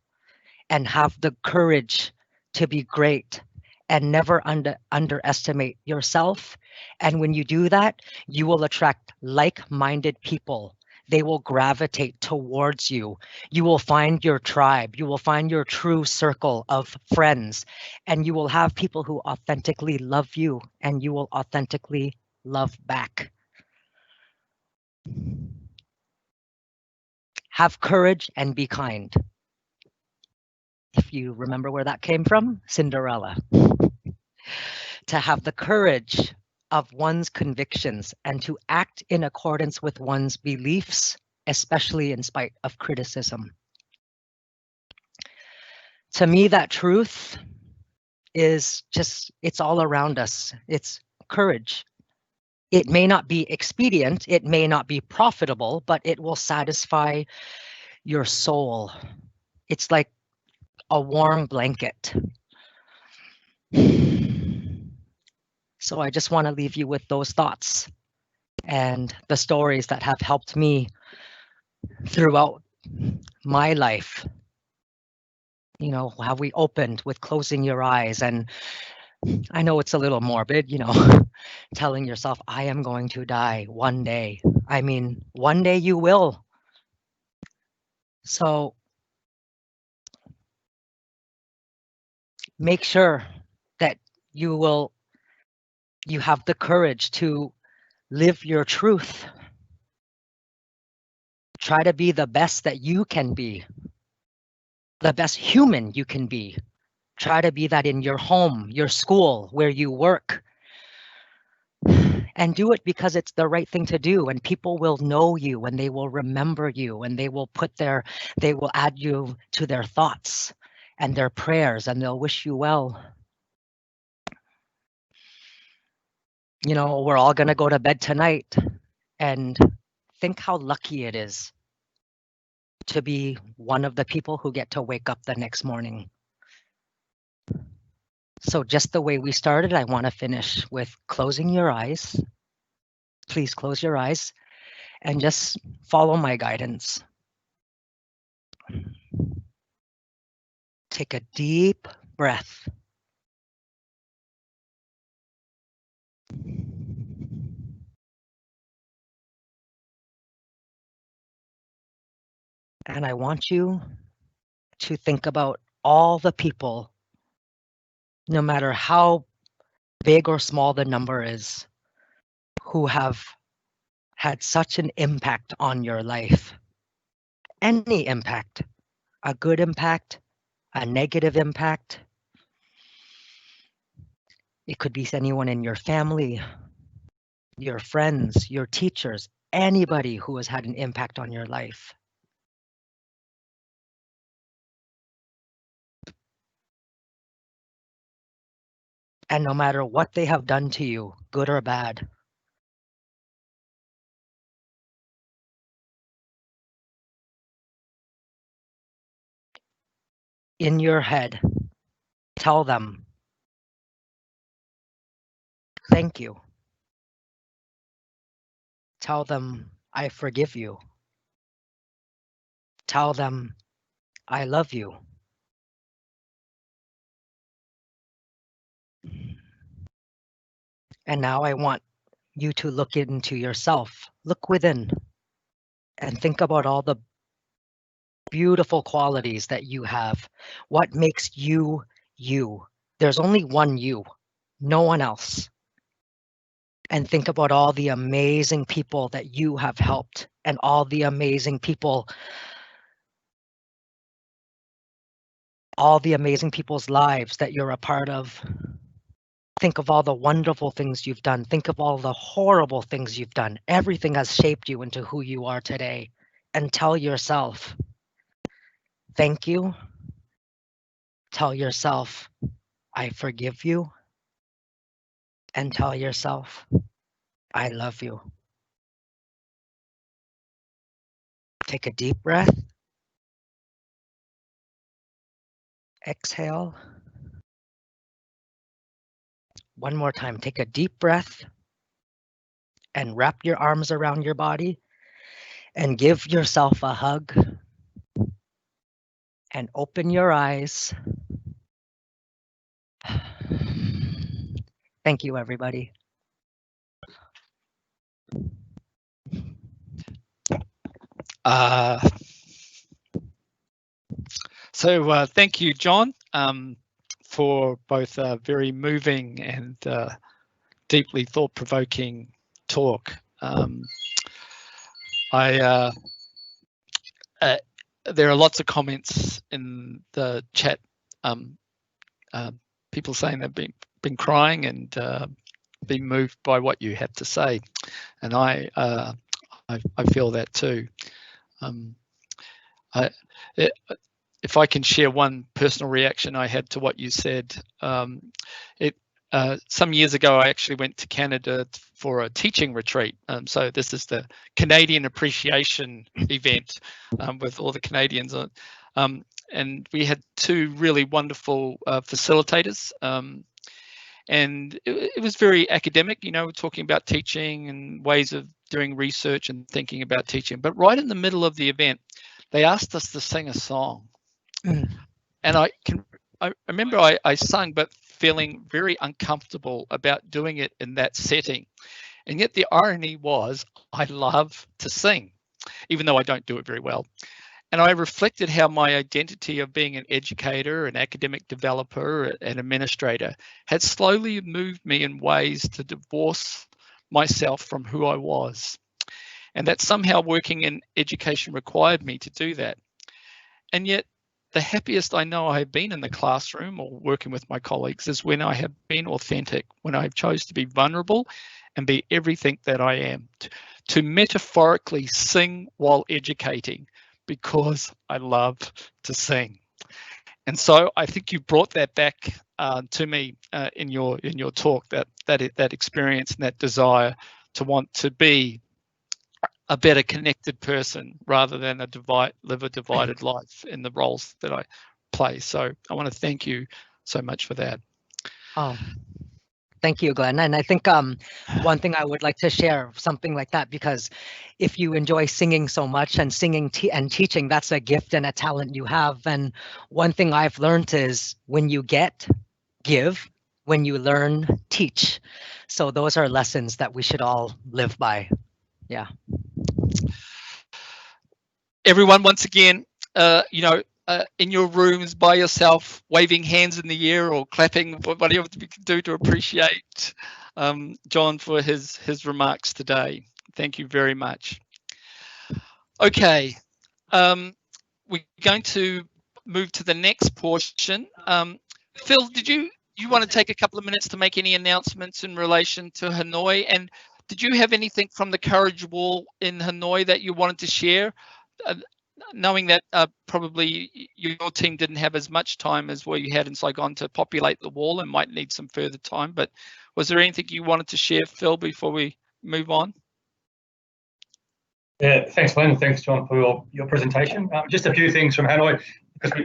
Speaker 6: and have the courage to be great and never underestimate yourself. And when you do that, you will attract like-minded people. They will gravitate towards you. You will find your tribe. You will find your true circle of friends, and you will have people who authentically love you, and you will authentically love back. Have courage and be kind. If you remember where that came from, Cinderella. To have the courage of one's convictions and to act in accordance with one's beliefs, especially in spite of criticism. To me, that truth is just, it's all around us. It's courage. It may not be expedient, it may not be profitable, but it will satisfy your soul. It's like a warm blanket. So I just want to leave you with those thoughts and the stories that have helped me throughout my life. You know, how we opened with closing your eyes. And I know it's a little morbid, you know, telling yourself, I am going to die one day. I mean, one day you will. So make sure that you have the courage to live your truth. Try to be the best that you can be, the best human you can be. Try to be that in your home, your school, where you work. And do it because it's the right thing to do, and people will know you and they will remember you and they will add you to their thoughts and their prayers and they'll wish you well. You know, we're all going to go to bed tonight and think how lucky it is to be one of the people who get to wake up the next morning. So just the way we started, I want to finish with closing your eyes. Please close your eyes and just follow my guidance. Take a deep breath. And I want you to think about all the people, no matter how big or small the number is, who have had such an impact on your life. Any impact, a good impact, a negative impact. It could be anyone in your family, your friends, your teachers, anybody who has had an impact on your life. And no matter what they have done to you, good or bad, in your head, tell them, thank you. Tell them, I forgive you. Tell them, I love you. And now I want you to look into yourself, look within, and think about all the beautiful qualities that you have. What makes you, you? There's only one you, no one else. And think about all the amazing people that you have helped and all the amazing people, all the amazing people's lives that you're a part of. Think of all the wonderful things you've done. Think of all the horrible things you've done. Everything has shaped you into who you are today. And tell yourself, thank you. Tell yourself, I forgive you. And tell yourself, I love you. Take a deep breath. Exhale. One more time, take a deep breath and wrap your arms around your body and give yourself a hug and open your eyes. Thank you, everybody.
Speaker 3: Thank you, John, for both a very moving and deeply thought-provoking talk. There are lots of comments in the chat, people saying they've been crying and been moved by what you have to say, and I feel that too. If I can share one personal reaction I had to what you said, some years ago I actually went to Canada for a teaching retreat. So this is the Canadian Appreciation event with all the Canadians on. And we had two really wonderful facilitators. And it was very academic, you know, talking about teaching and ways of doing research and thinking about teaching. But right in the middle of the event, they asked us to sing a song. And I remember I sung, but feeling very uncomfortable about doing it in that setting. And yet the irony was I love to sing, even though I don't do it very well. And I reflected how my identity of being an educator, an academic developer, an administrator had slowly moved me in ways to divorce myself from who I was. And that somehow working in education required me to do that. And yet the happiest I know I have been in the classroom or working with my colleagues is when I have been authentic, when I chose to be vulnerable and be everything that I am, to metaphorically sing while educating, because I love to sing. And so I think you brought that back to me in your talk, that experience and that desire to want to be a better connected person rather than live a divided life in the roles that I play. So I want to thank you so much for that.
Speaker 6: Oh, thank you, Glenn. And I think one thing I would like to share something like that, because if you enjoy singing so much and singing and teaching, that's a gift and a talent you have. And one thing I've learned is when you get, give, when you learn, teach. So those are lessons that we should all live by. Yeah.
Speaker 3: Everyone, once again, in your rooms by yourself, waving hands in the air or clapping, whatever we can do to appreciate John for his remarks today. Thank you very much. Okay, we're going to move to the next portion. Phil, did you want to take a couple of minutes to make any announcements in relation to Hanoi? And did you have anything from the Courage Wall in Hanoi that you wanted to share? Knowing that probably your team didn't have as much time as what you had in Saigon to populate the wall and might need some further time, but was there anything you wanted to share, Phil, before we move on?
Speaker 5: Yeah, thanks, Glenn. Thanks, John, for your presentation. Just a few things from Hanoi, because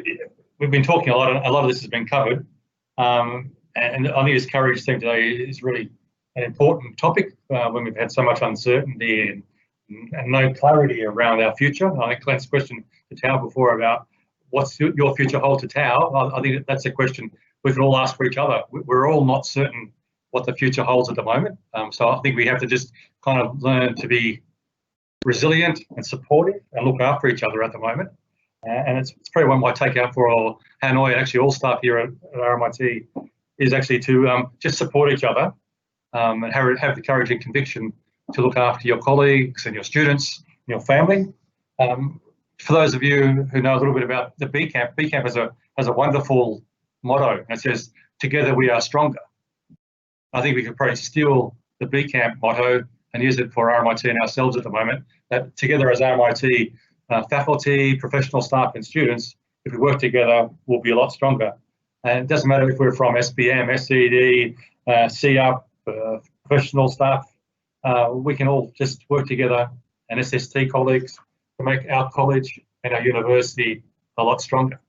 Speaker 5: we've been talking a lot, and a lot of this has been covered. And I think this courage thing today is really an important topic when we've had so much uncertainty and no clarity around our future. I think Glenn's question to Thao before about what's your future hold to Thao, I think that's a question we can all ask for each other. We're all not certain what the future holds at the moment. So I think we have to just kind of learn to be resilient and supportive and look after each other at the moment. And it's probably one of my takeout for all Hanoi and actually all staff here at RMIT is actually to just support each other and have the courage and conviction to look after your colleagues and your students and your family. For those of you who know a little bit about the B Camp has a wonderful motto, and it says, "Together we are stronger." I think we could probably steal the B Camp motto and use it for RMIT and ourselves at the moment, that together as RMIT faculty, professional staff and students, if we work together, we'll be a lot stronger. And it doesn't matter if we're from SPM, SCD, CUP, professional staff, we can all just work together and SST colleagues to make our college and our university a lot stronger.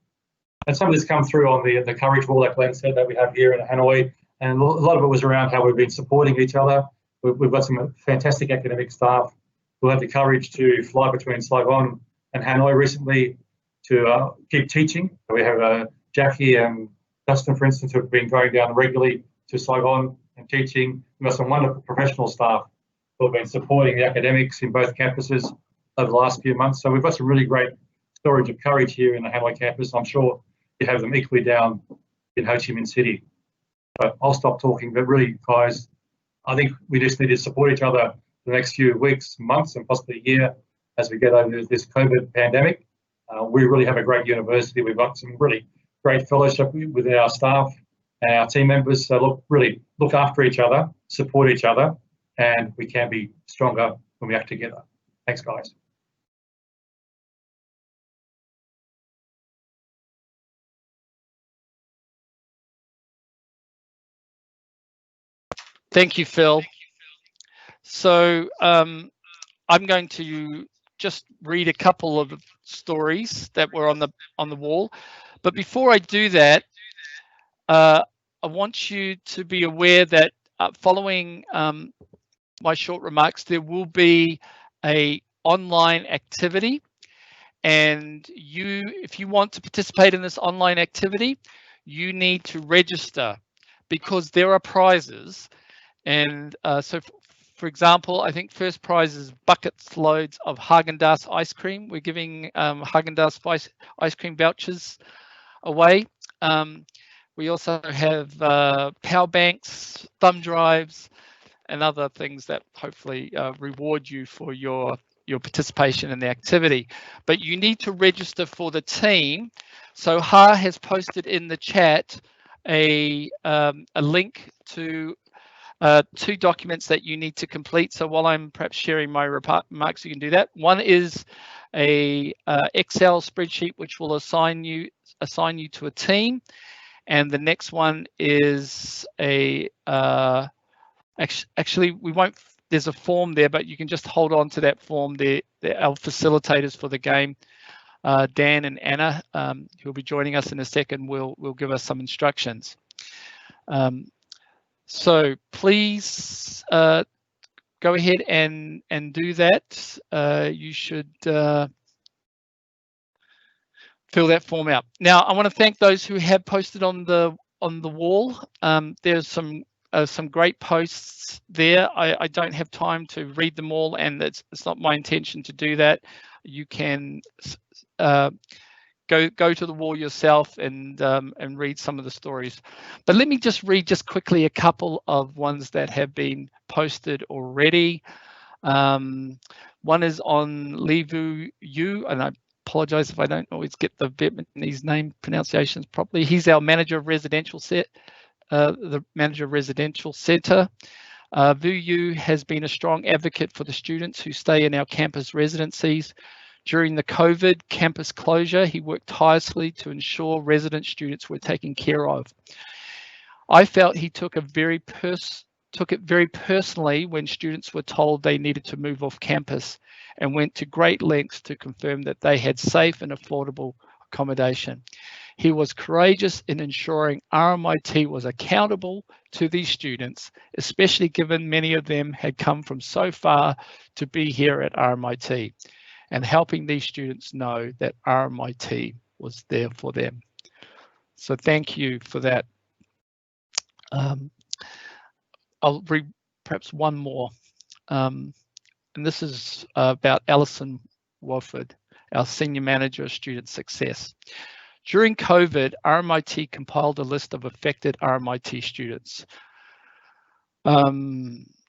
Speaker 5: And some of this come through on the Courage Wall, like Glenn said, that we have here in Hanoi. And a lot of it was around how we've been supporting each other. We've got some fantastic academic staff who had the courage to fly between Saigon and Hanoi recently to keep teaching. We have Jackie and Dustin, for instance, who have been going down regularly to Saigon and teaching. We've got some wonderful professional staff who have been supporting the academics in both campuses over the last few months. So we've got some really great storage of courage here in the Hanoi campus. I'm sure you have them equally down in Ho Chi Minh City. But I'll stop talking, but really, guys, I think we just need to support each other the next few weeks, months, and possibly a year as we get over this COVID pandemic. We really have a great university. We've got some really great fellowship within our staff and our team members. So really look after each other, support each other, and we can be stronger when we act together. Thanks, guys.
Speaker 3: Thank you, Phil. So I'm going to just read a couple of stories that were on the wall. But before I do that, I want you to be aware that following my short remarks, there will be an online activity. And if you want to participate in this online activity, you need to register because there are prizes. And so, for example, I think first prize is buckets loads of Haagen-Dazs ice cream. We're giving Haagen-Dazs ice cream vouchers away. We also have power banks, thumb drives, and other things that hopefully reward you for your participation in the activity. But you need to register for the team. So Ha has posted in the chat a link to 2 documents that you need to complete. So while I'm perhaps sharing my remarks, you can do that. One is a Excel spreadsheet which will assign you to a team, and the next one is a actually we won't. There's a form there, but you can just hold on to that form. They're our facilitators for the game. Dan and Anna, who will be joining us in a second, will give us some instructions. So please go ahead and do that. You should fill that form out. Now, I want to thank those who have posted on the wall. There's some great posts there. I don't have time to read them all, and it's not my intention to do that. You can go to the wall yourself and read some of the stories. But let me just read quickly a couple of ones that have been posted already. One is on Li Vu Yu, and I apologize if I don't always get the Vietnamese name pronunciations properly. He's our manager of residential the manager of residential centre. Vu Yu has been a strong advocate for the students who stay in our campus residencies. During the COVID campus closure, he worked tirelessly to ensure resident students were taken care of. I felt he took it very personally when students were told they needed to move off campus, and went to great lengths to confirm that they had safe and affordable accommodation. He was courageous in ensuring RMIT was accountable to these students, especially given many of them had come from so far to be here at RMIT, and helping these students know that RMIT was there for them. So thank you for that. I'll read perhaps one more. And this is about Alison Wofford, our Senior Manager of Student Success. During COVID, RMIT compiled a list of affected RMIT students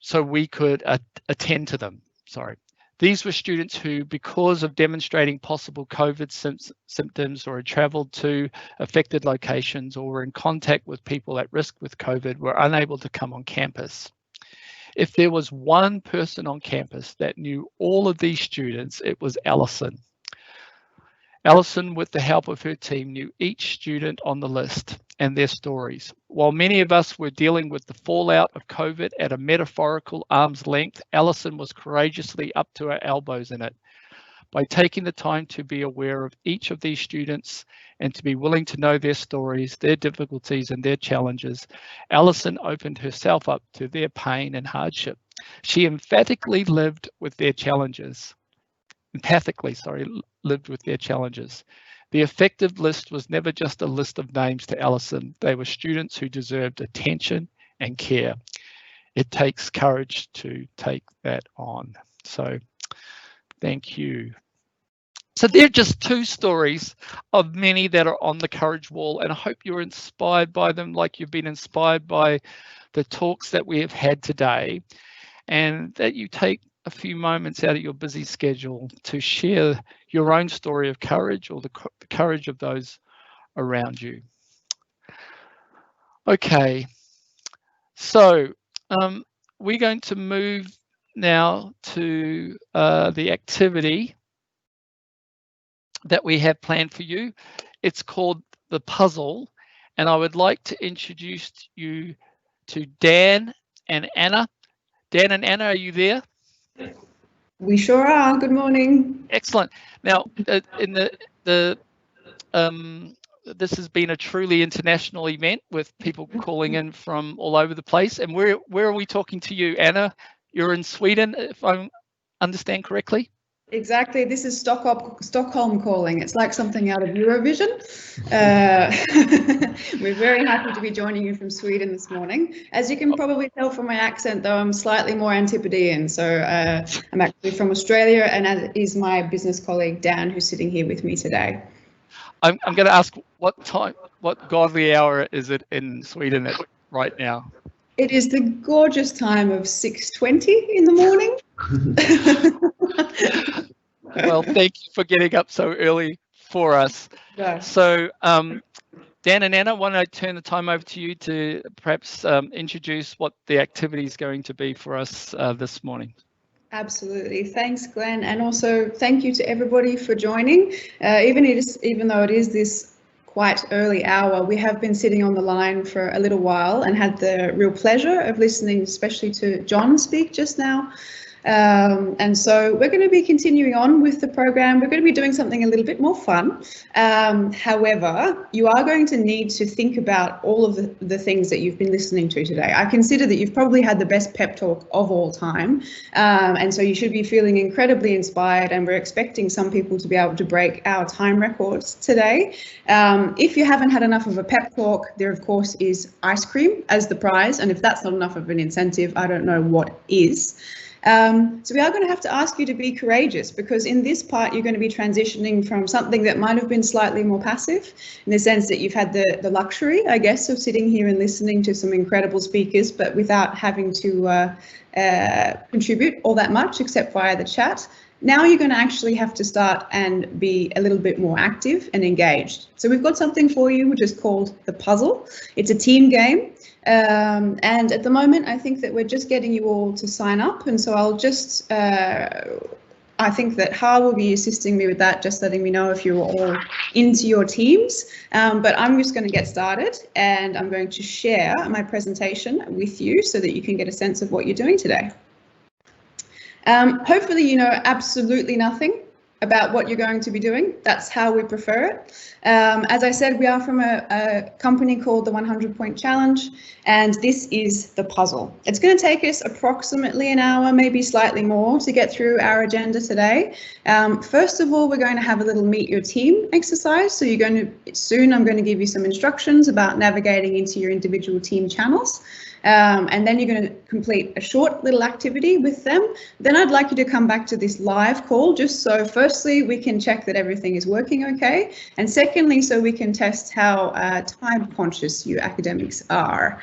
Speaker 3: so we could attend to them. These were students who, because of demonstrating possible COVID symptoms or had travelled to affected locations or were in contact with people at risk with COVID, were unable to come on campus. If there was one person on campus that knew all of these students, it was Alison. Alison, with the help of her team, knew each student on the list and their stories. While many of us were dealing with the fallout of COVID at a metaphorical arm's length, Alison was courageously up to her elbows in it. By taking the time to be aware of each of these students and to be willing to know their stories, their difficulties and their challenges, Alison opened herself up to their pain and hardship. She emphatically lived with their challenges. Lived with their challenges. The effective list was never just a list of names to Alison. They were students who deserved attention and care. It takes courage to take that on. So thank you. So they're just 2 stories of many that are on the Courage Wall, and I hope you're inspired by them like you've been inspired by the talks that we have had today, and that you take a few moments out of your busy schedule to share your own story of courage or the courage of those around you. Okay, so we're going to move now to the activity that we have planned for you. It's called the puzzle, and I would like to introduce you to Dan and Anna. Dan and Anna, are you there?
Speaker 7: We sure are. Good morning.
Speaker 3: Excellent. Now, in this has been a truly international event with people calling in from all over the place. And where are we talking to you, Anna? You're in Sweden, if I understand correctly.
Speaker 7: Exactly. This is Stockholm calling. It's like something out of Eurovision. We're very happy to be joining you from Sweden this morning. As you can probably tell from my accent, though, I'm slightly more Antipodean. So I'm actually from Australia, and as is my business colleague, Dan, who's sitting here with me today.
Speaker 3: I'm going to ask what godly hour is it in Sweden right now?
Speaker 7: It is the gorgeous time of 6:20 in the morning.
Speaker 3: Well, thank you for getting up so early for us.
Speaker 7: Yeah.
Speaker 3: So, Dan and Anna, why don't I turn the time over to you to perhaps introduce what the activity is going to be for us this morning.
Speaker 7: Absolutely. Thanks, Glenn. And also thank you to everybody for joining. Even though it is this quite early hour, we have been sitting on the line for a little while and had the real pleasure of listening, especially to John speak just now. And so we're going to be continuing on with the program. We're going to be doing something a little bit more fun. However, you are going to need to think about all of the things that you've been listening to today. I consider that you've probably had the best pep talk of all time. And so you should be feeling incredibly inspired, and we're expecting some people to be able to break our time records today. If you haven't had enough of a pep talk, there of course is ice cream as the prize. And if that's not enough of an incentive, I don't know what is. So we are going to have to ask you to be courageous, because in this part you're going to be transitioning from something that might have been slightly more passive, in the sense that you've had the luxury, I guess, of sitting here and listening to some incredible speakers, but without having to contribute all that much except via the chat. Now you're going to actually have to start and be a little bit more active and engaged. So we've got something for you which is called the puzzle. It's a team game. And at the moment, I think that we're just getting you all to sign up. And so I'll just, I think that Ha will be assisting me with that, just letting me know if you're all into your teams. But I'm just going to get started, and I'm going to share my presentation with you so that you can get a sense of what you're doing today. Hopefully you know absolutely nothing about what you're going to be doing. That's how we prefer it. As I said, we are from a company called the 100-Point Challenge, and this is the puzzle. It's going to take us approximately an hour, maybe slightly more, to get through our agenda today. First of all, we're going to have a little meet your team exercise. So you're going to, soon I'm going to give you some instructions about navigating into your individual team channels. And then you're going to complete a short little activity with them. Then I'd like you to come back to this live call, just so firstly we can check that everything is working okay, and secondly so we can test how time conscious you academics are,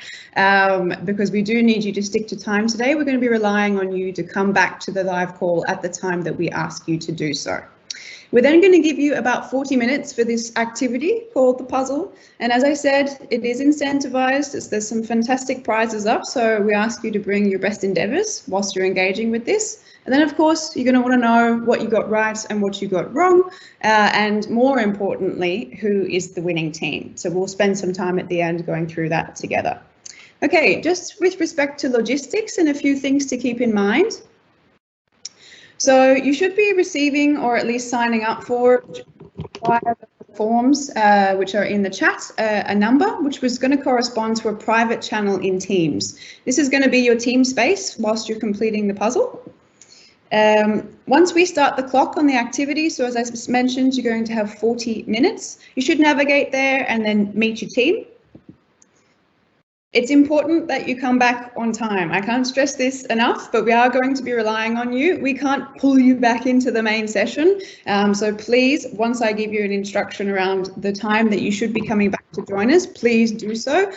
Speaker 7: because we do need you to stick to time today. We're going to be relying on you to come back to the live call at the time that we ask you to do so. We're then going to give you about 40 minutes for this activity called the puzzle. And as I said, it is incentivized. There's some fantastic prizes up. So we ask you to bring your best endeavors whilst you're engaging with this. And then, of course, you're going to want to know what you got right and what you got wrong. And more importantly, who is the winning team. So we'll spend some time at the end going through that together. OK, just with respect to logistics and a few things to keep in mind. So you should be receiving, or at least signing up for, via the forms which are in the chat, a number which was going to correspond to a private channel in Teams. This is going to be your team space whilst you're completing the puzzle. Once we start the clock on the activity, so as I mentioned, you're going to have 40 minutes. You should navigate there and then meet your team. It's important that you come back on time. I can't stress this enough, but we are going to be relying on you. We can't pull you back into the main session. So please, once I give you an instruction around the time that you should be coming back to join us, please do so.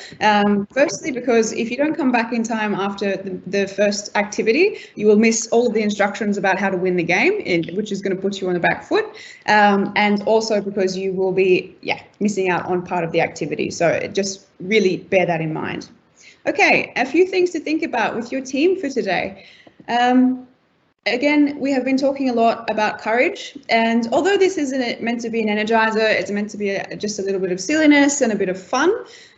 Speaker 7: Firstly, because if you don't come back in time after the first activity, you will miss all of the instructions about how to win the game, which is going to put you on the back foot. And also because you will be missing out on part of the activity. So just really bear that in mind. Okay, a few things to think about with your team for today. Again, we have been talking a lot about courage, and although this isn't meant to be an energizer, it's meant to be just a little bit of silliness and a bit of fun,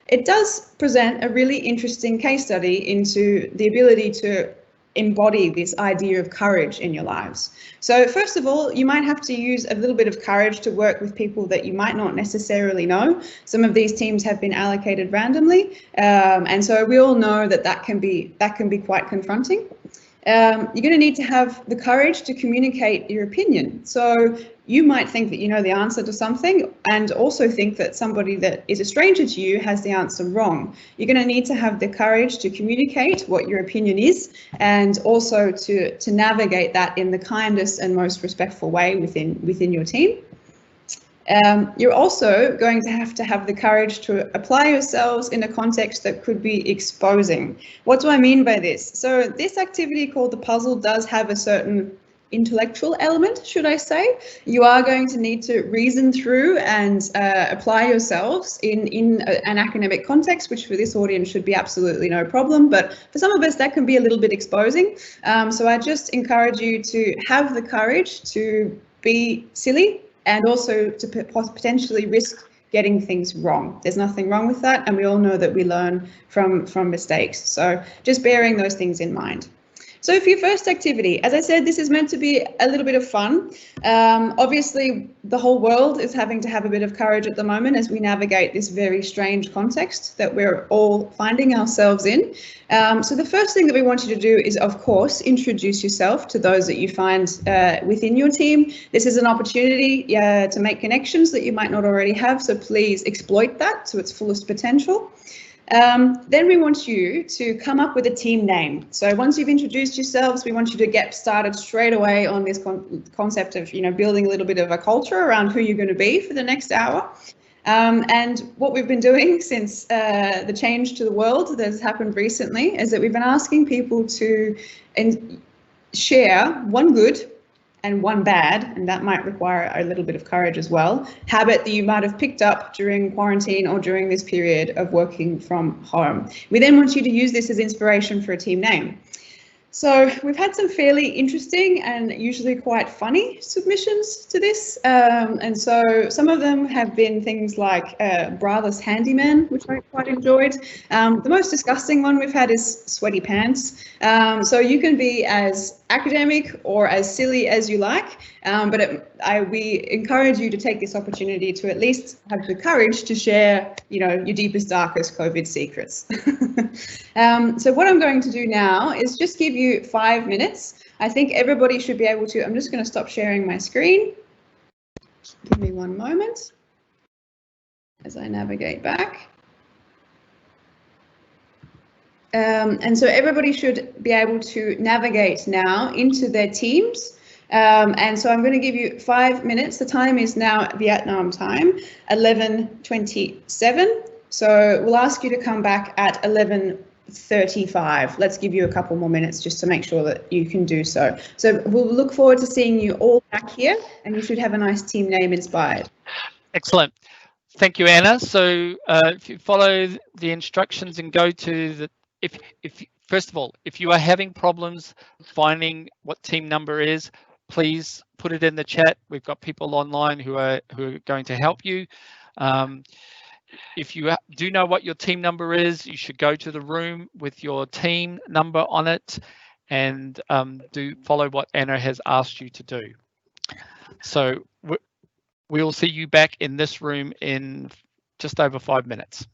Speaker 7: it does present a really interesting case study into the ability to embody this idea of courage in your lives. So first of all, you might have to use a little bit of courage to work with people that you might not necessarily know. Some of these teams have been allocated randomly, and so we all know that that can be quite confronting. You're going to need to have the courage to communicate your opinion. So you might think that you know the answer to something and also think that somebody that is a stranger to you has the answer wrong. You're going to need to have the courage to communicate what your opinion is and also to navigate that in the kindest and most respectful way within your team. You're also going to have the courage to apply yourselves in a context that could be exposing. What do I mean by this? So this activity called the puzzle does have a certain intellectual element, should I say. You are going to need to reason through and apply yourselves in an academic context, which for this audience should be absolutely no problem. But for some of us, that can be a little bit exposing. So I just encourage you to have the courage to be silly, and also to potentially risk getting things wrong. There's nothing wrong with that, and we all know that we learn from mistakes. So just bearing those things in mind. So for your first activity, as I said, this is meant to be a little bit of fun. Obviously, the whole world is having to have a bit of courage at the moment as we navigate this very strange context that we're all finding ourselves in. So the first thing that we want you to do is, of course, introduce yourself to those that you find within your team. This is an opportunity to make connections that you might not already have, so please exploit that to its fullest potential. Then we want you to come up with a team name. So once you've introduced yourselves, we want you to get started straight away on this concept of, building a little bit of a culture around who you're going to be for the next hour. And what we've been doing since the change to the world that has happened recently is that we've been asking people to share one good and one bad, and that might require a little bit of courage as well, habit that you might have picked up during quarantine or during this period of working from home. We then want you to use this as inspiration for a team name. So we've had some fairly interesting and usually quite funny submissions to this. And so some of them have been things like braless handyman, which I quite enjoyed. The most disgusting one we've had is sweaty pants. So you can be as academic or as silly as you like, but we encourage you to take this opportunity to at least have the courage to share, your deepest, darkest COVID secrets. So what I'm going to do now is just give you 5 minutes. I think everybody should be able to. I'm just going to stop sharing my screen. Give me one moment as I navigate back. And so everybody should be able to navigate now into their teams. And so I'm going to give you 5 minutes. The time is now Vietnam time, 11:27. So we'll ask you to come back at 11:35. Let's give you a couple more minutes just to make sure that you can do so. So we'll look forward to seeing you all back here, and you should have a nice team name inspired.
Speaker 3: Excellent. Thank you, Anna. So if you follow the instructions and go to the, first of all, if you are having problems finding what team number is, please put it in the chat. We've got people online who are going to help you. If you do know what your team number is, you should go to the room with your team number on it and follow what Anna has asked you to do. So we'll see you back in this room in just over 5 minutes.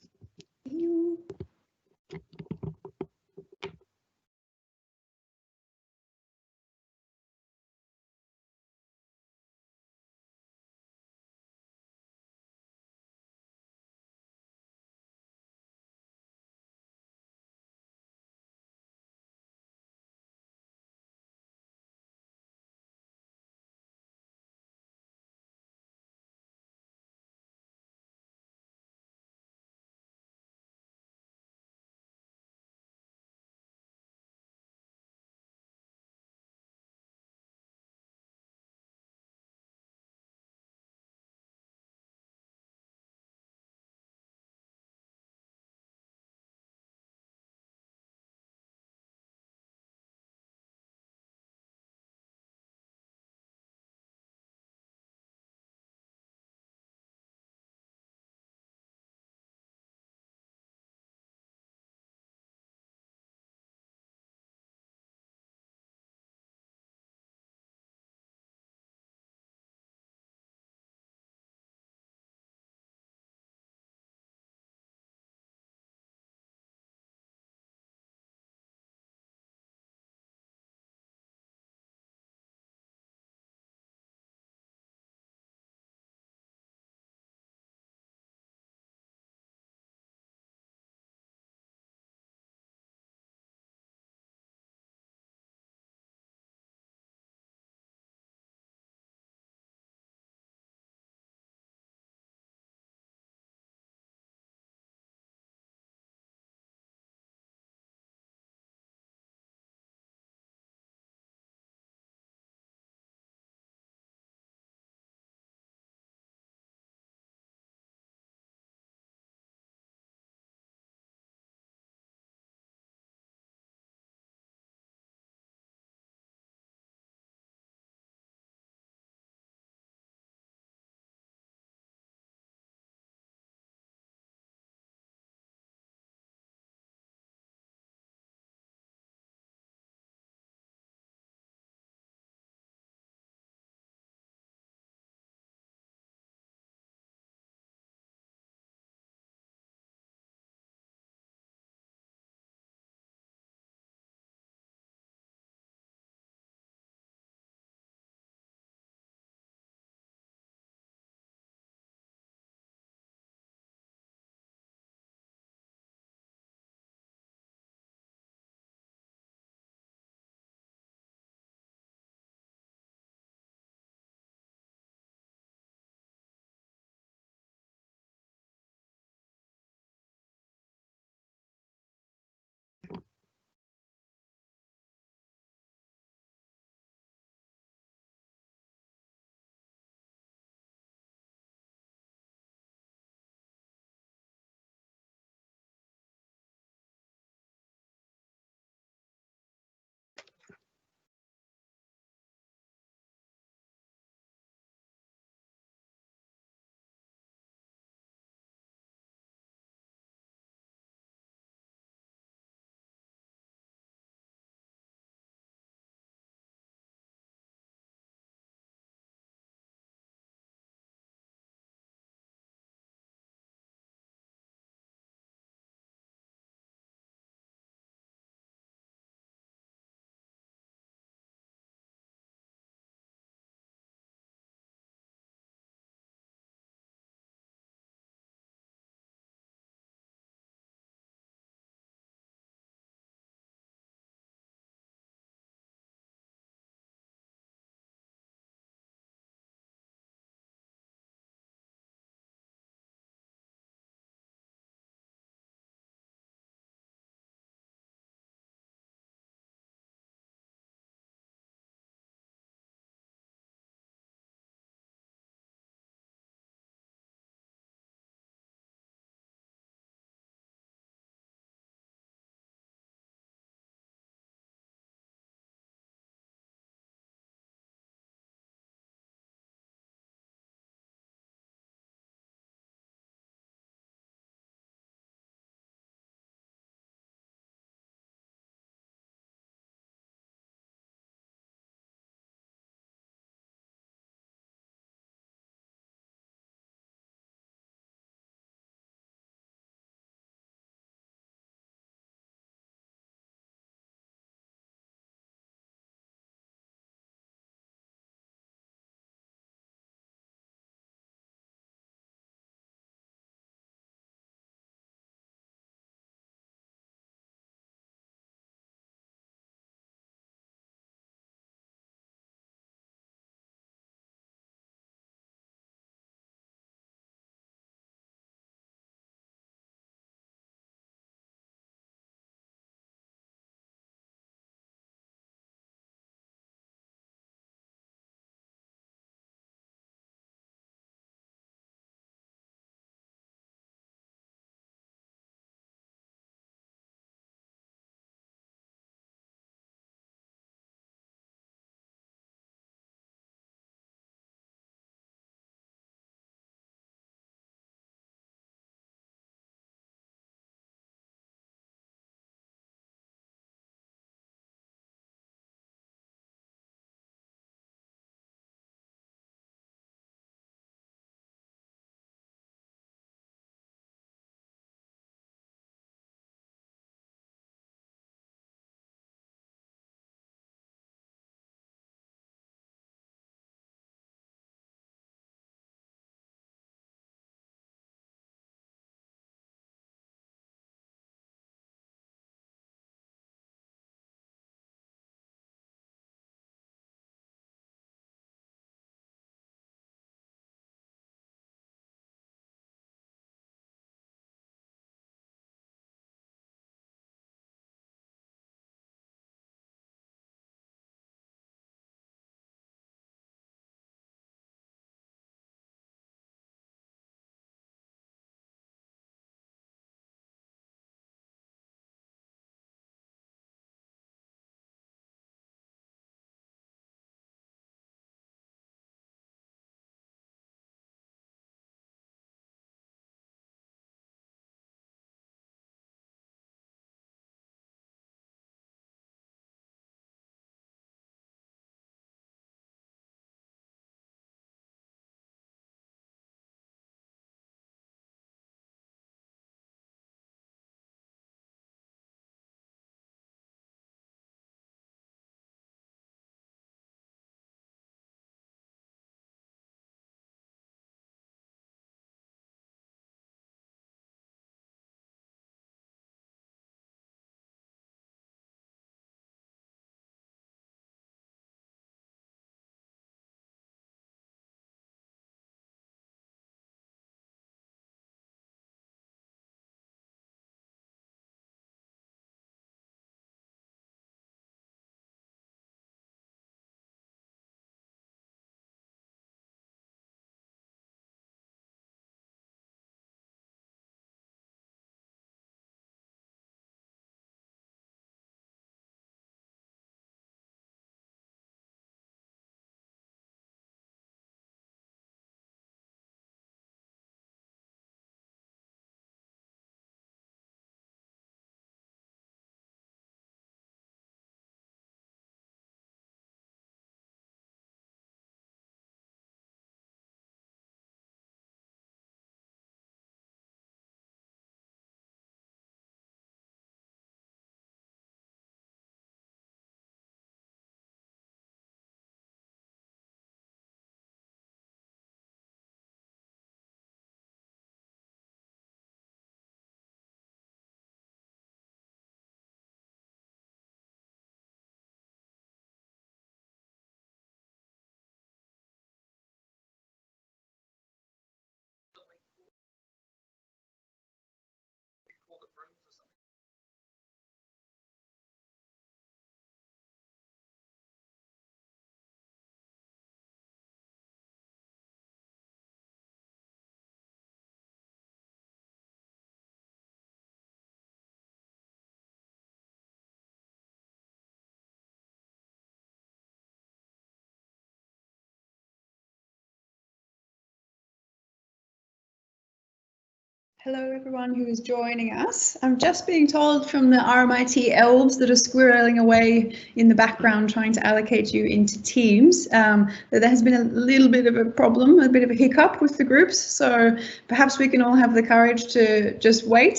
Speaker 7: Hello everyone who is joining us. I'm just being told from the RMIT elves that are squirreling away in the background trying to allocate you into teams that there has been a little bit of a problem, a bit of a hiccup with the groups. So perhaps we can all have the courage to just wait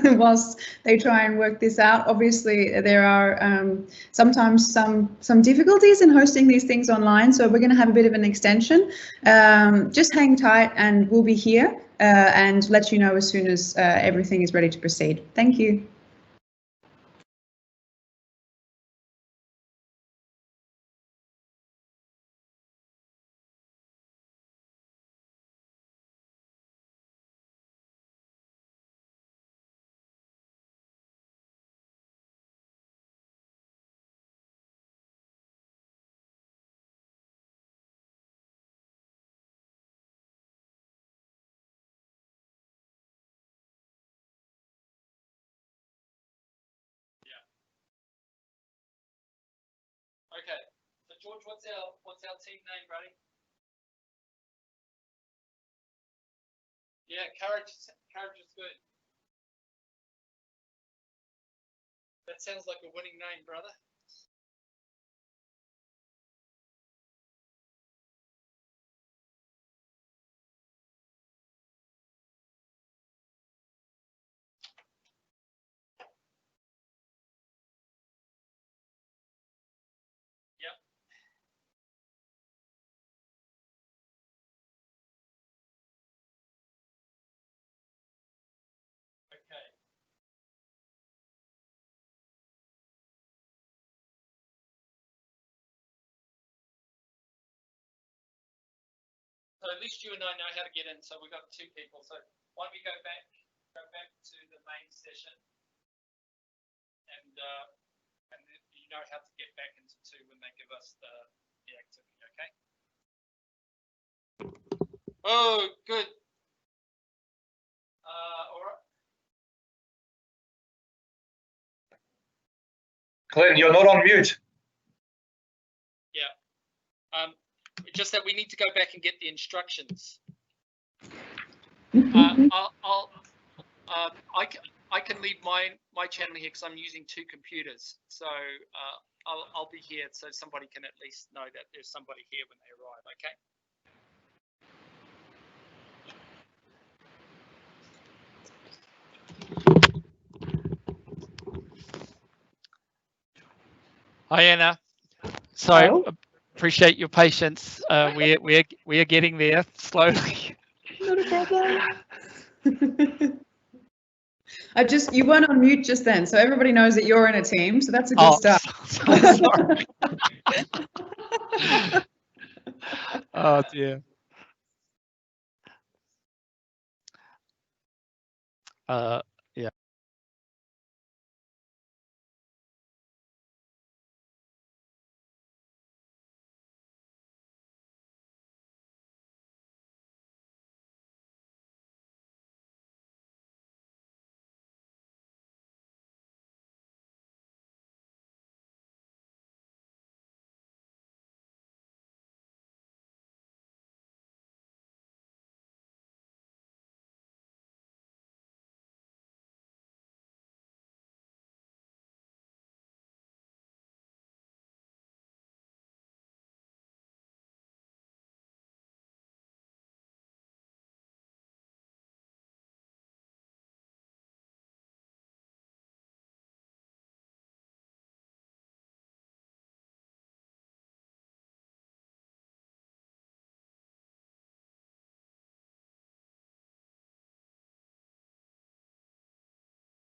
Speaker 7: whilst they try and work this out. Obviously there are sometimes some difficulties in hosting these things online, so we're going to have a bit of an extension. Just hang tight and we'll be here. And let you know as soon as everything is ready to proceed. Thank you.
Speaker 3: Okay, so George, what's our team name, buddy? Yeah, courage is good. That sounds like a winning name, brother. Yep. Okay. So at least you and I know how to get in. So we've got 2 people. So why don't we go back to the main session, and you know how to get back into 2 when they give us the activity. Okay. Oh, good. All right.
Speaker 5: Glenn, you're not on mute.
Speaker 3: Yeah. Just that we need to go back and get the instructions. I can leave my channel here because I'm using 2 computers. So I'll be here so somebody can at least know that there's somebody here when they arrive. Okay. Hi Anna. So
Speaker 1: Hello.
Speaker 3: appreciate your patience. We are getting there slowly.
Speaker 7: Not a problem. You weren't on mute just then, so everybody knows that you're in a team, so that's a good start.
Speaker 3: Sorry. Oh dear. Yeah.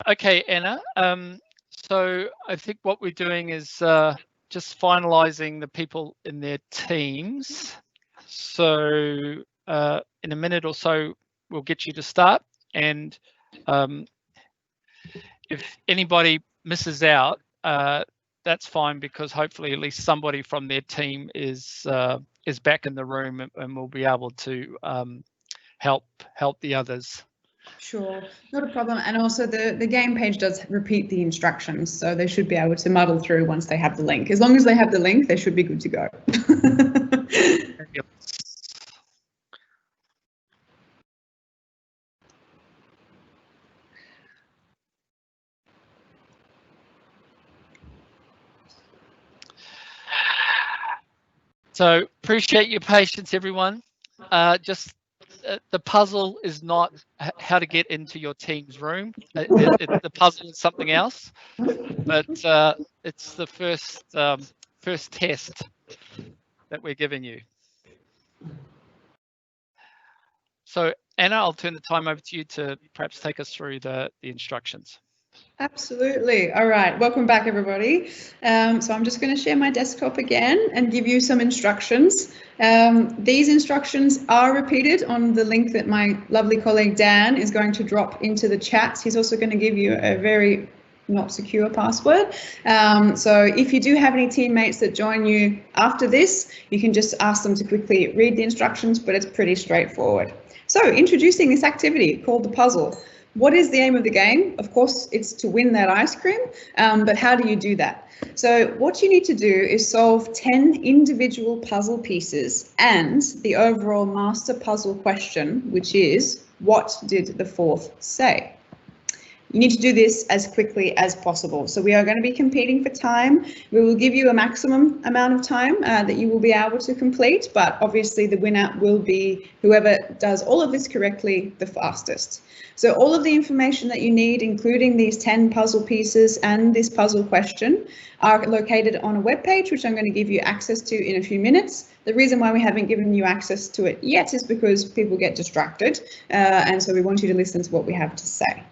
Speaker 3: Okay, Anna. So I think what we're doing is just finalizing the people in their teams. So in a minute or so, we'll get you to start. And if anybody misses out, that's fine, because hopefully at least somebody from their team is back in the room and will be able to help the others.
Speaker 7: Sure, not a problem. And also the game page does repeat the instructions, so they should be able to muddle through once they have the link. As long as they have the link, they should be good to go.
Speaker 3: Yep. So appreciate your patience, everyone. The puzzle is not how to get into your team's room. The puzzle is something else, but it's the first test that we're giving you. So Anna, I'll turn the time over to you to perhaps take us through the instructions.
Speaker 7: Absolutely. All right, welcome back everybody. So I'm just going to share my desktop again and give you some instructions. These instructions are repeated on the link that my lovely colleague Dan is going to drop into the chat. He's also going to give you a very not secure password. So if you do have any teammates that join you after this, you can just ask them to quickly read the instructions, but it's pretty straightforward. So introducing this activity called the puzzle. What is the aim of the game? Of course, it's to win that ice cream, but how do you do that? So what you need to do is solve 10 individual puzzle pieces and the overall master puzzle question, which is, what did the fourth say? You need to do this as quickly as possible. So we are going to be competing for time. We will give you a maximum amount of time that you will be able to complete, but obviously the winner will be whoever does all of this correctly the fastest. So all of the information that you need, including these 10 puzzle pieces and this puzzle question, are located on a web page, which I'm going to give you access to in a few minutes. The reason why we haven't given you access to it yet is because people get distracted, and so we want you to listen to what we have to say.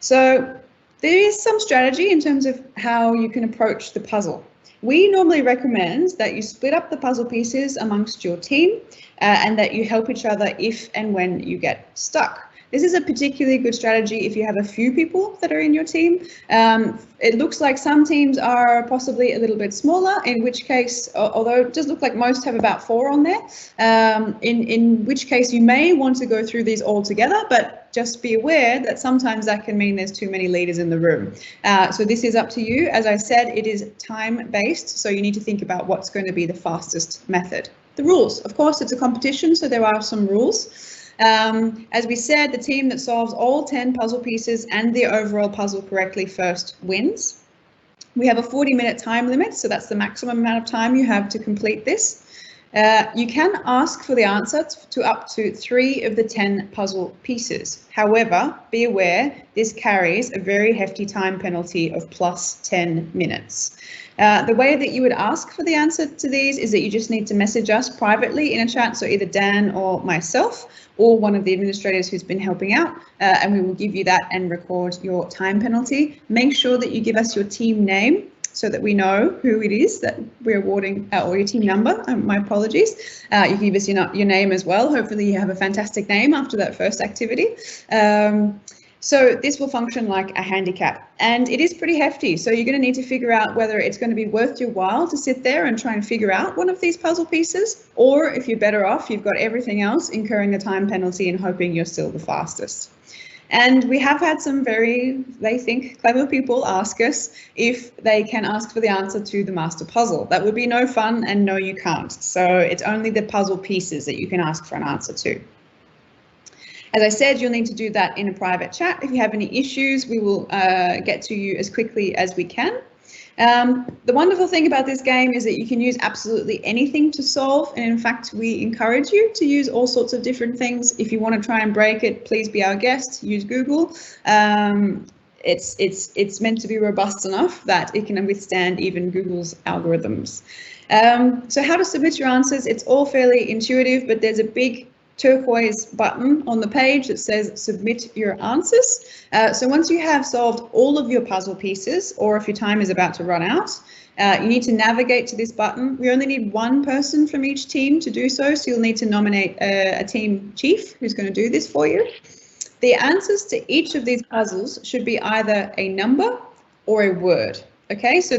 Speaker 7: So there is some strategy in terms of how you can approach the puzzle. We normally recommend that you split up the puzzle pieces amongst your team and that you help each other if and when you get stuck. This is a particularly good strategy if you have a few people that are in your team. It looks like some teams are possibly a little bit smaller, in which case, although it does look like most have about 4 on there, in which case you may want to go through these all together, but just be aware that sometimes that can mean there's too many leaders in the room. So this is up to you. As I said, it is time-based, so you need to think about what's going to be the fastest method. The rules, of course, it's a competition, so there are some rules. As we said, the team that solves all 10 puzzle pieces and the overall puzzle correctly first wins. We have a 40-minute time limit, so that's the maximum amount of time you have to complete this. You can ask for the answer to up to 3 of the 10 puzzle pieces. However, be aware this carries a very hefty time penalty of plus 10 minutes. The way that you would ask for the answer to these is that you just need to message us privately in a chat, so either Dan or myself or one of the administrators who's been helping out, and we will give you that and record your time penalty. Make sure that you give us your team name so that we know who it is that we're awarding, or your team number, my apologies. You can give us your name as well. Hopefully you have a fantastic name after that first activity. So this will function like a handicap, and it is pretty hefty. So you're going to need to figure out whether it's going to be worth your while to sit there and try and figure out one of these puzzle pieces, or if you're better off, you've got everything else, incurring a time penalty and hoping you're still the fastest. And we have had some very, they think, clever people ask us if they can ask for the answer to the master puzzle. That would be no fun, and no, you can't. So it's only the puzzle pieces that you can ask for an answer to. As I said, you'll need to do that in a private chat. If you have any issues, we will get to you as quickly as we can. The wonderful thing about this game is that you can use absolutely anything to solve, and in fact we encourage you to use all sorts of different things. If you want to try and break it, please be our guest, use Google. It's meant to be robust enough that it can withstand even Google's algorithms. So how to submit your answers, it's all fairly intuitive, but there's a big turquoise button on the page that says submit your answers. So once you have solved all of your puzzle pieces, or if your time is about to run out, you need to navigate to this button. We only need 1 person from each team to do so, so you'll need to nominate a team chief who's going to do this for you. The answers to each of these puzzles should be either a number or a word. Okay, so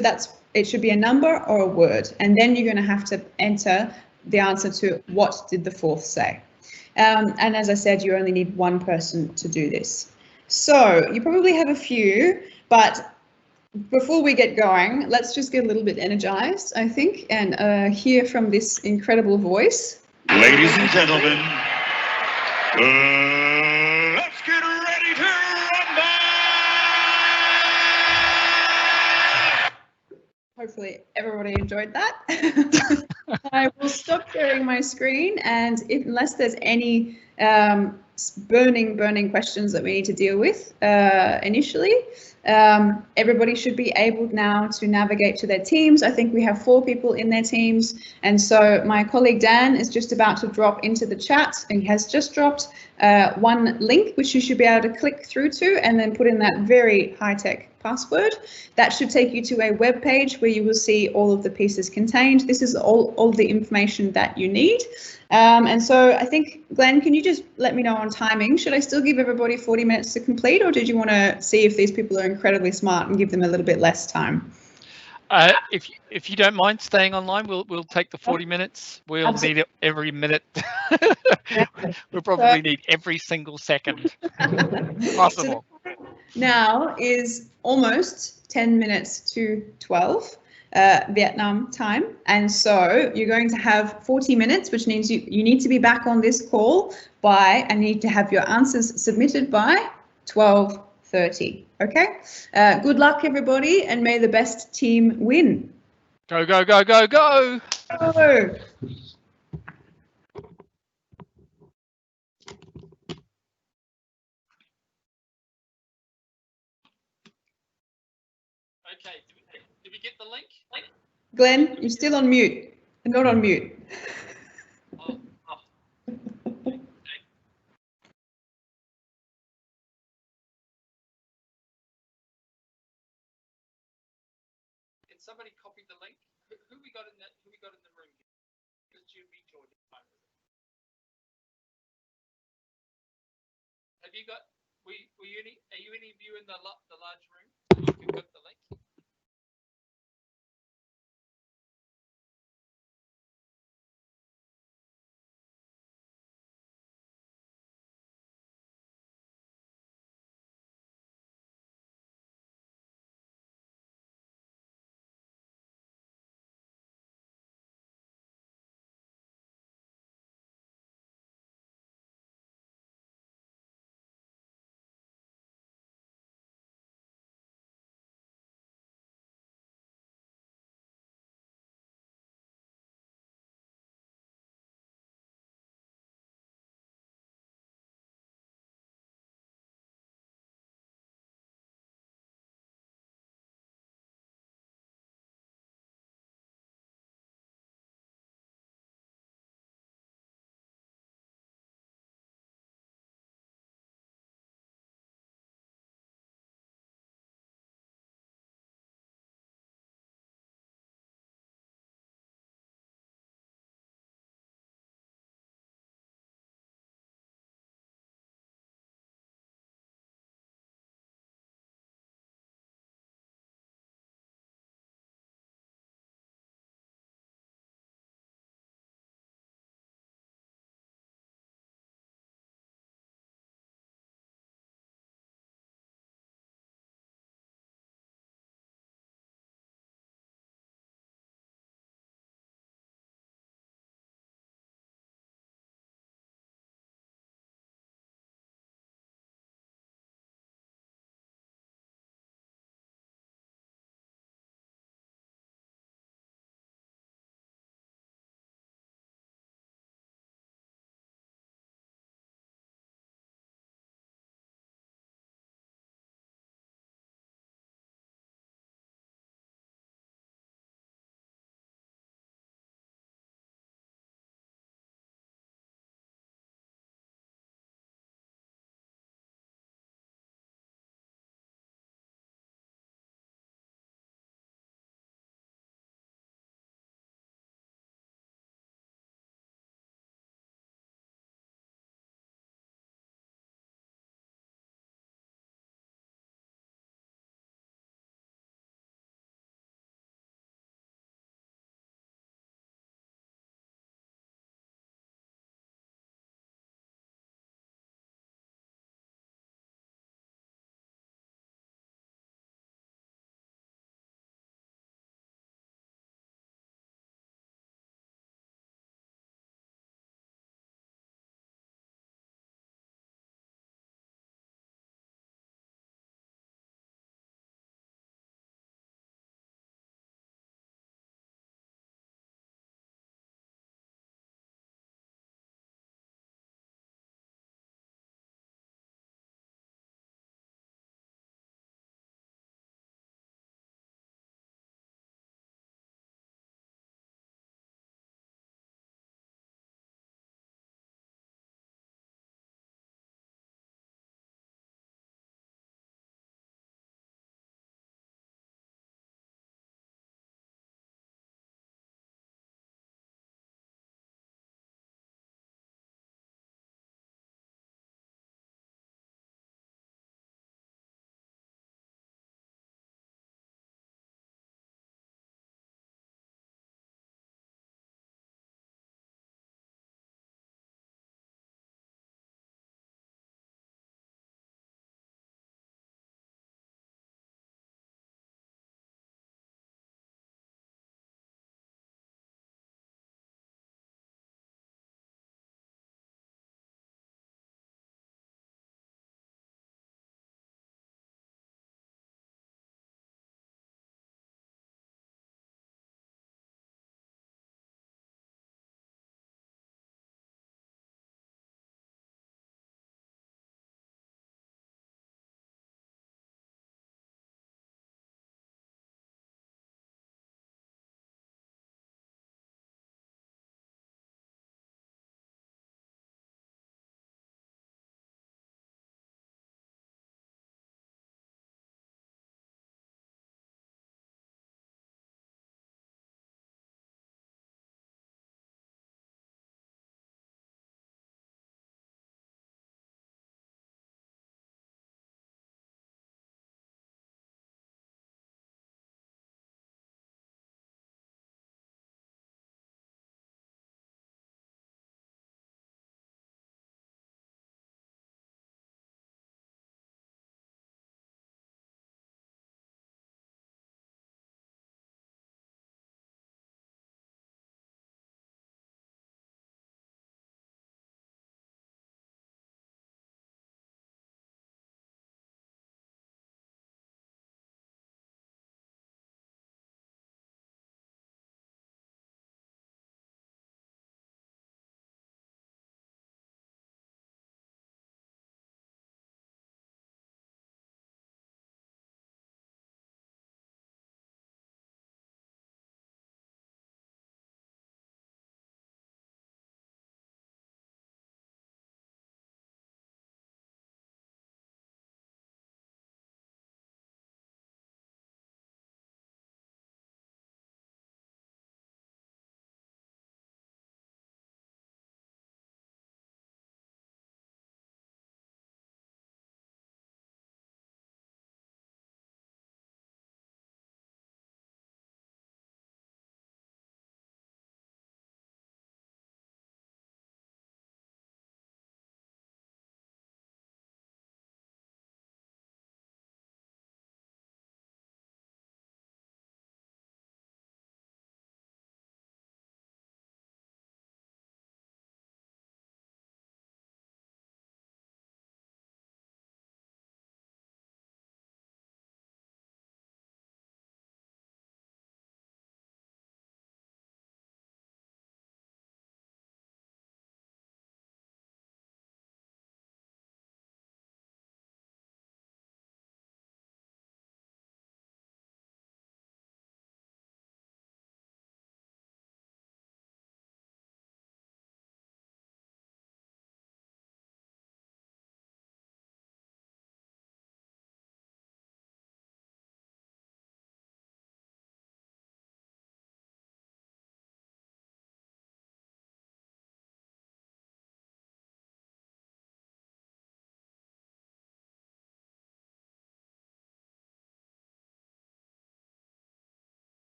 Speaker 7: it should be a number or a word, and then you're going to have to enter the answer to what did the fourth say. And as I said, you only need 1 person to do this. So you probably have a few, but before we get going, let's just get a little bit energized, I think, and hear from this incredible voice.
Speaker 8: Ladies and gentlemen, let's get ready to rumble!
Speaker 7: Hopefully everybody enjoyed that. I will stop sharing my screen, and unless there's any burning questions that we need to deal with initially, everybody should be able now to navigate to their teams. I think we have 4 people in their teams, and so my colleague Dan is just about to drop into the chat, and he has just dropped one link which you should be able to click through to and then put in that very high-tech password. That should take you to a web page where you will see all of the pieces contained. This is all the information that you need. And so I think, Glenn, can you just let me know on timing? Should I still give everybody 40 minutes to complete, or did you want to see if these people are incredibly smart and give them a little bit less time?
Speaker 3: If you don't mind staying online, we'll take the 40 minutes. We'll
Speaker 7: Absolutely.
Speaker 3: need every minute. We'll probably need every single second possible.
Speaker 7: So now is almost 10 minutes to 12 Vietnam time, and so you're going to have 40 minutes, which means you need to be back on this call by, and need to have your answers submitted by 12:30. Okay, good luck everybody, and may the best team win.
Speaker 3: Go, go, go, go, go!
Speaker 7: Go.
Speaker 3: Okay, did we get the link?
Speaker 7: Glenn, you're still on mute. Not on mute.
Speaker 3: Can somebody copy the link? Who we got in the room? Because Weedtron. Have you got? Are you any of you in the large room? You've got the link.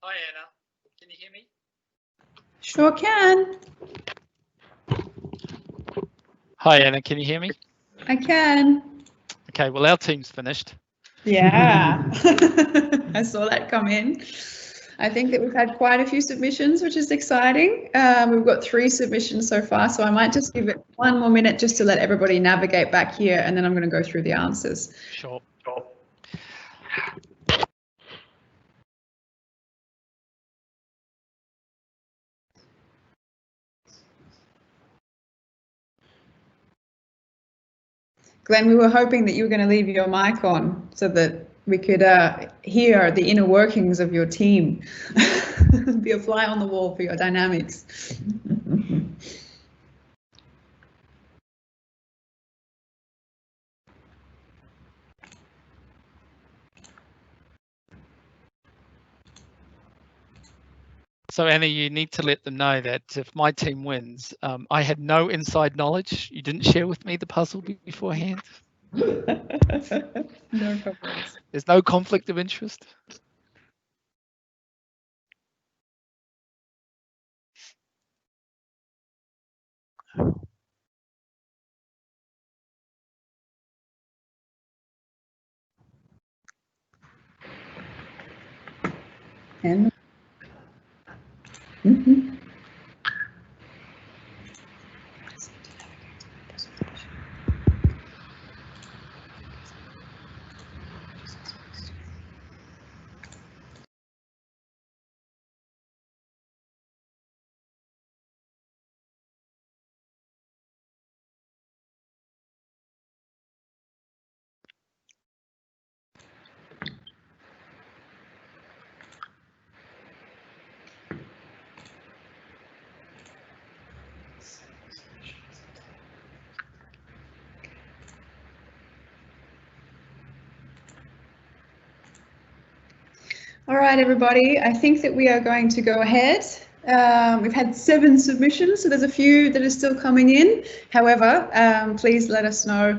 Speaker 3: Hi, Anna. Can you hear me?
Speaker 7: Sure can.
Speaker 3: Hi, Anna. Can you hear me?
Speaker 7: I can.
Speaker 3: Okay, well, our team's finished.
Speaker 7: Yeah, I saw that come in. I think that we've had quite a few submissions, which is exciting. We've got 3 submissions so far, so I might just give it 1 more minute just to let everybody navigate back here, and then I'm going to go through the answers.
Speaker 3: Sure.
Speaker 7: Glenn, we were hoping that you were going to leave your mic on so that we could hear the inner workings of your team. Be a fly on the wall for your dynamics.
Speaker 3: So Anna, you need to let them know that if my team wins, I had no inside knowledge. You didn't share with me the puzzle beforehand.
Speaker 7: No problems.
Speaker 3: There's no conflict of interest.
Speaker 7: And all right, everybody, I think that we are going to go ahead. We've had 7 submissions, so there's a few that are still coming in. However, please let us know.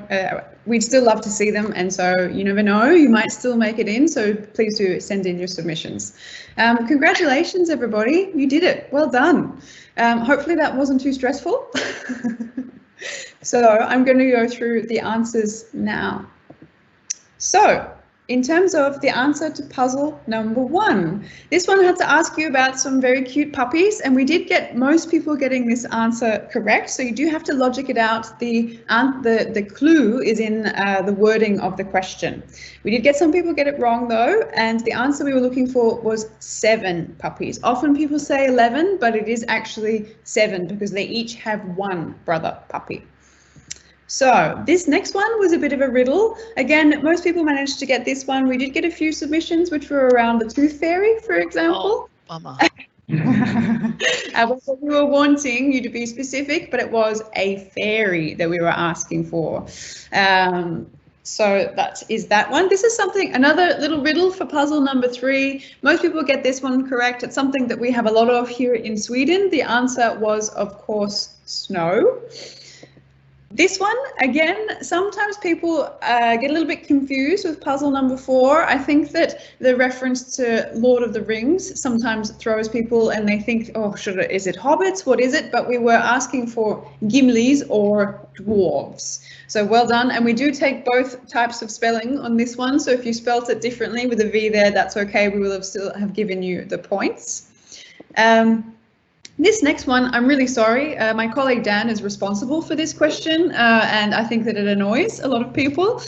Speaker 7: We'd still love to see them, and so you never know, you might still make it in, so please do send in your submissions. Congratulations, everybody, you did it. Well done. Hopefully that wasn't too stressful. So I'm going to go through the answers now. So, in terms of the answer to puzzle number 1, this one had to ask you about some very cute puppies, and we did get most people getting this answer correct. So you do have to logic it out. The clue is in the wording of the question. We did get some people get it wrong though, and the answer we were looking for was 7 puppies. Often people say 11, but it is actually 7 because they each have 1 brother puppy. So this next one was a bit of a riddle. Again, most people managed to get this one. We did get a few submissions which were around the tooth fairy, for example.
Speaker 3: Oh, bummer.
Speaker 7: We were wanting you to be specific, but it was a fairy that we were asking for. So that is that one. This is another little riddle for puzzle number 3. Most people get this one correct. It's something that we have a lot of here in Sweden. The answer was, of course, snow. This one, again, sometimes people get a little bit confused with puzzle number 4. I think that the reference to Lord of the Rings sometimes throws people and they think, oh, is it hobbits? What is it? But we were asking for Gimlis or dwarves. So well done. And we do take both types of spelling on this one. So if you spelt it differently with a V there, that's okay. We will still have given you the points. This next one, I'm really sorry. My colleague Dan is responsible for this question, and I think that it annoys a lot of people.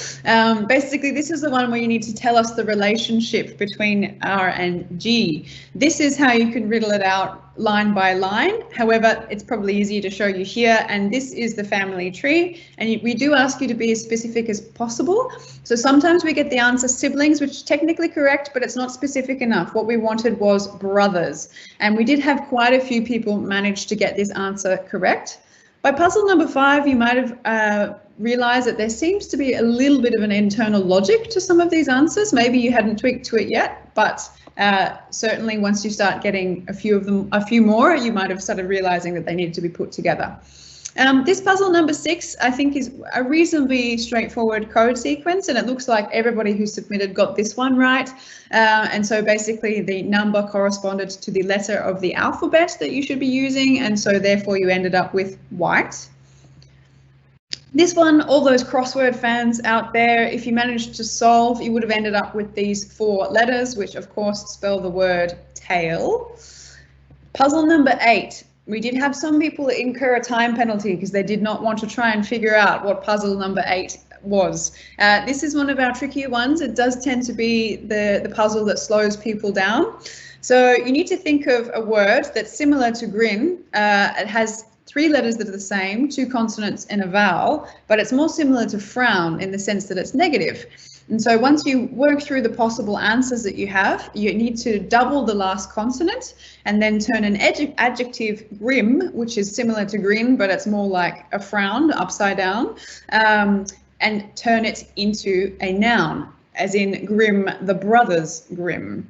Speaker 7: Basically, this is the one where you need to tell us the relationship between R and G. This is how you can riddle it out line by line. However, it's probably easier to show you here, and this is the family tree, and we do ask you to be as specific as possible. So sometimes we get the answer siblings, which is technically correct, but it's not specific enough. What we wanted was brothers, and we did have quite a few people manage to get this answer correct. By puzzle number 5, you might have realized that there seems to be a little bit of an internal logic to some of these answers. Maybe you hadn't tweaked to it yet, but certainly once you start getting a few more, you might have started realizing that they needed to be put together. This puzzle number 6, I think, is a reasonably straightforward code sequence, and it looks like everybody who submitted got this one right. And so basically the number corresponded to the letter of the alphabet that you should be using, and so therefore you ended up with white. This one, all those crossword fans out there, if you managed to solve, you would have ended up with these 4 letters, which of course spell the word tail. Puzzle number 8. We did have some people incur a time penalty because they did not want to try and figure out what puzzle number 8 was. This is one of our trickier ones. It does tend to be the puzzle that slows people down. So you need to think of a word that's similar to grin. It has 3 letters that are the same, 2 consonants and a vowel, but it's more similar to frown in the sense that it's negative. And so once you work through the possible answers that you have, you need to double the last consonant and then turn an adjective grim, which is similar to grin, but it's more like a frown upside down, and turn it into a noun, as in Grimm, the brothers Grimm.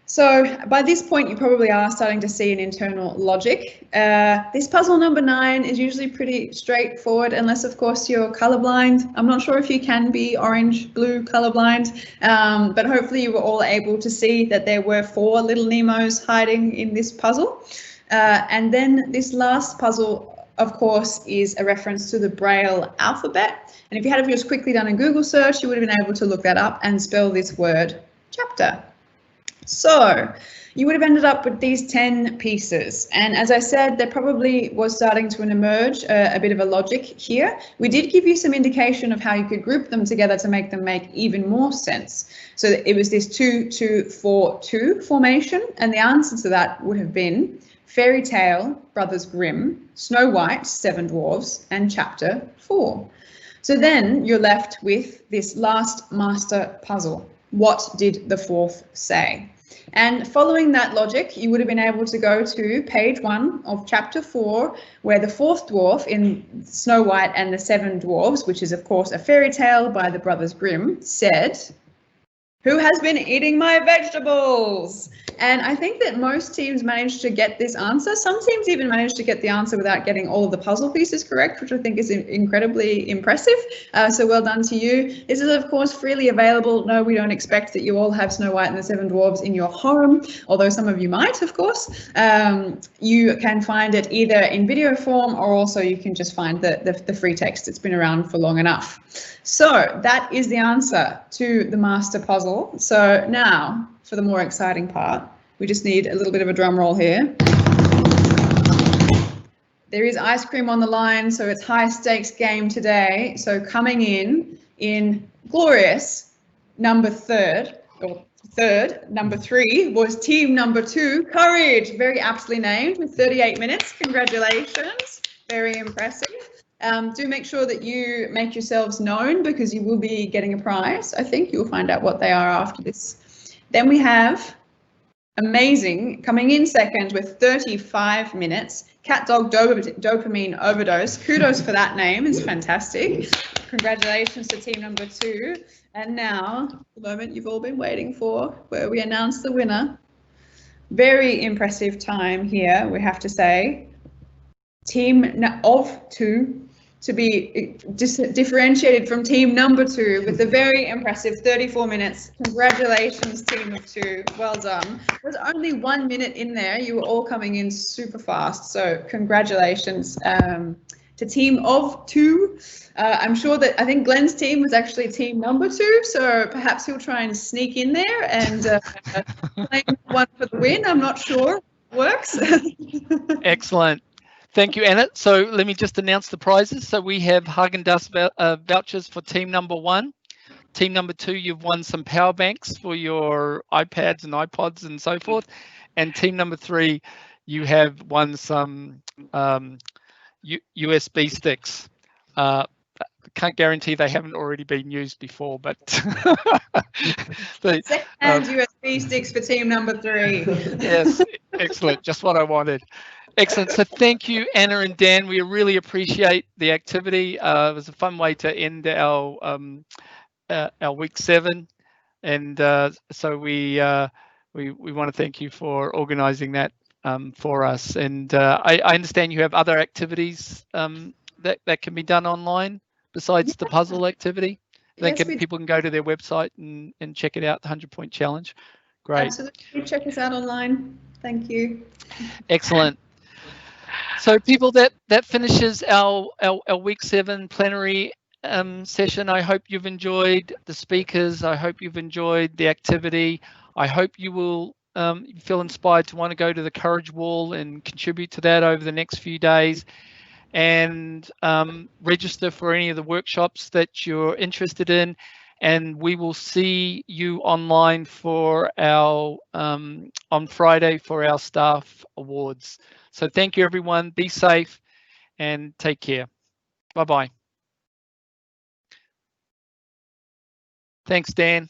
Speaker 7: So by this point, you probably are starting to see an internal logic. This puzzle number 9 is usually pretty straightforward, unless of course you're colorblind. I'm not sure if you can be orange, blue colorblind, but hopefully you were all able to see that there were 4 little Nemos hiding in this puzzle. And then this last puzzle, of course, is a reference to the Braille alphabet. And if you had just quickly done a Google search, you would have been able to look that up and spell this word chapter. So you would have ended up with these 10 pieces. And as I said, there probably was starting to emerge a bit of a logic here. We did give you some indication of how you could group them together to make them make even more sense. So it was this 2-2-4-2 formation. And the answer to that would have been Fairy Tale, Brothers Grimm, Snow White, 7 Dwarfs, and Chapter 4. So then you're left with this last master puzzle. What did the 4th say? And following that logic, you would have been able to go to page 1 of chapter 4, where the 4th dwarf in Snow White and the 7 Dwarfs, which is of course a fairy tale by the Brothers Grimm, said, "Who has been eating my vegetables?" And I think that most teams managed to get this answer. Some teams even managed to get the answer without getting all of the puzzle pieces correct, which I think is incredibly impressive. So well done to you. This is of course freely available. No, we don't expect that you all have Snow White and the 7 Dwarfs in your home, although some of you might, of course. You can find it either in video form, or also you can just find the free text. It's been around for long enough. So that is the answer to the master puzzle. So now for the more exciting part, we just need a little bit of a drum roll here. There is ice cream on the line, so it's high stakes game today. So coming in glorious number 3 was team number 2, Courage, very aptly named, with 38 minutes. Congratulations, very impressive. Do make sure that you make yourselves known, because you will be getting a prize. I think you'll find out what they are after this. Then we have amazing, coming in second with 35 minutes, Cat Dog Dopamine Overdose. Kudos for that name, it's fantastic. Congratulations to team number 2. And now, the moment you've all been waiting for, where we announce the winner. Very impressive time here, we have to say. Team of 2 to be differentiated from team number 2 with the very impressive 34 minutes. Congratulations, team of 2. Well done. There's only 1 minute in there. You were all coming in super fast. So congratulations to team of 2. I'm sure that I think Glenn's team was actually team number 2. So perhaps he'll try and sneak in there and claim one for the win. I'm not sure. Works.
Speaker 3: Excellent. Thank you, Anna. So let me just announce the prizes. So we have Häagen-Dazs vouchers for team number 1. Team number 2, you've won some power banks for your iPads and iPods and so forth. And team number 3, you have won some USB sticks. Can't guarantee they haven't already been used before, but
Speaker 7: second-hand USB sticks for team number 3.
Speaker 3: Yes, excellent. Just what I wanted. Excellent. So thank you, Anna and Dan. We really appreciate the activity. It was a fun way to end our week 7, and so we want to thank you for organising that for us. And I understand you have other activities that can be done online besides the puzzle activity.
Speaker 7: Yes,
Speaker 3: People can go to their website and check it out, the 100-point challenge. Great.
Speaker 7: Absolutely. Check us out online. Thank you.
Speaker 3: Excellent. So people, that finishes our week 7 plenary session. I hope you've enjoyed the speakers. I hope you've enjoyed the activity. I hope you will feel inspired to want to go to the Courage Wall and contribute to that over the next few days, and register for any of the workshops that you're interested in. And we will see you online for our on Friday for our staff awards. So thank you, everyone. Be safe and take care. Bye-bye. Thanks, Dan.